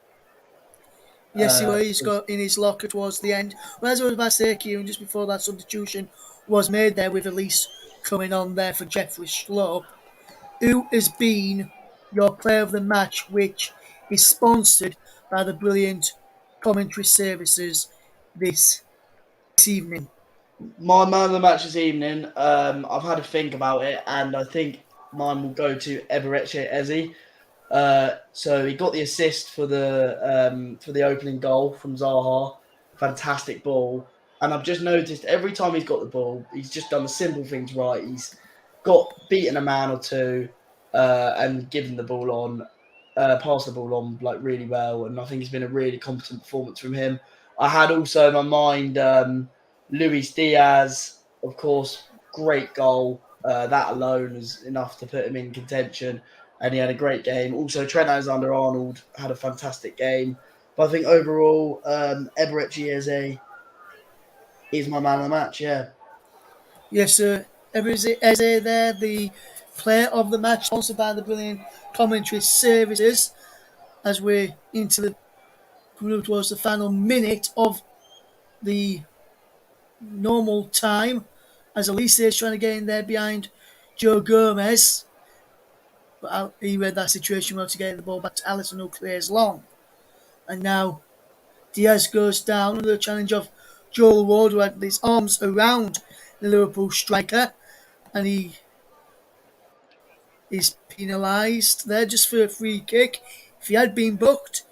S1: Yes, he's
S2: 'Cause
S1: got in his locker towards the end. Well, as I was about to say, Kieran, just before that substitution was made there with Elise coming on there for Jeffrey Schlupp, who has been your player of the match, which is sponsored by the brilliant commentary services this evening.
S2: my man of the match this evening, I've had to think about it, and I think mine will go to Eberechi Eze. So he got the assist for the opening goal from Zaha. Fantastic ball. And I've just noticed every time he's got the ball, he's just done the simple things right. He's got beaten a man or two, and given the ball on, passed the ball on like really well. And I think it's been a really competent performance from him. I had also in my mind Luis Diaz, of course, great goal. That alone is enough to put him in contention, and he had a great game. Also, Trent Alexander-Arnold had a fantastic game. But I think overall, Eberechi is my man of the match. Yeah,
S1: Yes, sir. Eze there, the player of the match, sponsored by the brilliant commentary services, as we're into the coming up towards the final minute of the normal time, as Elise is trying to get in there behind Joe Gomez. But he read that situation well to get the ball back to Allison, who clears long. And now Diaz goes down under the challenge of Joel Ward, who had his arms around the Liverpool striker, and he is penalised there just for a free kick. If he had been booked,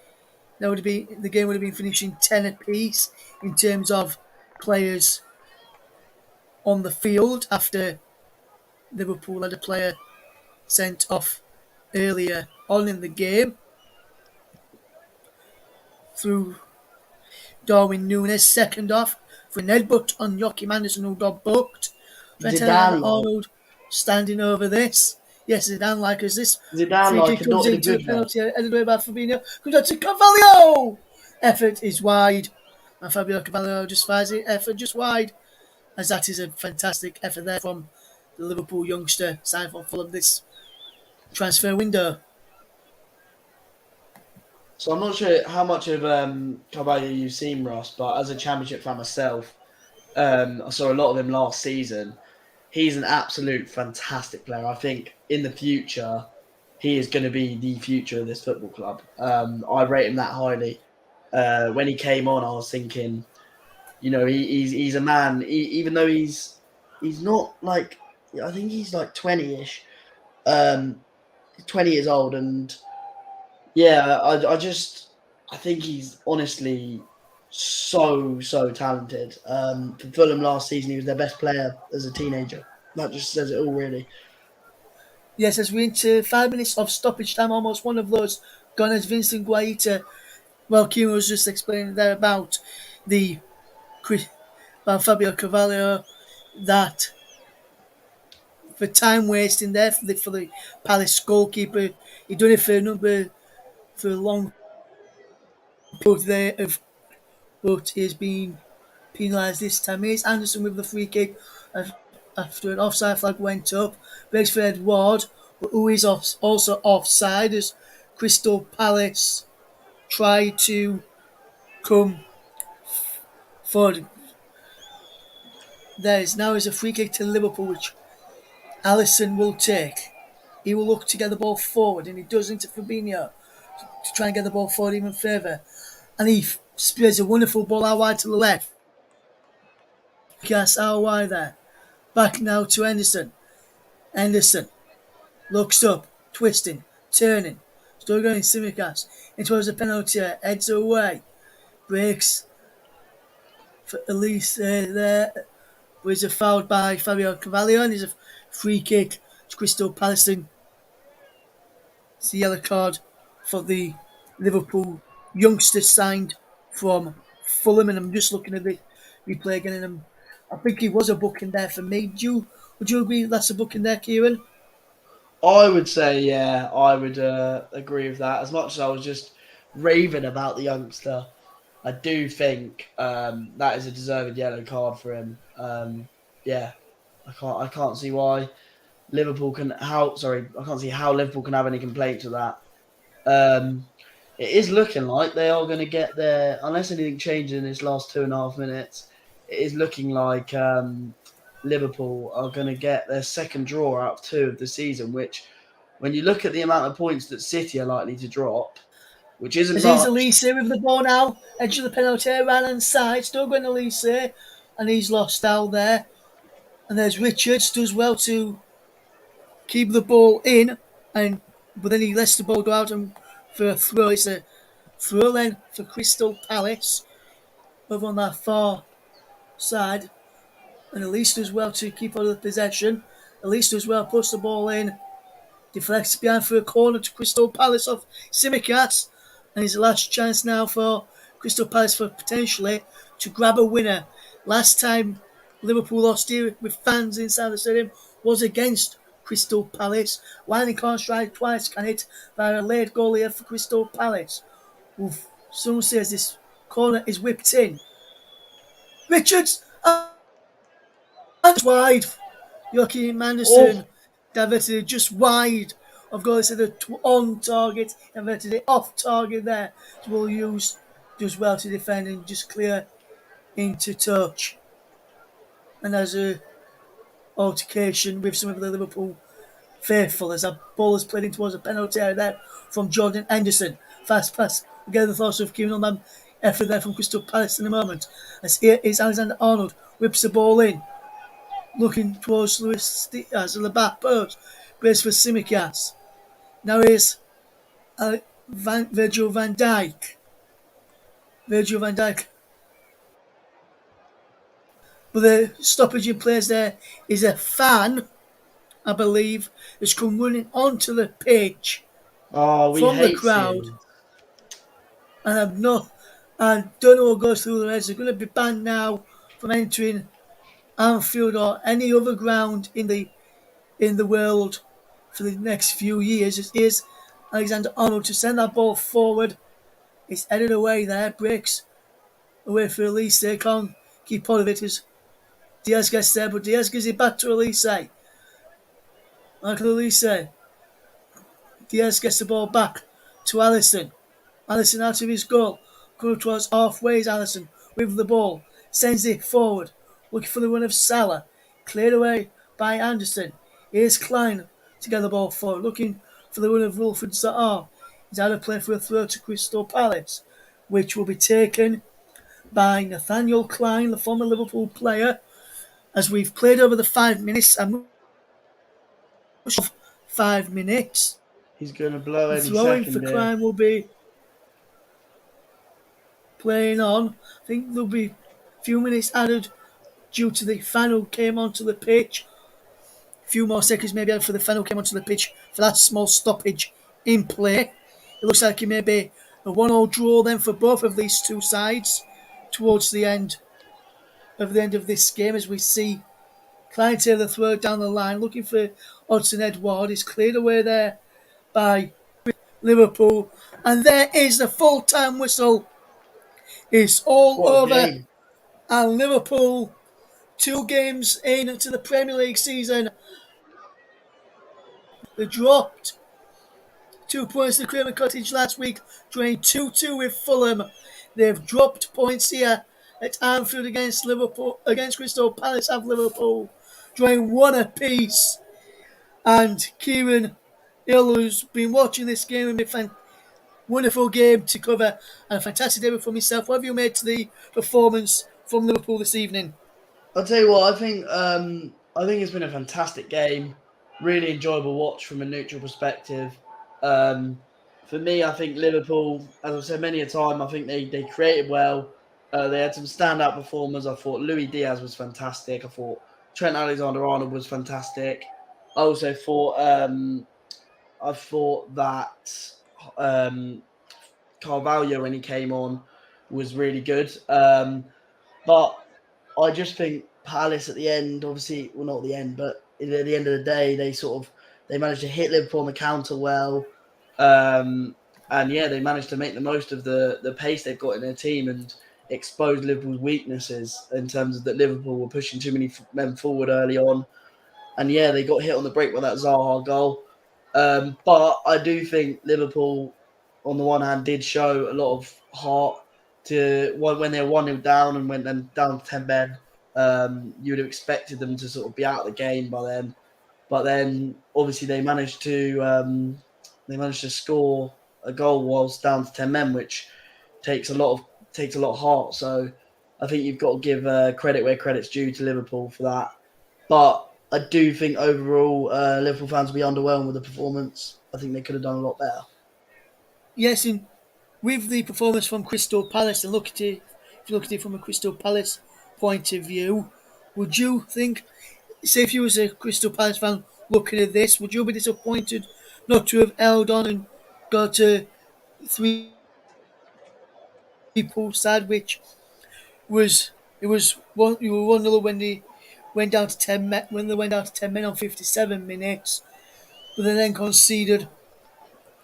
S1: that would have been the game would have been finishing 10 apiece in terms of players on the field after Liverpool had a player sent off earlier on in the game through Darwin Nunez, second off for an headbutt on Joachim Anderson, who got booked. Trent
S2: Zidane like
S1: Alexander-Arnold standing over this. Yes, Zidane like as this
S2: Zidane
S1: free
S2: like
S1: kick
S2: and
S1: comes
S2: not in a
S1: into the
S2: good way.
S1: penalty headed away by Fabinho. Comes out to Carvalho. Effort is wide. And Fabio Carvalho just fires it. Effort just wide. As that is a fantastic effort there from the Liverpool youngster signed for Fulham this transfer window.
S2: So I'm not sure how much of Carvalho you've seen, Ross, but as a Championship fan myself, I saw a lot of him last season. He's an absolute fantastic player. I think in the future, he is going to be the future of this football club. I rate him that highly. When he came on, I was thinking, he's a man. Even though he's not like, I think he's like 20ish, 20 years old, and yeah, I think he's honestly so talented. For Fulham last season, he was their best player as a teenager. That just says it all, really.
S1: Yes, as we're into 5 minutes of stoppage time, almost one of those gone as Vincent Guaita. Well, Kieran was just explaining there about the about Fabio Carvalho that for time wasting there for the Palace goalkeeper, he done it for a number for a long period there of, but he's been penalised this time. Here's Anderson with the free kick after an offside flag went up. Breaks for Ed Ward, who is also offside as Crystal Palace try to come forward. There is now is a free kick to Liverpool, which Alisson will take. He will look to get the ball forward, and he does into Fabinho to try and get the ball forward even further. And he spreads a wonderful ball out wide to the left. Cast out wide there. Back now to Henderson. Henderson looks up, twisting, turning. Still going Simicast. It was a penalty. Heads away. Breaks for Elise there. Was a fouled by Fabio Carvalho, and is a free kick to Crystal Palace. It's the yellow card for the Liverpool youngster signed from Fulham, and I'm just looking at the replay again, and I think he was a booking there for me. Would you agree that's a booking there, Kieran?
S2: I would say, yeah, I would agree with that. As much as I was just raving about the youngster, I do think that is a deserved yellow card for him. Yeah, I can't see why Liverpool can how sorry I can't see how Liverpool can have any complaints with that. Um, it is looking like they are going to get their, unless anything changes in this last 2.5 minutes. It is looking like Liverpool are going to get their second draw out of two of the season. Which, when you look at the amount of points that City are likely to drop, which isn't
S1: As he's
S2: much.
S1: Elise with the ball now, edge of the penalty area, right hand side, still going Elise, and he's lost out there. And there's Richards, does well to keep the ball in, and but then he lets the ball go out and for a throw. It's a throw then for Crystal Palace over on that far side, and Elise does well to keep out of the possession. Elise does well, puts the ball in, deflects behind for a corner to Crystal Palace off Simicast, and his last chance now for Crystal Palace for potentially to grab a winner. Last time Liverpool lost here with fans inside the stadium was against Crystal Palace. Winding can't strike twice, can it? By a late goal here for Crystal Palace. Oof. Someone says this corner is whipped in. Richards and wide. Joachim
S2: Oh,
S1: Anderson diverted it just wide of goal. Instead of on target, diverted it off target there. So we'll use does well to defend and just clear into touch. And there's a altercation with some of the Liverpool faithful as a ball is played in towards a penalty area there from Jordan Henderson. Fast pass Again, the thoughts of giving on them effort there from Crystal Palace in a moment. As here is Alexander Arnold, whips the ball in, looking towards Luis Diaz at the back post, brace for Simicas. Now here's Virgil van Dijk. Virgil van Dijk. But the stoppage in place there is a fan, I believe, that's come running onto the pitch
S2: Oh, we
S1: from the
S2: hate
S1: crowd.
S2: seeing.
S1: And I've not, I don't know what goes through their heads. They're going to be banned now from entering Anfield or any other ground in the world for the next few years. It is Alexander Arnold to send that ball forward. It's headed away there, breaks away for Elise. They can't keep hold of it as Diaz gets there, but Diaz gives it back to Elise. Michael Elise. Diaz gets the ball back to Alisson. Alisson out of his goal. Coming towards halfway is Alisson with the ball. Sends it forward. Looking for the run of Salah. Cleared away by Anderson. Here's Klein to get the ball forward. Looking for the run of Wilfred Zaha. He's out of play for a throw to Crystal Palace, which will be taken by Nathaniel Klein, the former Liverpool player. As we've played over the 5 minutes, and 5 minutes,
S2: He's going to blow
S1: the
S2: any
S1: throw-in for
S2: second here.
S1: Klein will be playing on. I think there'll be a few minutes added due to the fan who came onto the pitch. A few more seconds maybe added for the fan who came onto the pitch for that small stoppage in play. It looks like it may be a 1-1 draw then for both of these two sides towards the end of this game, as we see Klein Taylor throw down the line looking for Hudson Edward. Is cleared away there by Liverpool, and there is the full-time whistle. It's all
S2: What a
S1: over,
S2: game.
S1: and Liverpool, 2 games into the Premier League season, they dropped 2 points to Craven Cottage last week, drawing 2-2 with Fulham. They've dropped points here at Anfield against Liverpool, against Crystal Palace of Liverpool, drawing 1 apiece. And Kieran Hill, who's been watching this game, and been wonderful game to cover and a fantastic day for myself. What have you made to the performance from Liverpool this evening?
S2: I'll tell you what, I think it's been a fantastic game. Really enjoyable watch from a neutral perspective. For me, I think Liverpool, as I've said many a time, I think they created well. They had some standout performers. I thought Luis Diaz was fantastic. I thought Trent Alexander-Arnold was fantastic. I also thought that Carvalho, when he came on, was really good. But I just think Palace at the end, obviously, well, not at the end, but at the end of the day, they managed to hit Liverpool on the counter well. And yeah, they managed to make the most of the pace they've got in their team and expose Liverpool's weaknesses in terms of that Liverpool were pushing too many men forward early on. And yeah, they got hit on the break with that Zaha goal. But I do think Liverpool, on the one hand, did show a lot of heart to when they were 1-0 down and went then down to 10 men. You would have expected them to sort of be out of the game by then. But then obviously they managed to score a goal whilst down to 10 men, which takes a lot of heart. So I think you've got to give credit where credit's due to Liverpool for that. But I do think overall Liverpool fans will be underwhelmed with the performance. I think they could have done a lot better.
S1: Yes, and with the performance from Crystal Palace, and if you look at it from a Crystal Palace point of view, would you think, say if you was a Crystal Palace fan looking at this, would you be disappointed not to have held on and got a 3-pool side, which was it was one you were 1-0 when they went down to 10 men on 57 minutes, but they then conceded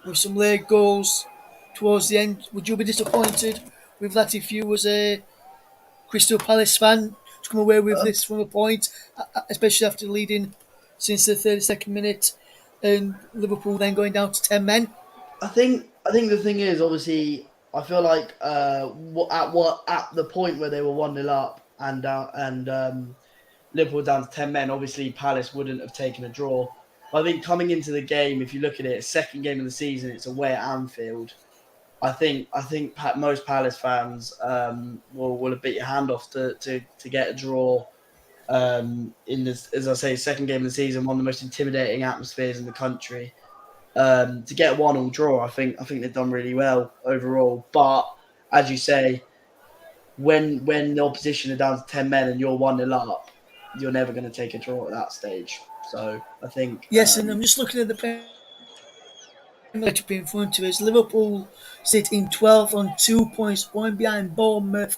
S1: with some late goals towards the end. Would you be disappointed with that if you was a Crystal Palace fan to come away with
S2: Um,
S1: this from a point, especially after leading since the 32nd minute and Liverpool then going down to 10 men?
S2: I think the thing is, obviously, I feel like at the point where they were 1-0 up and Liverpool down to 10 men, obviously Palace wouldn't have taken a draw. But I think coming into the game, if you look at it, second game of the season, it's away at Anfield. I think most Palace fans will have bit your hand off to get a draw in this, as I say, second game of the season, one of the most intimidating atmospheres in the country. To get a 1-1 draw, I think they've done really well overall. But as you say, when the opposition are down to 10 men and you're 1-0 up, you're never going to take a draw at that stage. So I think
S1: Yes, and I'm just looking at the Premier League in front of us. Liverpool sit in 12th on 2 points, point behind Bournemouth.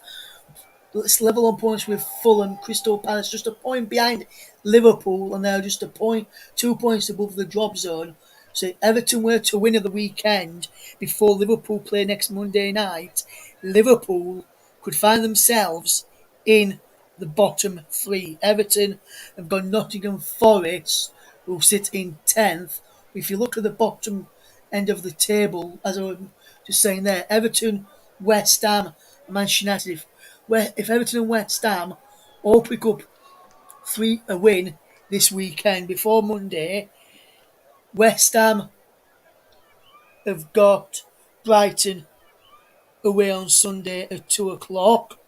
S1: It's level on points with Fulham. Crystal Palace just a point behind Liverpool, and they're just a point, 2 points above the drop zone. So if Everton were to win at the weekend before Liverpool play next Monday night, Liverpool could find themselves in the bottom three. Everton have got Nottingham Forest, who sit in 10th. If you look at the bottom end of the table, as I was just saying there, Everton, West Ham, Manchester United. If Everton and West Ham all pick up a win this weekend before Monday, West Ham have got Brighton away on Sunday at 2 o'clock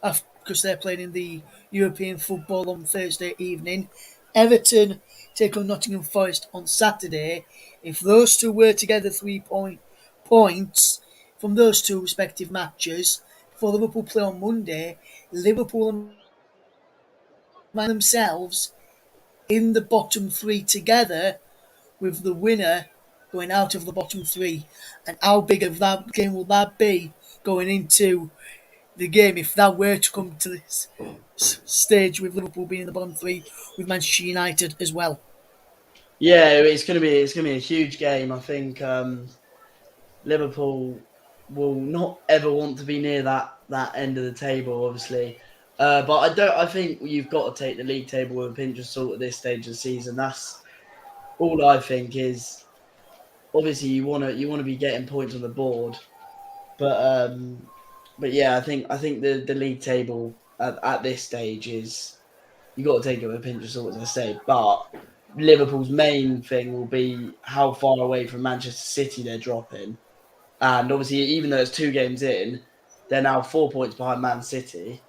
S1: because they're playing in the European football on Thursday evening. Everton take on Nottingham Forest on Saturday. If those two were to get the 3 points from those two respective matches before Liverpool play on Monday, Liverpool find themselves in the bottom three together with the winner going out of the bottom three. And how big of that game will that be going into the game if that were to come to this stage with Liverpool being in the bottom three with Manchester United as well?
S2: yeah, it's gonna be a huge game. I think Liverpool will not ever want to be near that end of the table, obviously. But I don't. I think you've got to take the league table with a pinch of salt at this stage of the season. That's all I think is. Obviously, you want to be getting points on the board, but but yeah, I think the league table at this stage is you got to take it with a pinch of salt, as I say. But Liverpool's main thing will be how far away from Manchester City they're dropping. And obviously, even though it's 2 games in, they're now 4 points behind Man City.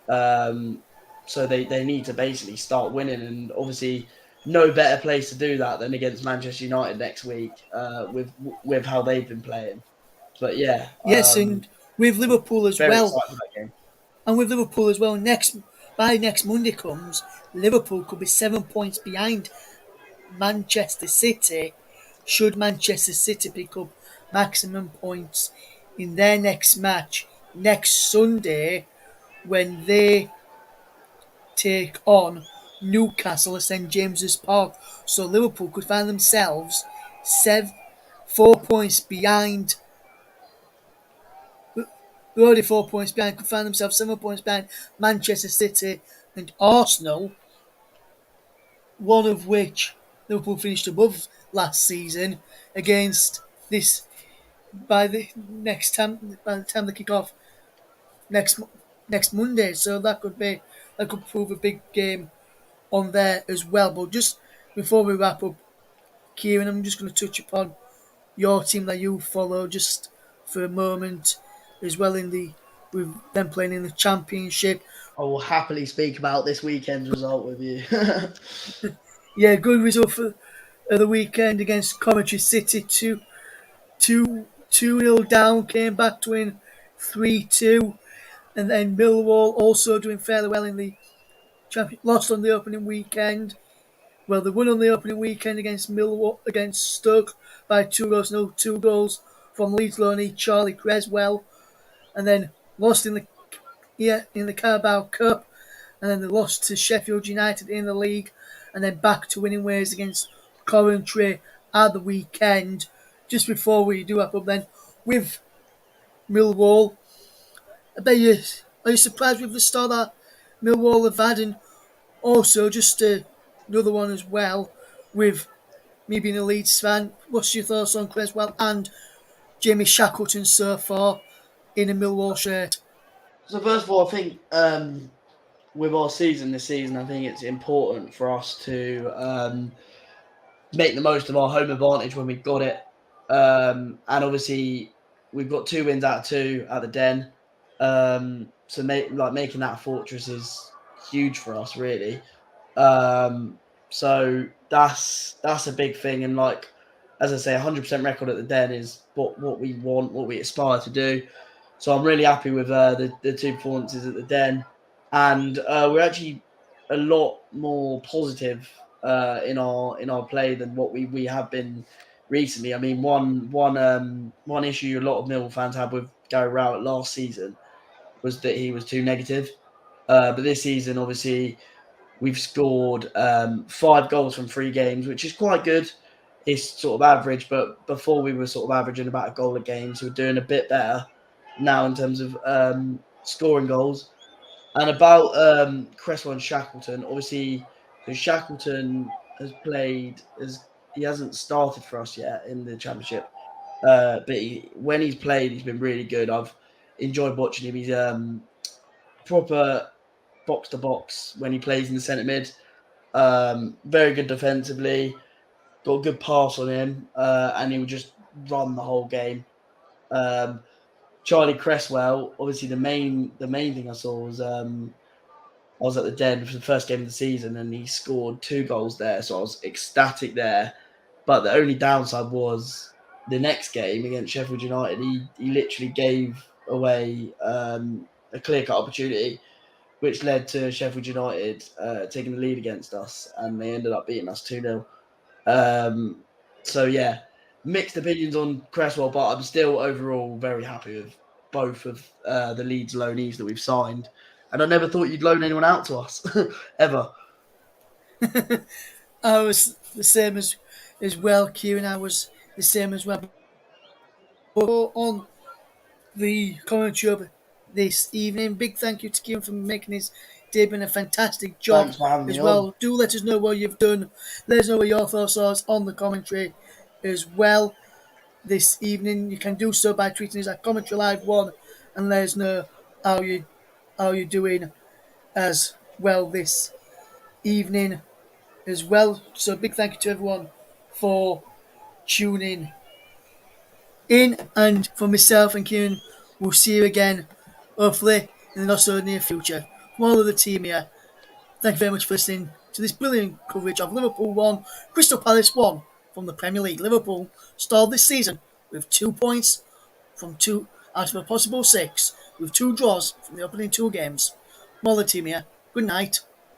S2: Um, so they need to basically start winning. And obviously, no better place to do that than against Manchester United next week with how they've been playing. But yeah,
S1: Yes, and with Liverpool as
S2: very
S1: well,
S2: excited for that game.
S1: next Monday comes, Liverpool could be 7 points behind Manchester City should Manchester City pick up maximum points in their next match next Sunday when they take on Newcastle at St James's Park. So Liverpool could find themselves 4 points behind. They're already 4 points behind. Could find themselves 7 points behind Manchester City and Arsenal, one of which Liverpool finished above last season against this by the time they kick off next next Monday. So that could prove a big game on there as well. But just before we wrap up, Kieran, I'm just going to touch upon your team that you follow just for a moment as well in the with them playing in the championship.
S2: I will happily speak about this weekend's result with you.
S1: Yeah, good result for the weekend against Coventry City. Two nil down, came back to win 3-2, and then Millwall also doing fairly well in the champion. Lost on the opening weekend. Well, they won on the opening weekend against Millwall against Stoke by 2 goals. No, 2 goals from Leeds loanee Charlie Creswell, and then lost in the Carabao Cup, and then they lost to Sheffield United in the league, and then back to winning ways against Coventry at the weekend. Just before we do wrap up, then with Millwall, I bet you are you surprised with the start that Millwall have had, and also just another one as well with me being a Leeds fan. What's your thoughts on Creswell and Jamie Shackleton so far in a Millwall shirt?
S2: So first of all, I think with our season this season, I think it's important for us to make the most of our home advantage when we've got it. And obviously we've got 2 wins out of 2 at the Den. So making that a fortress is huge for us, really. Um, so that's a big thing. And like as I say, 100% record at the Den is what we want, what we aspire to do. So I'm really happy with the 2 performances at the Den, and we're actually a lot more positive in our play than what we have been recently. I mean, one issue a lot of Millwall fans had with Gary Rowett last season was that he was too negative. But this season, obviously, we've scored 5 goals from 3 games, which is quite good. It's sort of average, but before we were sort of averaging about a goal a game, so we're doing a bit better now in terms of scoring goals. And about Cresswell and Shackleton, obviously, so Shackleton has played as he hasn't started for us yet in the championship, but when he's played, he's been really good. I've enjoyed watching him. He's proper box to box when he plays in the centre mid. Very good defensively, got a good pass on him, and he would just run the whole game. Um, Charlie Cresswell, obviously the main thing I saw was I was at the Den for the first game of the season, and he scored 2 goals there, so I was ecstatic there. But the only downside was the next game against Sheffield United. He literally gave away a clear cut opportunity, which led to Sheffield United taking the lead against us, and they ended up beating us 2-0. So yeah, mixed opinions on Cresswell, but I'm still overall very happy with both of the Leeds loanees that we've signed. And I never thought you'd loan anyone out to us ever.
S1: I was the same as well, Kieran. I was the same as well. But on the commentary of this evening, big thank you to Kieran for making his debut and a fantastic job
S2: Thanks for having me
S1: as
S2: on.
S1: well. Do let us know what you've done. Let us know what your thoughts are on the commentary as well this evening. You can do so by tweeting us at Commentary Live One and let us know how you how you're doing as well this evening as well. So big thank you to everyone for tuning in, and for myself and Kieran, we'll see you again hopefully in the not so near future. From all of the team here, thank you very much for listening to this brilliant coverage of Liverpool 1, Crystal Palace 1 from the Premier League. Liverpool stalled this season with 2 points from 2 out of a possible 6, with 2 draws from the opening 2 games. From all the team here, good night.